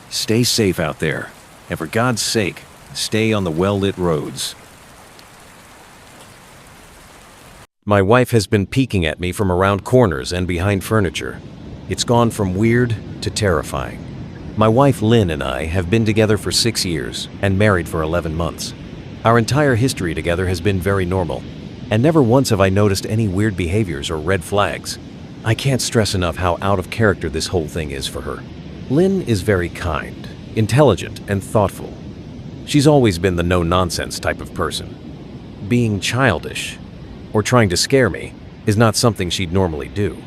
Stay safe out there, and for God's sake, stay on the well-lit roads. My wife has been peeking at me from around corners and behind furniture. It's gone from weird to terrifying. My wife Lynn and I have been together for 6 years and married for 11 months. Our entire history together has been very normal, and never once have I noticed any weird behaviors or red flags. I can't stress enough how out of character this whole thing is for her. Lynn is very kind, intelligent, and thoughtful. She's always been the no-nonsense type of person. Being childish or trying to scare me is not something she'd normally do.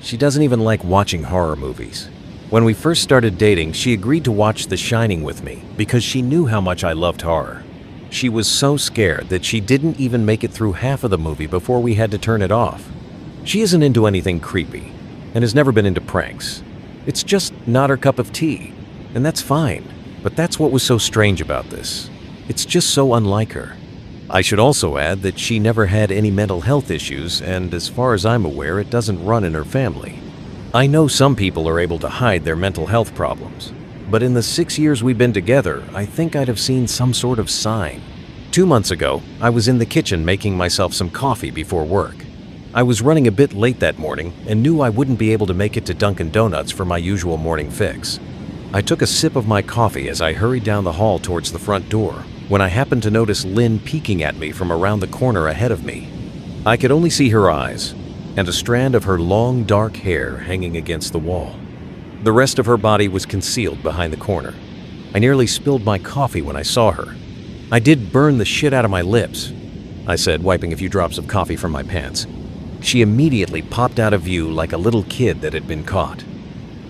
She doesn't even like watching horror movies. When we first started dating, she agreed to watch The Shining with me because she knew how much I loved horror. She was so scared that she didn't even make it through half of the movie before we had to turn it off. She isn't into anything creepy and has never been into pranks. It's just not her cup of tea, and that's fine. But that's what was so strange about this. It's just so unlike her. I should also add that she never had any mental health issues, and as far as I'm aware, it doesn't run in her family. I know some people are able to hide their mental health problems, but in the 6 years we've been together, I think I'd have seen some sort of sign. 2 months ago, I was in the kitchen making myself some coffee before work. I was running a bit late that morning and knew I wouldn't be able to make it to Dunkin' Donuts for my usual morning fix. I took a sip of my coffee as I hurried down the hall towards the front door, when I happened to notice Lynn peeking at me from around the corner ahead of me. I could only see her eyes, and a strand of her long dark hair hanging against the wall. The rest of her body was concealed behind the corner. I nearly spilled my coffee when I saw her. I did burn the shit out of my lips, I said, wiping a few drops of coffee from my pants. She immediately popped out of view like a little kid that had been caught.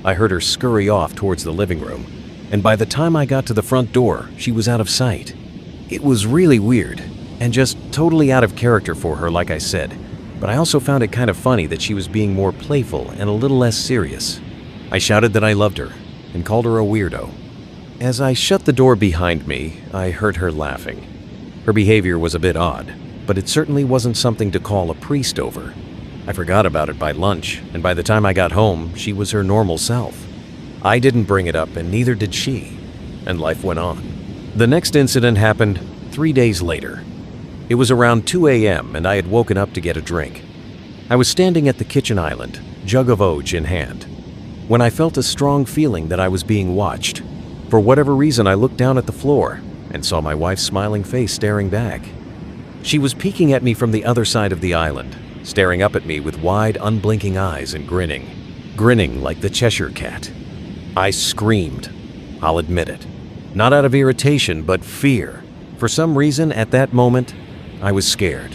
I heard her scurry off towards the living room, and by the time I got to the front door, she was out of sight. It was really weird, and just totally out of character for her, like I said, but I also found it kind of funny that she was being more playful and a little less serious. I shouted that I loved her, and called her a weirdo. As I shut the door behind me, I heard her laughing. Her behavior was a bit odd, but it certainly wasn't something to call a priest over. I forgot about it by lunch, and by the time I got home, she was her normal self. I didn't bring it up, and neither did she, and life went on. The next incident happened 3 days later. It was around 2 a.m., and I had woken up to get a drink. I was standing at the kitchen island, jug of Oj in hand, when I felt a strong feeling that I was being watched. For whatever reason, I looked down at the floor and saw my wife's smiling face staring back. She was peeking at me from the other side of the island, staring up at me with wide, unblinking eyes and grinning like the Cheshire Cat. I screamed, I'll admit it. Not out of irritation, but fear. For some reason, at that moment, I was scared.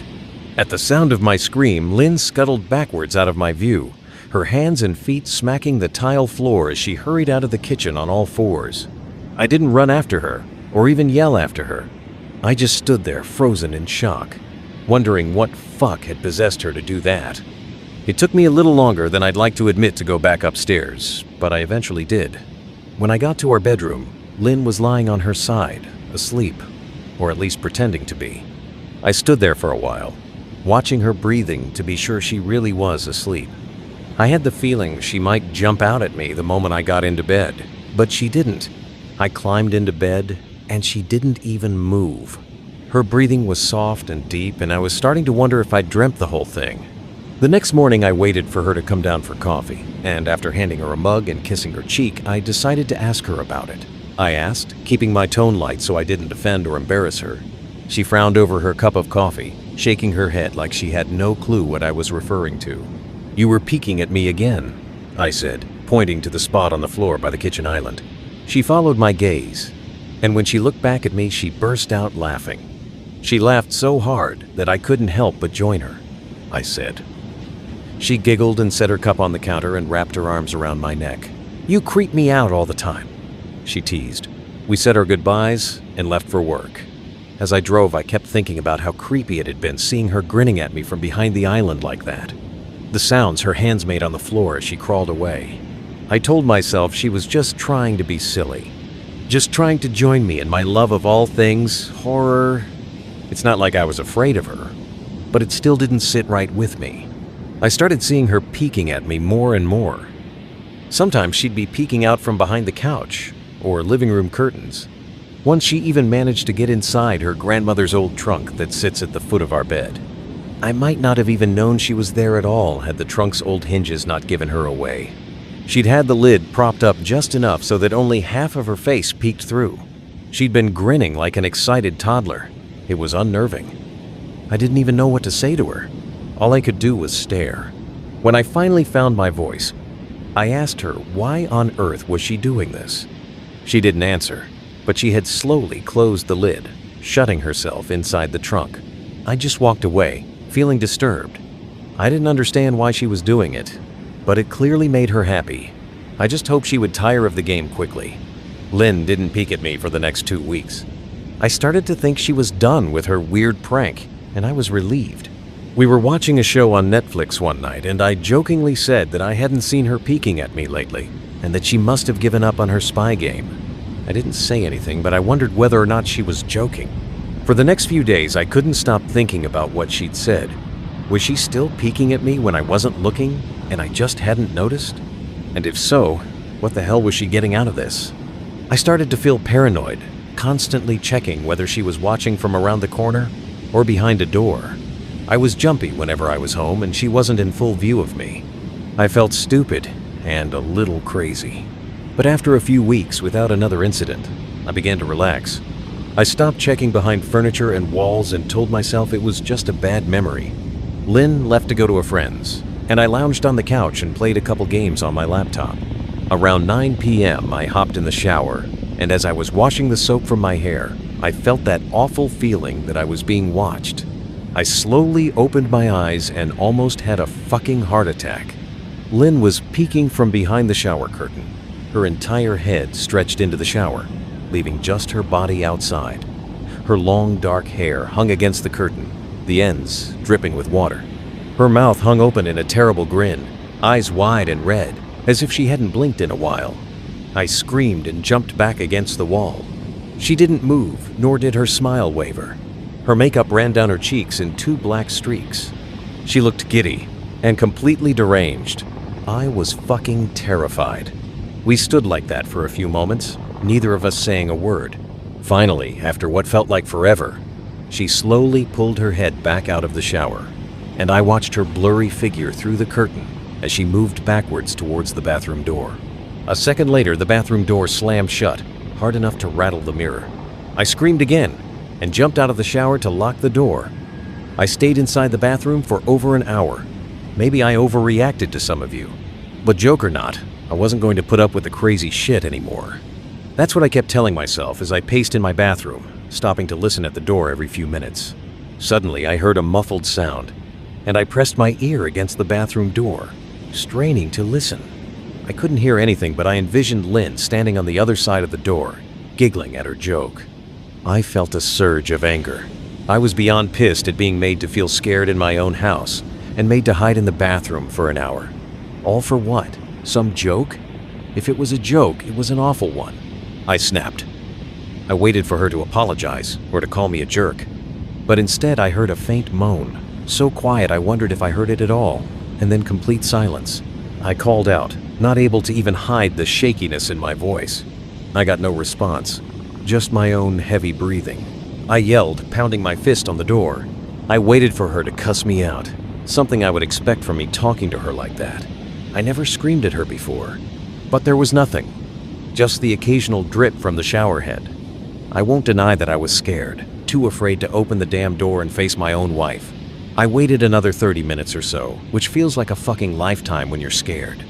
At the sound of my scream, Lynn scuttled backwards out of my view, her hands and feet smacking the tile floor as she hurried out of the kitchen on all fours. I didn't run after her, or even yell after her. I just stood there, frozen in shock, wondering what fuck had possessed her to do that. It took me a little longer than I'd like to admit to go back upstairs, but I eventually did. When I got to our bedroom, Lynn was lying on her side, asleep, or at least pretending to be. I stood there for a while, watching her breathing to be sure she really was asleep. I had the feeling she might jump out at me the moment I got into bed, but she didn't. I climbed into bed, and she didn't even move. Her breathing was soft and deep, and I was starting to wonder if I'd dreamt the whole thing. The next morning, I waited for her to come down for coffee, and after handing her a mug and kissing her cheek, I decided to ask her about it. I asked, keeping my tone light so I didn't offend or embarrass her. She frowned over her cup of coffee, shaking her head like she had no clue what I was referring to. "You were peeking at me again," I said, pointing to the spot on the floor by the kitchen island. She followed my gaze, and when she looked back at me, she burst out laughing. She laughed so hard that I couldn't help but join her, I said. She giggled and set her cup on the counter and wrapped her arms around my neck. "You creep me out all the time," she teased. We said our goodbyes and left for work. As I drove, I kept thinking about how creepy it had been seeing her grinning at me from behind the island like that. The sounds her hands made on the floor as she crawled away. I told myself she was just trying to be silly. Just trying to join me in my love of all things horror. It's not like I was afraid of her, but it still didn't sit right with me. I started seeing her peeking at me more and more. Sometimes she'd be peeking out from behind the couch or living room curtains. Once she even managed to get inside her grandmother's old trunk that sits at the foot of our bed. I might not have even known she was there at all had the trunk's old hinges not given her away. She'd had the lid propped up just enough so that only half of her face peeked through. She'd been grinning like an excited toddler. It was unnerving. I didn't even know what to say to her. All I could do was stare. When I finally found my voice, I asked her why on earth was she doing this. She didn't answer, but she had slowly closed the lid, shutting herself inside the trunk. I just walked away, feeling disturbed. I didn't understand why she was doing it, but it clearly made her happy. I just hoped she would tire of the game quickly. Lynn didn't peek at me for the next 2 weeks. I started to think she was done with her weird prank, and I was relieved. We were watching a show on Netflix one night, and I jokingly said that I hadn't seen her peeking at me lately, and that she must have given up on her spy game. I didn't say anything, but I wondered whether or not she was joking. For the next few days, I couldn't stop thinking about what she'd said. Was she still peeking at me when I wasn't looking, and I just hadn't noticed? And if so, what the hell was she getting out of this? I started to feel paranoid, constantly checking whether she was watching from around the corner or behind a door. I was jumpy whenever I was home and she wasn't in full view of me. I felt stupid and a little crazy. But after a few weeks without another incident, I began to relax. I stopped checking behind furniture and walls and told myself it was just a bad memory. Lynn left to go to a friend's, and I lounged on the couch and played a couple games on my laptop. Around 9 p.m., I hopped in the shower and as I was washing the soap from my hair, I felt that awful feeling that I was being watched. I slowly opened my eyes and almost had a fucking heart attack. Lynn was peeking from behind the shower curtain, her entire head stretched into the shower, leaving just her body outside. Her long dark hair hung against the curtain, the ends dripping with water. Her mouth hung open in a terrible grin, eyes wide and red, as if she hadn't blinked in a while. I screamed and jumped back against the wall. She didn't move, nor did her smile waver. Her makeup ran down her cheeks in 2 black streaks. She looked giddy and completely deranged. I was fucking terrified. We stood like that for a few moments, neither of us saying a word. Finally, after what felt like forever, she slowly pulled her head back out of the shower, and I watched her blurry figure through the curtain as she moved backwards towards the bathroom door. A second later, the bathroom door slammed shut, hard enough to rattle the mirror. I screamed again and jumped out of the shower to lock the door. I stayed inside the bathroom for over an hour. Maybe I overreacted to some of you, but joke or not, I wasn't going to put up with the crazy shit anymore. That's what I kept telling myself as I paced in my bathroom, stopping to listen at the door every few minutes. Suddenly, I heard a muffled sound, and I pressed my ear against the bathroom door, straining to listen. I couldn't hear anything, but I envisioned Lynn standing on the other side of the door, giggling at her joke. I felt a surge of anger. I was beyond pissed at being made to feel scared in my own house and made to hide in the bathroom for an hour. All for what? Some joke? If it was a joke, it was an awful one. I snapped. I waited for her to apologize or to call me a jerk. But instead, I heard a faint moan, so quiet I wondered if I heard it at all, and then complete silence. I called out, not able to even hide the shakiness in my voice. I got no response, just my own heavy breathing. I yelled, pounding my fist on the door. I waited for her to cuss me out, something I would expect from me talking to her like that. I never screamed at her before, but there was nothing, just the occasional drip from the shower head. I won't deny that I was scared, too afraid to open the damn door and face my own wife. I waited another 30 minutes or so, which feels like a fucking lifetime when you're scared.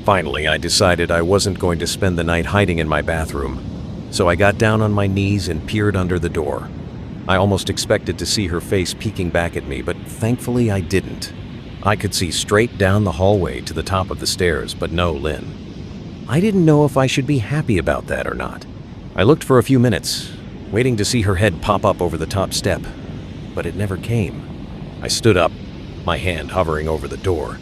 Finally, I decided I wasn't going to spend the night hiding in my bathroom, so I got down on my knees and peered under the door. I almost expected to see her face peeking back at me, but thankfully I didn't. I could see straight down the hallway to the top of the stairs, but no Lynn. I didn't know if I should be happy about that or not. I looked for a few minutes, waiting to see her head pop up over the top step, but it never came. I stood up, my hand hovering over the door,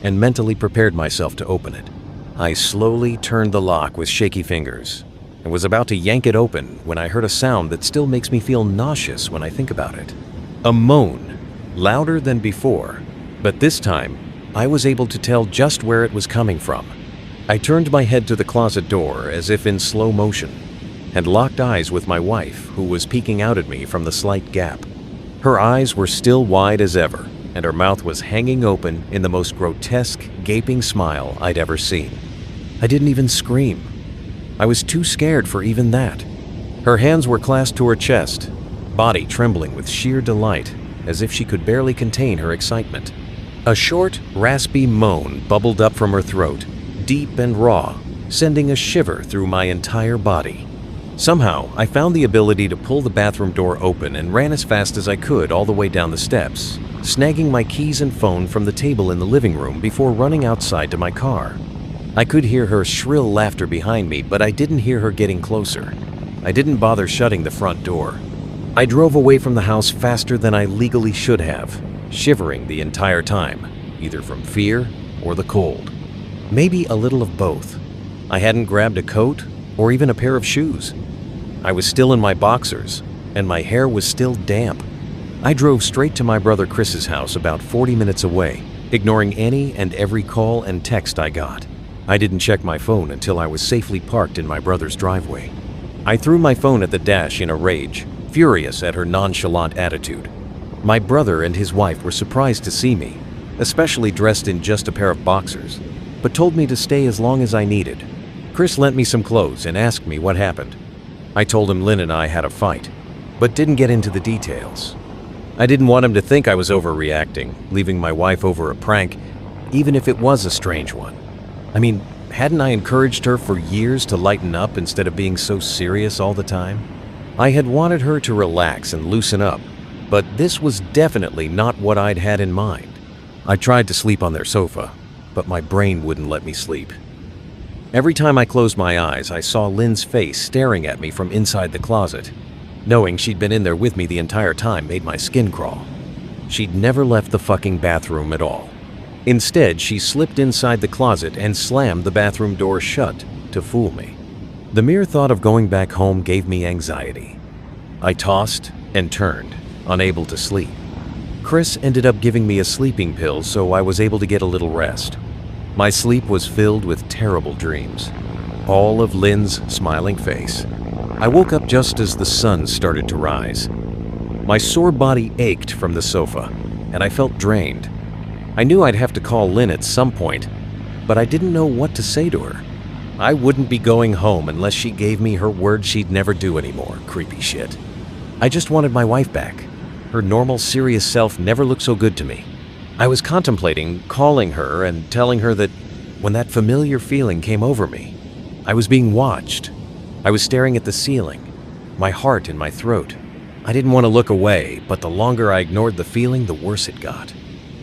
and mentally prepared myself to open it. I slowly turned the lock with shaky fingers and was about to yank it open when I heard a sound that still makes me feel nauseous when I think about it. A moan, louder than before, but this time I was able to tell just where it was coming from. I turned my head to the closet door as if in slow motion and locked eyes with my wife, who was peeking out at me from the slight gap. Her eyes were still wide as ever, and her mouth was hanging open in the most grotesque, gaping smile I'd ever seen. I didn't even scream. I was too scared for even that. Her hands were clasped to her chest, body trembling with sheer delight, as if she could barely contain her excitement. A short, raspy moan bubbled up from her throat, deep and raw, sending a shiver through my entire body. Somehow, I found the ability to pull the bathroom door open and ran as fast as I could all the way down the steps, snagging my keys and phone from the table in the living room before running outside to my car. I could hear her shrill laughter behind me, but I didn't hear her getting closer. I didn't bother shutting the front door. I drove away from the house faster than I legally should have, shivering the entire time, either from fear or the cold. Maybe a little of both. I hadn't grabbed a coat or even a pair of shoes. I was still in my boxers, and my hair was still damp. I drove straight to my brother Chris's house about 40 minutes away, ignoring any and every call and text I got. I didn't check my phone until I was safely parked in my brother's driveway. I threw my phone at the dash in a rage, furious at her nonchalant attitude. My brother and his wife were surprised to see me, especially dressed in just a pair of boxers, but told me to stay as long as I needed. Chris lent me some clothes and asked me what happened. I told him Lynn and I had a fight, but didn't get into the details. I didn't want him to think I was overreacting, leaving my wife over a prank, even if it was a strange one. I mean, Hadn't I encouraged her for years to lighten up instead of being so serious all the time? I had wanted her to relax and loosen up, but this was definitely not what I'd had in mind. I tried to sleep on their sofa, but my brain wouldn't let me sleep. Every time I closed my eyes, I saw Lynn's face staring at me from inside the closet. Knowing she'd been in there with me the entire time made my skin crawl. She'd never left the fucking bathroom at all. Instead, she slipped inside the closet and slammed the bathroom door shut to fool me. The mere thought of going back home gave me anxiety. I tossed and turned, unable to sleep. Chris ended up giving me a sleeping pill, so I was able to get a little rest. My sleep was filled with terrible dreams, all of Lynn's smiling face. I woke up just as the sun started to rise. My sore body ached from the sofa, and I felt drained. I knew I'd have to call Lynn at some point, but I didn't know what to say to her. I wouldn't be going home unless she gave me her word she'd never do anymore, creepy shit. I just wanted my wife back. Her normal, serious self never looked so good to me. I was contemplating calling her and telling her that when that familiar feeling came over me, I was being watched. I was staring at the ceiling, my heart in my throat. I didn't want to look away, but the longer I ignored the feeling, the worse it got.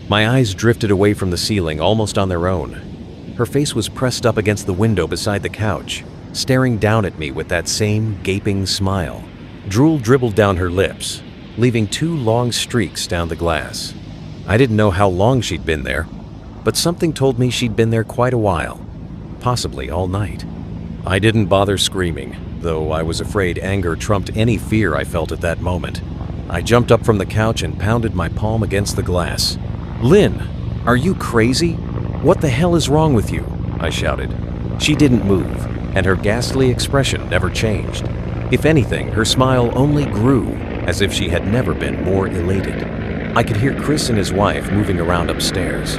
My eyes drifted away from the ceiling almost on their own. Her face was pressed up against the window beside the couch, staring down at me with that same gaping smile. Drool dribbled down her lips, leaving 2 long streaks down the glass. I didn't know how long she'd been there, but something told me she'd been there quite a while, possibly all night. I didn't bother screaming, though I was afraid anger trumped any fear I felt at that moment. I jumped up from the couch and pounded my palm against the glass. "Lynn, are you crazy? What the hell is wrong with you?" I shouted. She didn't move, and her ghastly expression never changed. If anything, her smile only grew, as if she had never been more elated. I could hear Chris and his wife moving around upstairs.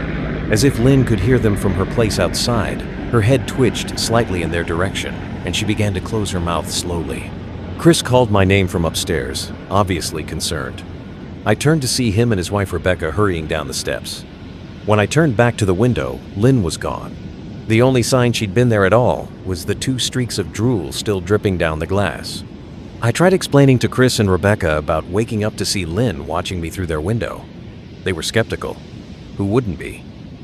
As if Lynn could hear them from her place outside, her head twitched slightly in their direction, and she began to close her mouth slowly. Chris called my name from upstairs, obviously concerned. I turned to see him and his wife Rebecca hurrying down the steps. When I turned back to the window, Lynn was gone. The only sign she'd been there at all was the 2 streaks of drool still dripping down the glass. I tried explaining to Chris and Rebecca about waking up to see Lynn watching me through their window. They were skeptical. Who wouldn't be?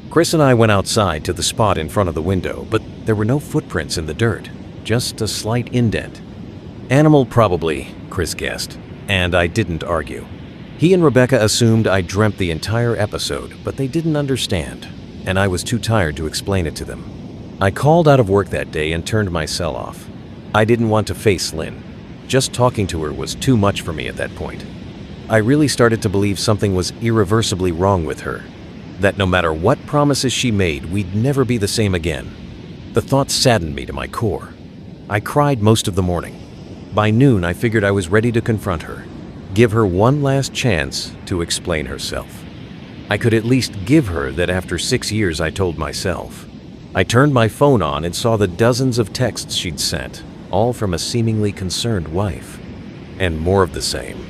Chris and I went outside to the spot in front of the window, but there were no footprints in the dirt, just a slight indent. Animal probably, Chris guessed, and I didn't argue. He and Rebecca assumed I dreamt the entire episode, but they didn't understand, and I was too tired to explain it to them. I called out of work that day and turned my cell off. I didn't want to face Lynn. Just talking to her was too much for me at that point. I really started to believe something was irreversibly wrong with her, that no matter what promises she made, we'd never be the same again. The thought saddened me to my core. I cried most of the morning. By noon, I figured I was ready to confront her, give her one last chance to explain herself. I could at least give her that after 6 years I told myself. I turned my phone on and saw the dozens of texts she'd sent, all from a seemingly concerned wife. And more of the same.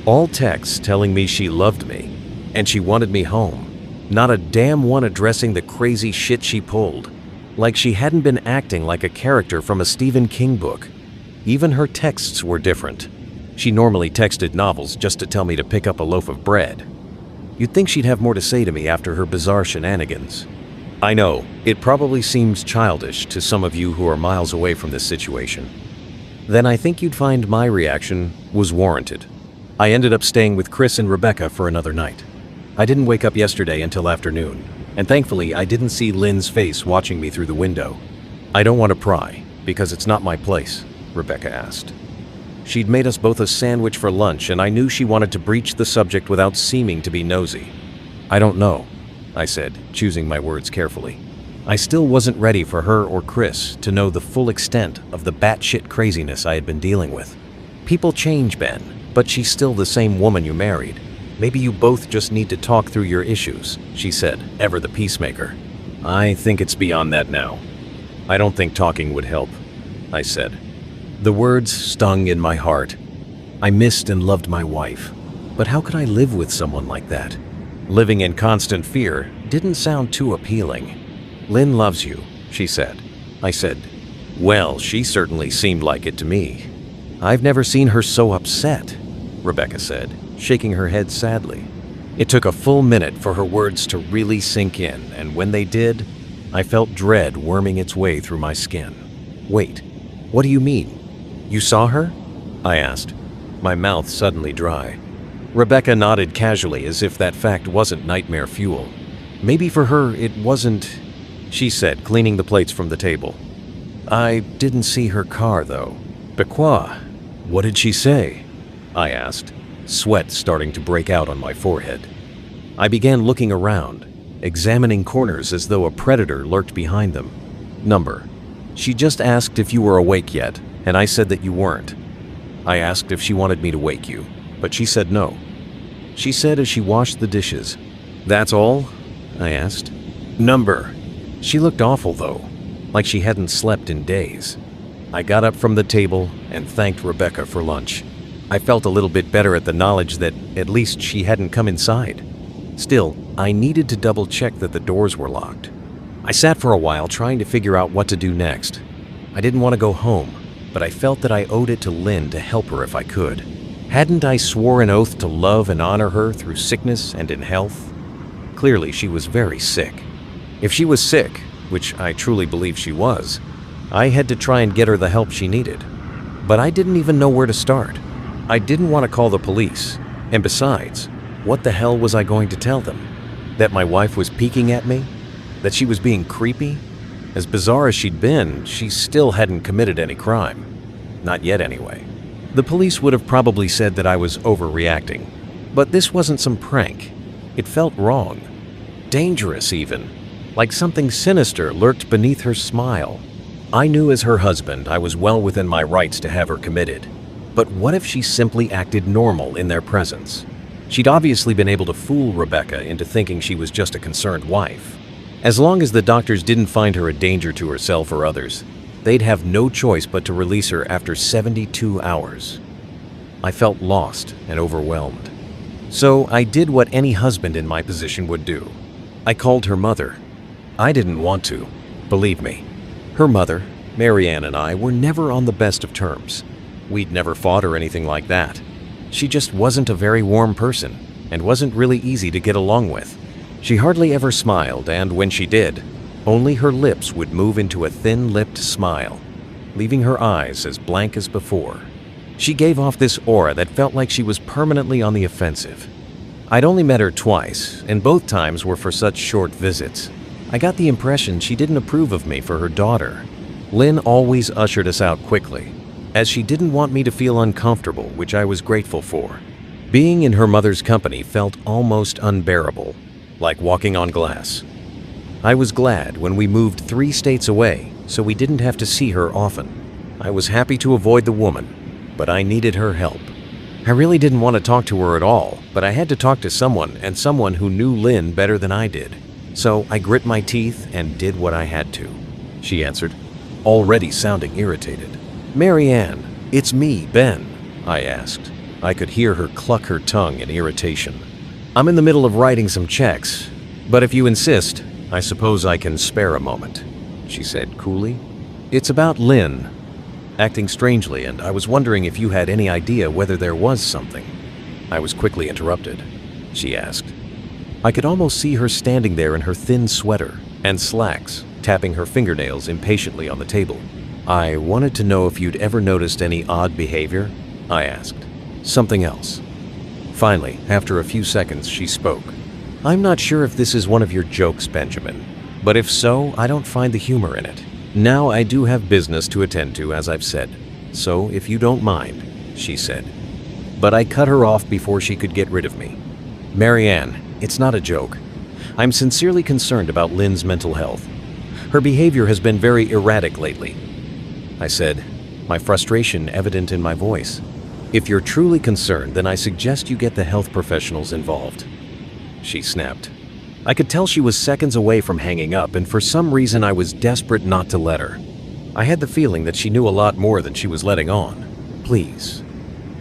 All texts telling me she loved me, and she wanted me home. Not a damn one addressing the crazy shit she pulled. Like she hadn't been acting like a character from a Stephen King book. Even her texts were different. She normally texted novels just to tell me to pick up a loaf of bread. You'd think she'd have more to say to me after her bizarre shenanigans. I know, it probably seems childish to some of you who are miles away from this situation. Then I think you'd find my reaction was warranted. I ended up staying with Chris and Rebecca for another night. I didn't wake up yesterday until afternoon, and thankfully I didn't see Lynn's face watching me through the window. "I don't want to pry, because it's not my place," Rebecca asked. She'd made us both a sandwich for lunch, and I knew she wanted to breach the subject without seeming to be nosy. "I don't know," I said, choosing my words carefully. I still wasn't ready for her or Chris to know the full extent of the batshit craziness I had been dealing with. "People change, Ben, but she's still the same woman you married. Maybe you both just need to talk through your issues," she said, ever the peacemaker. "I think it's beyond that now. I don't think talking would help," I said. The words stung in my heart. I missed and loved my wife, but how could I live with someone like that? Living in constant fear didn't sound too appealing. "Lynn loves you, she said. I said, "Well, she certainly seemed like it to me." "I've never seen her so upset," Rebecca said, shaking her head sadly. It took a full minute for her words to really sink in, and when they did, I felt dread worming its way through my skin. "Wait, what do you mean? You saw her?" I asked, my mouth suddenly dry. Rebecca nodded casually as if that fact wasn't nightmare fuel. "Maybe for her it wasn't," she said, cleaning the plates from the table. "I didn't see her car, though." "Pourquoi? What did she say?" I asked, sweat starting to break out on my forehead. I began looking around, examining corners as though a predator lurked behind them. "Number. She just asked if you were awake yet, and I said that you weren't. I asked if she wanted me to wake you, but she said no. She said as she washed the dishes." "That's all?" I asked. "Number." She looked awful, though, like she hadn't slept in days. I got up from the table and thanked Rebecca for lunch. I felt a little bit better at the knowledge that at least she hadn't come inside. Still, I needed to double-check that the doors were locked. I sat for a while trying to figure out what to do next. I didn't want to go home, but I felt that I owed it to Lynn to help her if I could. Hadn't I swore an oath to love and honor her through sickness and in health? Clearly, she was very sick. If she was sick, which I truly believe she was, I had to try and get her the help she needed. But I didn't even know where to start. I didn't want to call the police, and besides, what the hell was I going to tell them? That my wife was peeking at me? That she was being creepy? As bizarre as she'd been, she still hadn't committed any crime. Not yet, anyway. The police would have probably said that I was overreacting. But this wasn't some prank. It felt wrong. Dangerous, even. Like something sinister lurked beneath her smile. I knew as her husband I was well within my rights to have her committed. But what if she simply acted normal in their presence? She'd obviously been able to fool Rebecca into thinking she was just a concerned wife. As long as the doctors didn't find her a danger to herself or others, they'd have no choice but to release her after 72 hours. I felt lost and overwhelmed. So I did what any husband in my position would do. I called her mother. I didn't want to, believe me. Her mother, Marianne, and I were never on the best of terms. We'd never fought or anything like that. She just wasn't a very warm person and wasn't really easy to get along with. She hardly ever smiled, and when she did, only her lips would move into a thin-lipped smile, leaving her eyes as blank as before. She gave off this aura that felt like she was permanently on the offensive. I'd only met her twice, and both times were for such short visits. I got the impression she didn't approve of me for her daughter. Lynn always ushered us out quickly, as she didn't want me to feel uncomfortable, which I was grateful for. Being in her mother's company felt almost unbearable, like walking on glass. I was glad when we moved 3 states away, so we didn't have to see her often. I was happy to avoid the woman, but I needed her help. I really didn't want to talk to her at all, but I had to talk to someone, and someone who knew Lynn better than I did. So I grit my teeth and did what I had to. She answered, already sounding irritated. "Marianne, it's me, Ben," I asked. I could hear her cluck her tongue in irritation. "I'm in the middle of writing some checks, but if you insist, I suppose I can spare a moment," she said coolly. "It's about Lynn, acting strangely, and I was wondering if you had any idea whether there was something." I was quickly interrupted. She asked. I could almost see her standing there in her thin sweater and slacks, tapping her fingernails impatiently on the table. "I wanted to know if you'd ever noticed any odd behavior," I asked. "Something else." Finally, after a few seconds, she spoke. "I'm not sure if this is one of your jokes, Benjamin, but if so, I don't find the humor in it. Now I do have business to attend to, as I've said, so if you don't mind," she said. But I cut her off before she could get rid of me. "Marianne, it's not a joke. I'm sincerely concerned about Lynn's mental health. Her behavior has been very erratic lately," I said, my frustration evident in my voice. "If you're truly concerned, then I suggest you get the health professionals involved," she snapped. I could tell she was seconds away from hanging up, and for some reason I was desperate not to let her. I had the feeling that she knew a lot more than she was letting on. "Please."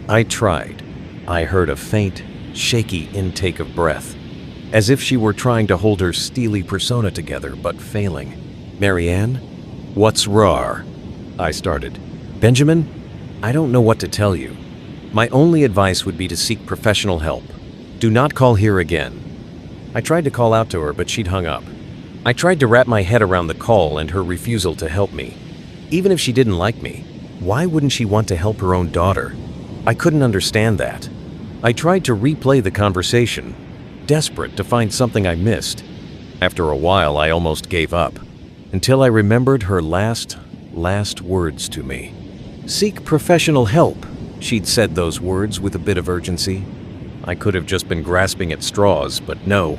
I tried. I heard a faint, shaky intake of breath, as if she were trying to hold her steely persona together, but failing. "Marianne? What's wrong?" I started. "Benjamin, I don't know what to tell you. My only advice would be to seek professional help. Do not call here again." I tried to call out to her, but she'd hung up. I tried to wrap my head around the call and her refusal to help me. Even if she didn't like me, why wouldn't she want to help her own daughter? I couldn't understand that. I tried to replay the conversation, desperate to find something I missed. After a while, I almost gave up, until I remembered her last words to me. "Seek professional help." She'd said those words with a bit of urgency. I could have just been grasping at straws, but no.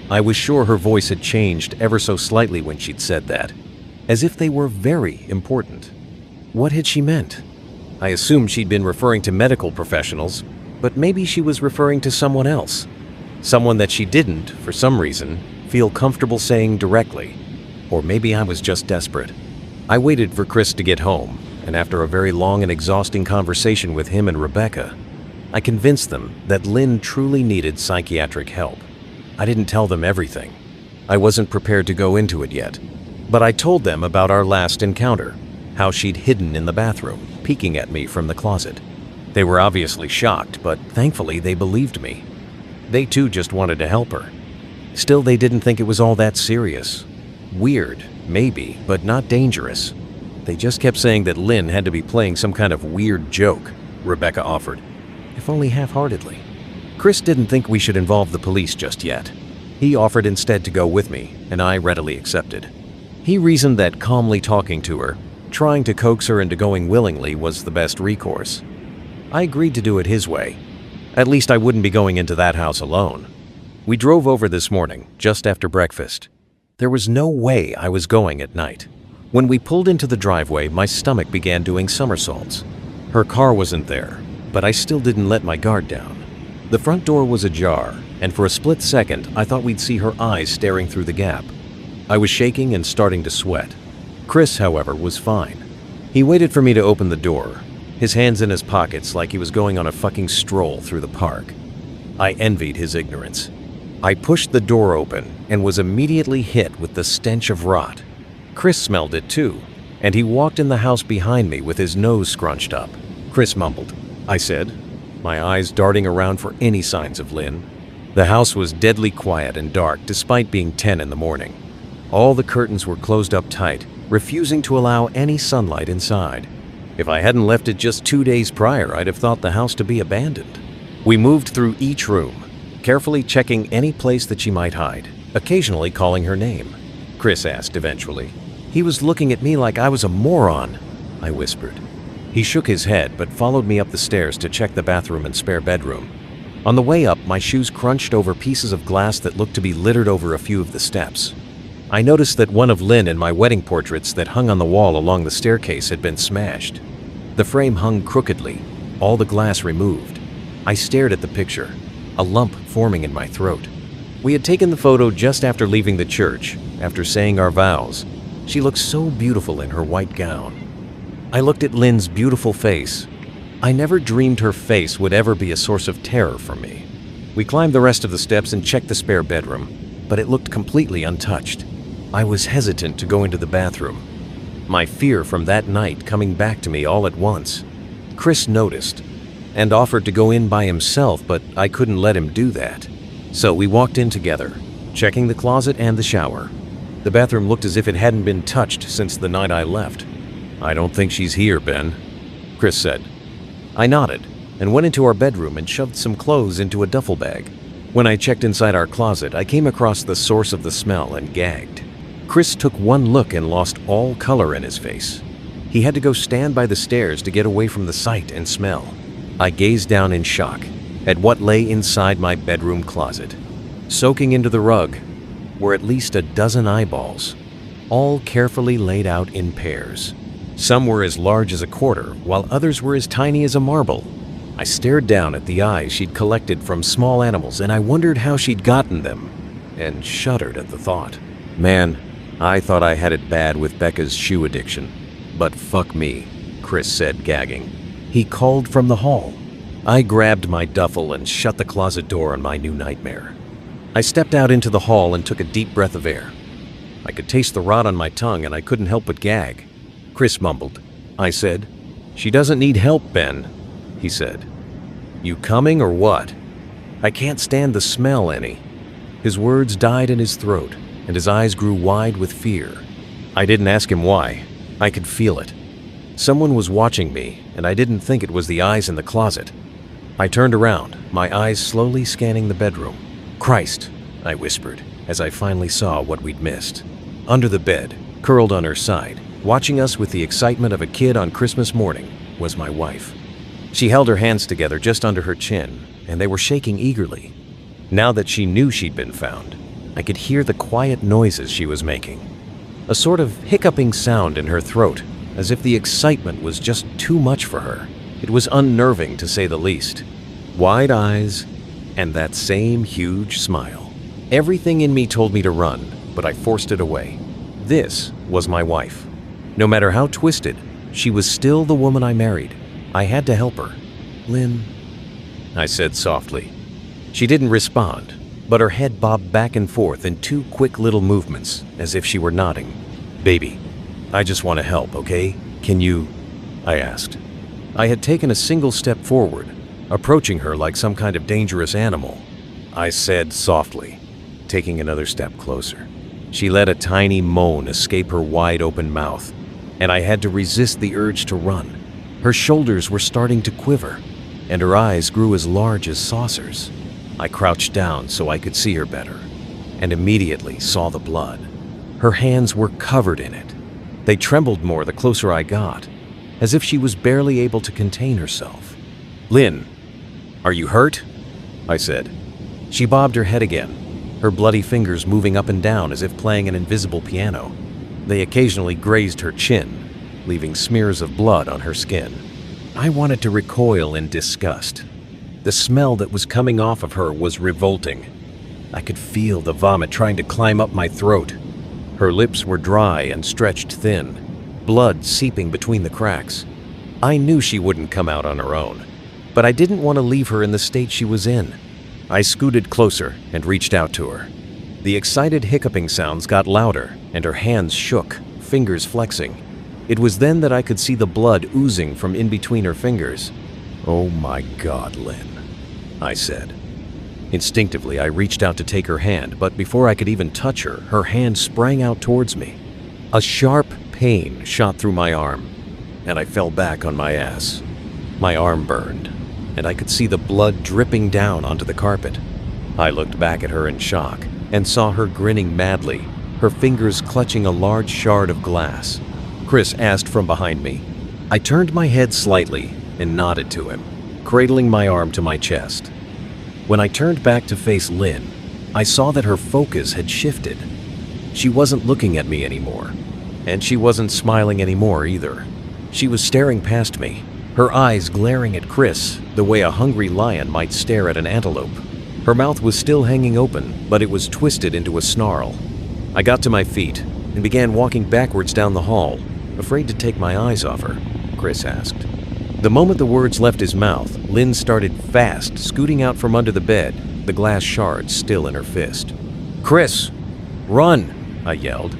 I was sure her voice had changed ever so slightly when she'd said that, as if they were very important. What had she meant? I assumed she'd been referring to medical professionals, but maybe she was referring to someone else. Someone that she didn't, for some reason, feel comfortable saying directly. Or maybe I was just desperate. I waited for Chris to get home, and after a very long and exhausting conversation with him and Rebecca, I convinced them that Lynn truly needed psychiatric help. I didn't tell them everything. I wasn't prepared to go into it yet, but I told them about our last encounter, how she'd hidden in the bathroom, peeking at me from the closet. They were obviously shocked, but thankfully they believed me. They too just wanted to help her. Still, they didn't think it was all that serious. Weird, maybe, but not dangerous. They just kept saying that Lynn had to be playing some kind of weird joke, Rebecca offered, if only half-heartedly. Chris didn't think we should involve the police just yet. He offered instead to go with me, and I readily accepted. He reasoned that calmly talking to her, trying to coax her into going willingly, was the best recourse. I agreed to do it his way. At least I wouldn't be going into that house alone. We drove over this morning, just after breakfast. There was no way I was going at night. When we pulled into the driveway, my stomach began doing somersaults. Her car wasn't there, but I still didn't let my guard down. The front door was ajar, and for a split second, I thought we'd see her eyes staring through the gap. I was shaking and starting to sweat. Chris, however, was fine. He waited for me to open the door, his hands in his pockets like he was going on a fucking stroll through the park. I envied his ignorance. I pushed the door open and was immediately hit with the stench of rot. Chris smelled it too, and he walked in the house behind me with his nose scrunched up. "Chris mumbled," I said, my eyes darting around for any signs of Lynn. The house was deadly quiet and dark despite being 10 in the morning. All the curtains were closed up tight, refusing to allow any sunlight inside. If I hadn't left it just 2 days prior, I'd have thought the house to be abandoned. We moved through each room, carefully checking any place that she might hide, occasionally calling her name. Chris asked eventually. He was looking at me like I was a moron, I whispered. He shook his head but followed me up the stairs to check the bathroom and spare bedroom. On the way up, my shoes crunched over pieces of glass that looked to be littered over a few of the steps. I noticed that one of Lynn and my wedding portraits that hung on the wall along the staircase had been smashed. The frame hung crookedly, all the glass removed. I stared at the picture, a lump forming in my throat. We had taken the photo just after leaving the church, after saying our vows. She looked so beautiful in her white gown. I looked at Lynn's beautiful face. I never dreamed her face would ever be a source of terror for me. We climbed the rest of the steps and checked the spare bedroom, but it looked completely untouched. I was hesitant to go into the bathroom, my fear from that night coming back to me all at once. Chris noticed and offered to go in by himself, but I couldn't let him do that. So we walked in together, checking the closet and the shower. The bathroom looked as if it hadn't been touched since the night I left. "I don't think she's here, Ben," Chris said. I nodded and went into our bedroom and shoved some clothes into a duffel bag. When I checked inside our closet, I came across the source of the smell and gagged. Chris took one look and lost all color in his face. He had to go stand by the stairs to get away from the sight and smell. I gazed down in shock at what lay inside my bedroom closet. Soaking into the rug were at least a dozen eyeballs, all carefully laid out in pairs. Some were as large as a quarter, while others were as tiny as a marble. I stared down at the eyes she'd collected from small animals, and I wondered how she'd gotten them, and shuddered at the thought. Man, I thought I had it bad with Becca's shoe addiction. But fuck me, Chris said, gagging. He called from the hall. I grabbed my duffel and shut the closet door on my new nightmare. I stepped out into the hall and took a deep breath of air. I could taste the rot on my tongue and I couldn't help but gag. Chris mumbled. I said, "She doesn't need help, Ben," he said. "You coming or what? I can't stand the smell any." His words died in his throat and his eyes grew wide with fear. I didn't ask him why. I could feel it. Someone was watching me and I didn't think it was the eyes in the closet. I turned around, my eyes slowly scanning the bedroom. "Christ," I whispered as I finally saw what we'd missed. Under the bed, curled on her side, watching us with the excitement of a kid on Christmas morning, was my wife. She held her hands together just under her chin, and they were shaking eagerly. Now that she knew she'd been found, I could hear the quiet noises she was making. A sort of hiccuping sound in her throat, as if the excitement was just too much for her. It was unnerving to say the least. Wide eyes, and that same huge smile. Everything in me told me to run, but I forced it away. This was my wife. No matter how twisted, she was still the woman I married. I had to help her. "Lynn," I said softly. She didn't respond, but her head bobbed back and forth in 2 quick little movements, as if she were nodding. "Baby, I just want to help, okay? Can you?" I asked. I had taken a single step forward, approaching her like some kind of dangerous animal. I said softly, taking another step closer. She let a tiny moan escape her wide-open mouth, and I had to resist the urge to run. Her shoulders were starting to quiver, and her eyes grew as large as saucers. I crouched down so I could see her better, and immediately saw the blood. Her hands were covered in it. They trembled more the closer I got, as if she was barely able to contain herself. "Lynn, are you hurt?" I said. She bobbed her head again, her bloody fingers moving up and down as if playing an invisible piano. They occasionally grazed her chin, leaving smears of blood on her skin. I wanted to recoil in disgust. The smell that was coming off of her was revolting. I could feel the vomit trying to climb up my throat. Her lips were dry and stretched thin, blood seeping between the cracks. I knew she wouldn't come out on her own, but I didn't want to leave her in the state she was in. I scooted closer and reached out to her. The excited hiccuping sounds got louder, and her hands shook, fingers flexing. It was then that I could see the blood oozing from in between her fingers. "Oh my God, Lynn," I said. Instinctively, I reached out to take her hand, but before I could even touch her, her hand sprang out towards me. A sharp pain shot through my arm, and I fell back on my ass. My arm burned, and I could see the blood dripping down onto the carpet. I looked back at her in shock and saw her grinning madly, her fingers clutching a large shard of glass. Chris asked from behind me. I turned my head slightly and nodded to him, cradling my arm to my chest. When I turned back to face Lynn, I saw that her focus had shifted. She wasn't looking at me anymore, and she wasn't smiling anymore either. She was staring past me, her eyes glaring at Chris the way a hungry lion might stare at an antelope. Her mouth was still hanging open, but it was twisted into a snarl. I got to my feet and began walking backwards down the hall, afraid to take my eyes off her, Chris asked. The moment the words left his mouth, Lynn started fast, scooting out from under the bed, the glass shards still in her fist. "Chris, run!" I yelled.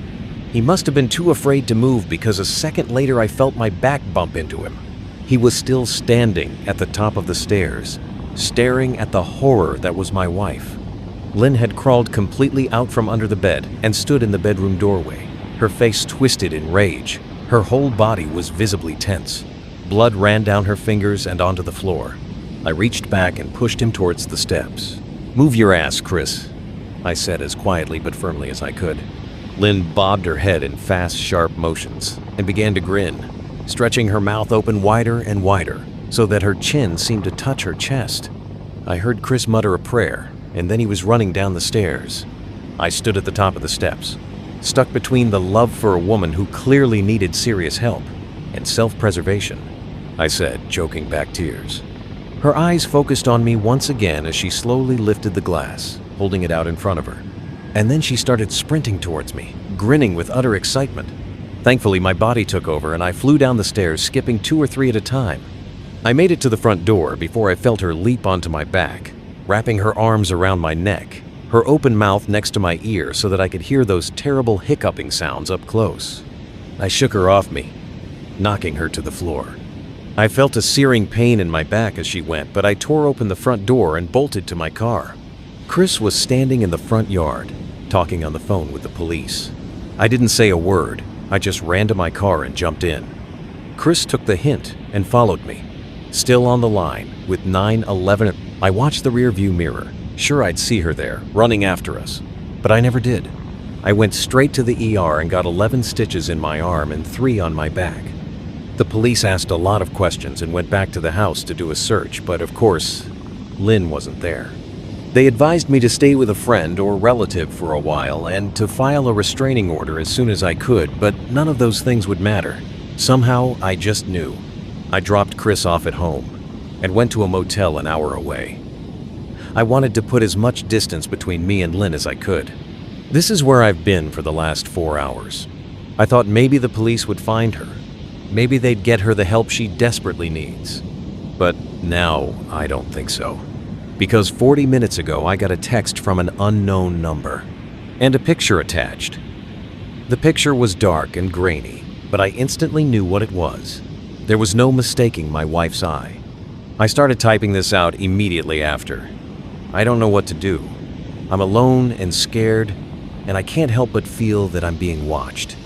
He must have been too afraid to move because a second later I felt my back bump into him. He was still standing at the top of the stairs, staring at the horror that was my wife. Lynn had crawled completely out from under the bed and stood in the bedroom doorway, her face twisted in rage. Her whole body was visibly tense. Blood ran down her fingers and onto the floor. I reached back and pushed him towards the steps. "Move your ass, Chris," I said as quietly but firmly as I could. Lynn bobbed her head in fast, sharp motions and began to grin, stretching her mouth open wider and wider so that her chin seemed to touch her chest. I heard Chris mutter a prayer, and then he was running down the stairs. I stood at the top of the steps, stuck between the love for a woman who clearly needed serious help and self-preservation. I said, choking back tears. Her eyes focused on me once again as she slowly lifted the glass, holding it out in front of her. And then she started sprinting towards me, grinning with utter excitement. Thankfully, my body took over and I flew down the stairs, skipping 2 or 3 at a time. I made it to the front door before I felt her leap onto my back, wrapping her arms around my neck, her open mouth next to my ear so that I could hear those terrible hiccuping sounds up close. I shook her off me, knocking her to the floor. I felt a searing pain in my back as she went, but I tore open the front door and bolted to my car. Chris was standing in the front yard, talking on the phone with the police. I didn't say a word. I just ran to my car and jumped in. Chris took the hint and followed me. Still on the line, with 911, I watched the rearview mirror. Sure, I'd see her there, running after us. But I never did. I went straight to the ER and got 11 stitches in my arm and 3 on my back. The police asked a lot of questions and went back to the house to do a search, but of course, Lynn wasn't there. They advised me to stay with a friend or relative for a while and to file a restraining order as soon as I could, but none of those things would matter. Somehow, I just knew. I dropped Chris off at home and went to a motel an hour away. I wanted to put as much distance between me and Lynn as I could. This is where I've been for the last 4 hours. I thought maybe the police would find her. Maybe they'd get her the help she desperately needs. But now, I don't think so. Because 40 minutes ago, I got a text from an unknown number, and a picture attached. The picture was dark and grainy, but I instantly knew what it was. There was no mistaking my wife's eye. I started typing this out immediately after. I don't know what to do. I'm alone and scared, and I can't help but feel that I'm being watched.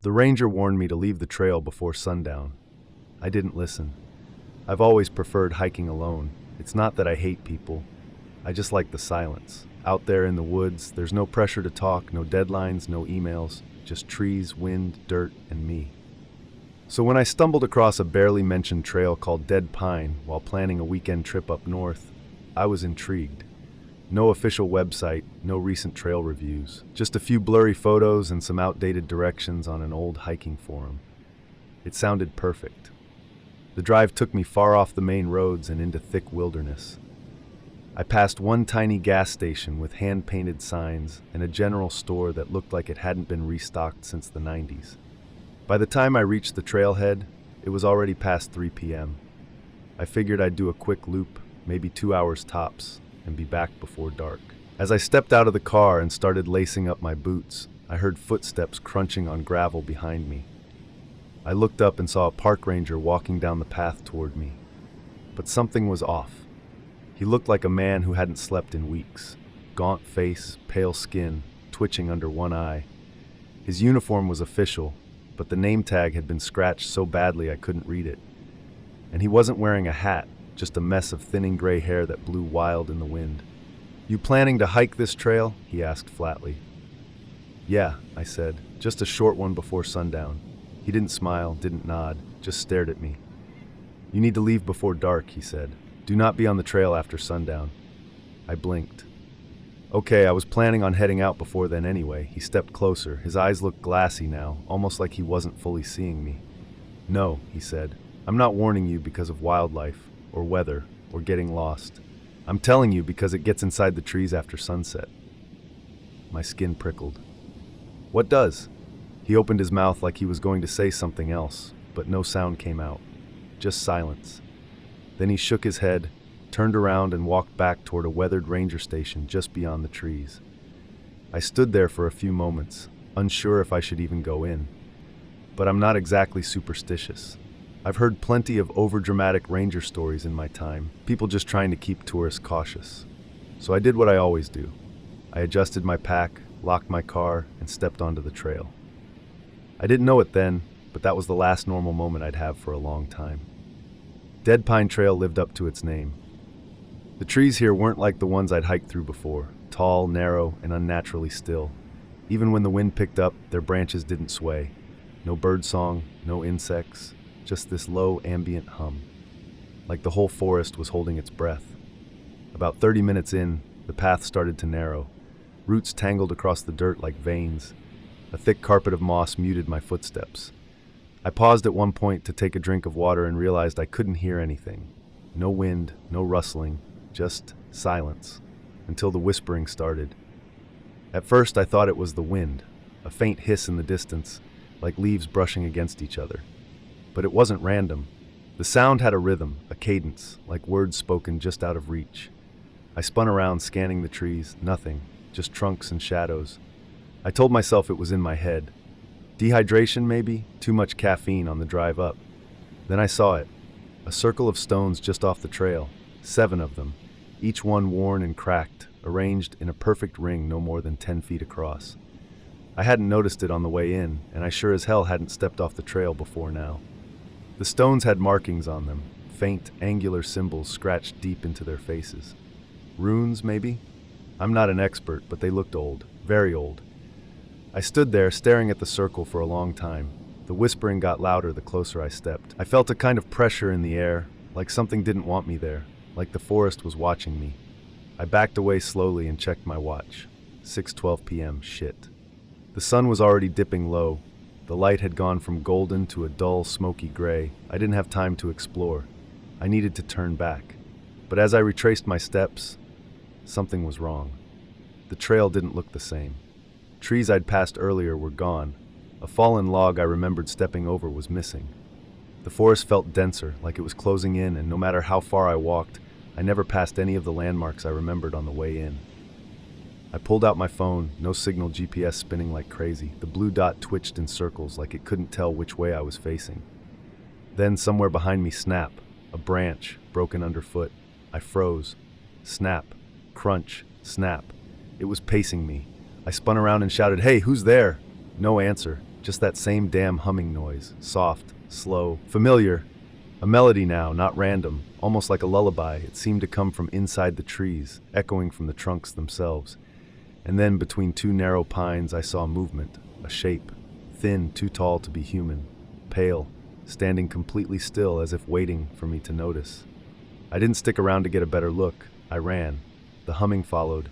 The ranger warned me to leave the trail before sundown. I didn't listen. I've always preferred hiking alone. It's not that I hate people. I just like the silence. Out there in the woods, there's no pressure to talk, no deadlines, no emails, just trees, wind, dirt, and me. So when I stumbled across a barely mentioned trail called Dead Pine while planning a weekend trip up north, I was intrigued. No official website, no recent trail reviews, just a few blurry photos and some outdated directions on an old hiking forum. It sounded perfect. The drive took me far off the main roads and into thick wilderness. I passed one tiny gas station with hand-painted signs and a general store that looked like it hadn't been restocked since the 90s. By the time I reached the trailhead, it was already past 3 p.m. I figured I'd do a quick loop, maybe 2 hours tops, and be back before dark. As I stepped out of the car and started lacing up my boots, I heard footsteps crunching on gravel behind me. I looked up and saw a park ranger walking down the path toward me. But something was off. He looked like a man who hadn't slept in weeks. Gaunt face, pale skin, twitching under one eye. His uniform was official, but the name tag had been scratched so badly I couldn't read it. And he wasn't wearing a hat, just a mess of thinning gray hair that blew wild in the wind. "You planning to hike this trail?" he asked flatly. "Yeah," I said, "just a short one before sundown." He didn't smile, didn't nod, just stared at me. "You need to leave before dark," he said. "Do not be on the trail after sundown." I blinked. "Okay, I was planning on heading out before then anyway." He stepped closer. His eyes looked glassy now, almost like he wasn't fully seeing me. "No," he said. "I'm not warning you because of wildlife, or weather, or getting lost. I'm telling you because it gets inside the trees after sunset." My skin prickled. "What does?" He opened his mouth like he was going to say something else, but no sound came out. Just silence. Then he shook his head, turned around and walked back toward a weathered ranger station just beyond the trees. I stood there for a few moments, unsure if I should even go in. But I'm not exactly superstitious. I've heard plenty of overdramatic ranger stories in my time, people just trying to keep tourists cautious. So I did what I always do. I adjusted my pack, locked my car, and stepped onto the trail. I didn't know it then, but that was the last normal moment I'd have for a long time. Dead Pine Trail lived up to its name. The trees here weren't like the ones I'd hiked through before, tall, narrow, and unnaturally still. Even when the wind picked up, their branches didn't sway. No birdsong, no insects, just this low ambient hum, like the whole forest was holding its breath. About 30 minutes in, the path started to narrow. Roots tangled across the dirt like veins. A thick carpet of moss muted my footsteps. I paused at one point to take a drink of water and realized I couldn't hear anything. No wind, no rustling, just silence, until the whispering started. At first I thought it was the wind, a faint hiss in the distance, like leaves brushing against each other. but it wasn't random. The sound had a rhythm, a cadence, like words spoken just out of reach. I spun around, scanning the trees. Nothing, just trunks and shadows. I told myself it was in my head. Dehydration, maybe? Too much caffeine on the drive up. Then I saw it. A circle of stones just off the trail. 7 of them, each one worn and cracked, arranged in a perfect ring no more than 10 feet across. I hadn't noticed it on the way in, and I sure as hell hadn't stepped off the trail before now. The stones had markings on them, faint, angular symbols scratched deep into their faces. Runes, maybe? I'm not an expert, but they looked old, very old. I stood there, staring at the circle for a long time. The whispering got louder the closer I stepped. I felt a kind of pressure in the air, like something didn't want me there, like the forest was watching me. I backed away slowly and checked my watch. 6:12 p.m. Shit. The sun was already dipping low. The light had gone from golden to a dull, smoky gray. I didn't have time to explore. I needed to turn back. But as I retraced my steps, something was wrong. The trail didn't look the same. Trees I'd passed earlier were gone. A fallen log I remembered stepping over was missing. The forest felt denser, like it was closing in, and no matter how far I walked, I never passed any of the landmarks I remembered on the way in. I pulled out my phone, no signal, GPS spinning like crazy. The blue dot twitched in circles like it couldn't tell which way I was facing. Then somewhere behind me, snap, a branch broken underfoot. I froze. Snap, crunch, snap. It was pacing me. I spun around and shouted, "Hey, who's there?" No answer, just that same damn humming noise, soft, slow, familiar. A melody now, not random, almost like a lullaby. It seemed to come from inside the trees, echoing from the trunks themselves. And then between 2 narrow pines I saw movement, a shape, thin, too tall to be human, pale, standing completely still as if waiting for me to notice. I didn't stick around to get a better look. I ran. The humming followed.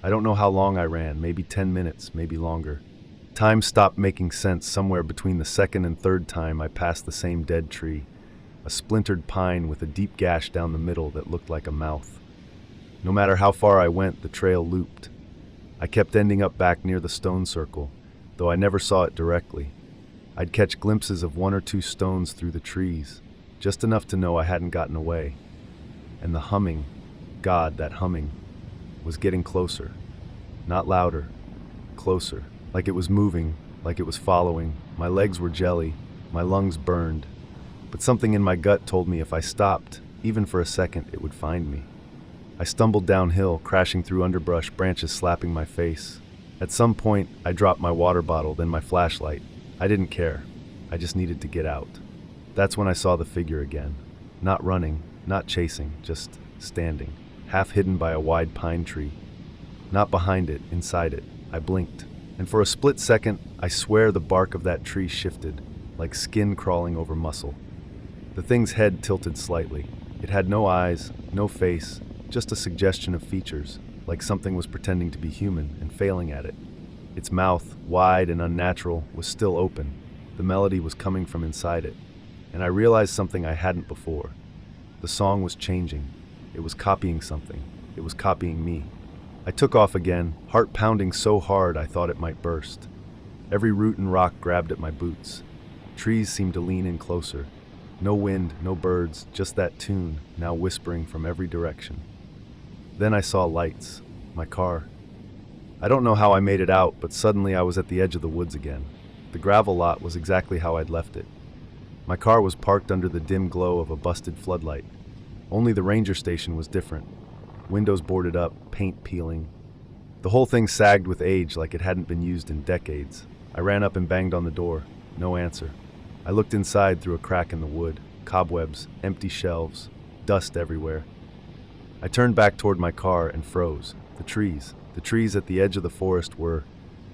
I don't know how long I ran, maybe 10 minutes, maybe longer. Time stopped making sense somewhere between the second and third time I passed the same dead tree, a splintered pine with a deep gash down the middle that looked like a mouth. No matter how far I went, the trail looped. I kept ending up back near the stone circle, though I never saw it directly. I'd catch glimpses of 1 or 2 stones through the trees, just enough to know I hadn't gotten away. And the humming, God, that humming, was getting closer. Not louder, closer, like it was moving, like it was following. My legs were jelly, my lungs burned, but something in my gut told me if I stopped, even for a second, it would find me. I stumbled downhill, crashing through underbrush, branches slapping my face. At some point, I dropped my water bottle, then my flashlight. I didn't care. I just needed to get out. That's when I saw the figure again. Not running, not chasing, just standing, half hidden by a wide pine tree. Not behind it, inside it. I blinked, and for a split second, I swear the bark of that tree shifted, like skin crawling over muscle. The thing's head tilted slightly. It had no eyes, no face, just a suggestion of features, like something was pretending to be human and failing at it. Its mouth, wide and unnatural, was still open. The melody was coming from inside it, and I realized something I hadn't before. The song was changing. It was copying something. It was copying me. I took off again, heart pounding so hard I thought it might burst. Every root and rock grabbed at my boots. Trees seemed to lean in closer. No wind, no birds, just that tune, now whispering from every direction. Then I saw lights. My car. I don't know how I made it out, but suddenly I was at the edge of the woods again. The gravel lot was exactly how I'd left it. My car was parked under the dim glow of a busted floodlight. Only the ranger station was different. Windows boarded up, paint peeling. The whole thing sagged with age like it hadn't been used in decades. I ran up and banged on the door. No answer. I looked inside through a crack in the wood. Cobwebs, empty shelves, dust everywhere. I turned back toward my car and froze. The trees at the edge of the forest were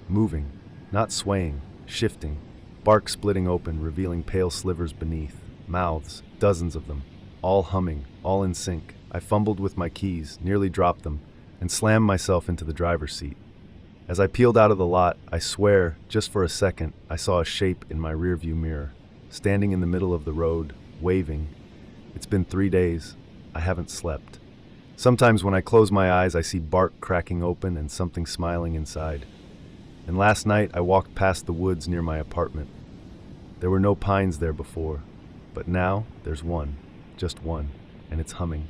moving, not swaying, shifting, bark splitting open, revealing pale slivers beneath, mouths, dozens of them, all humming, all in sync. I fumbled with my keys, nearly dropped them, and slammed myself into the driver's seat. As I peeled out of the lot, I swear, just for a second, I saw a shape in my rearview mirror, standing in the middle of the road, waving. It's been 3 days. I haven't slept. Sometimes when I close my eyes, I see bark cracking open and something smiling inside. And last night, I walked past the woods near my apartment. There were no pines there before. But now, there's one. Just one. And it's humming.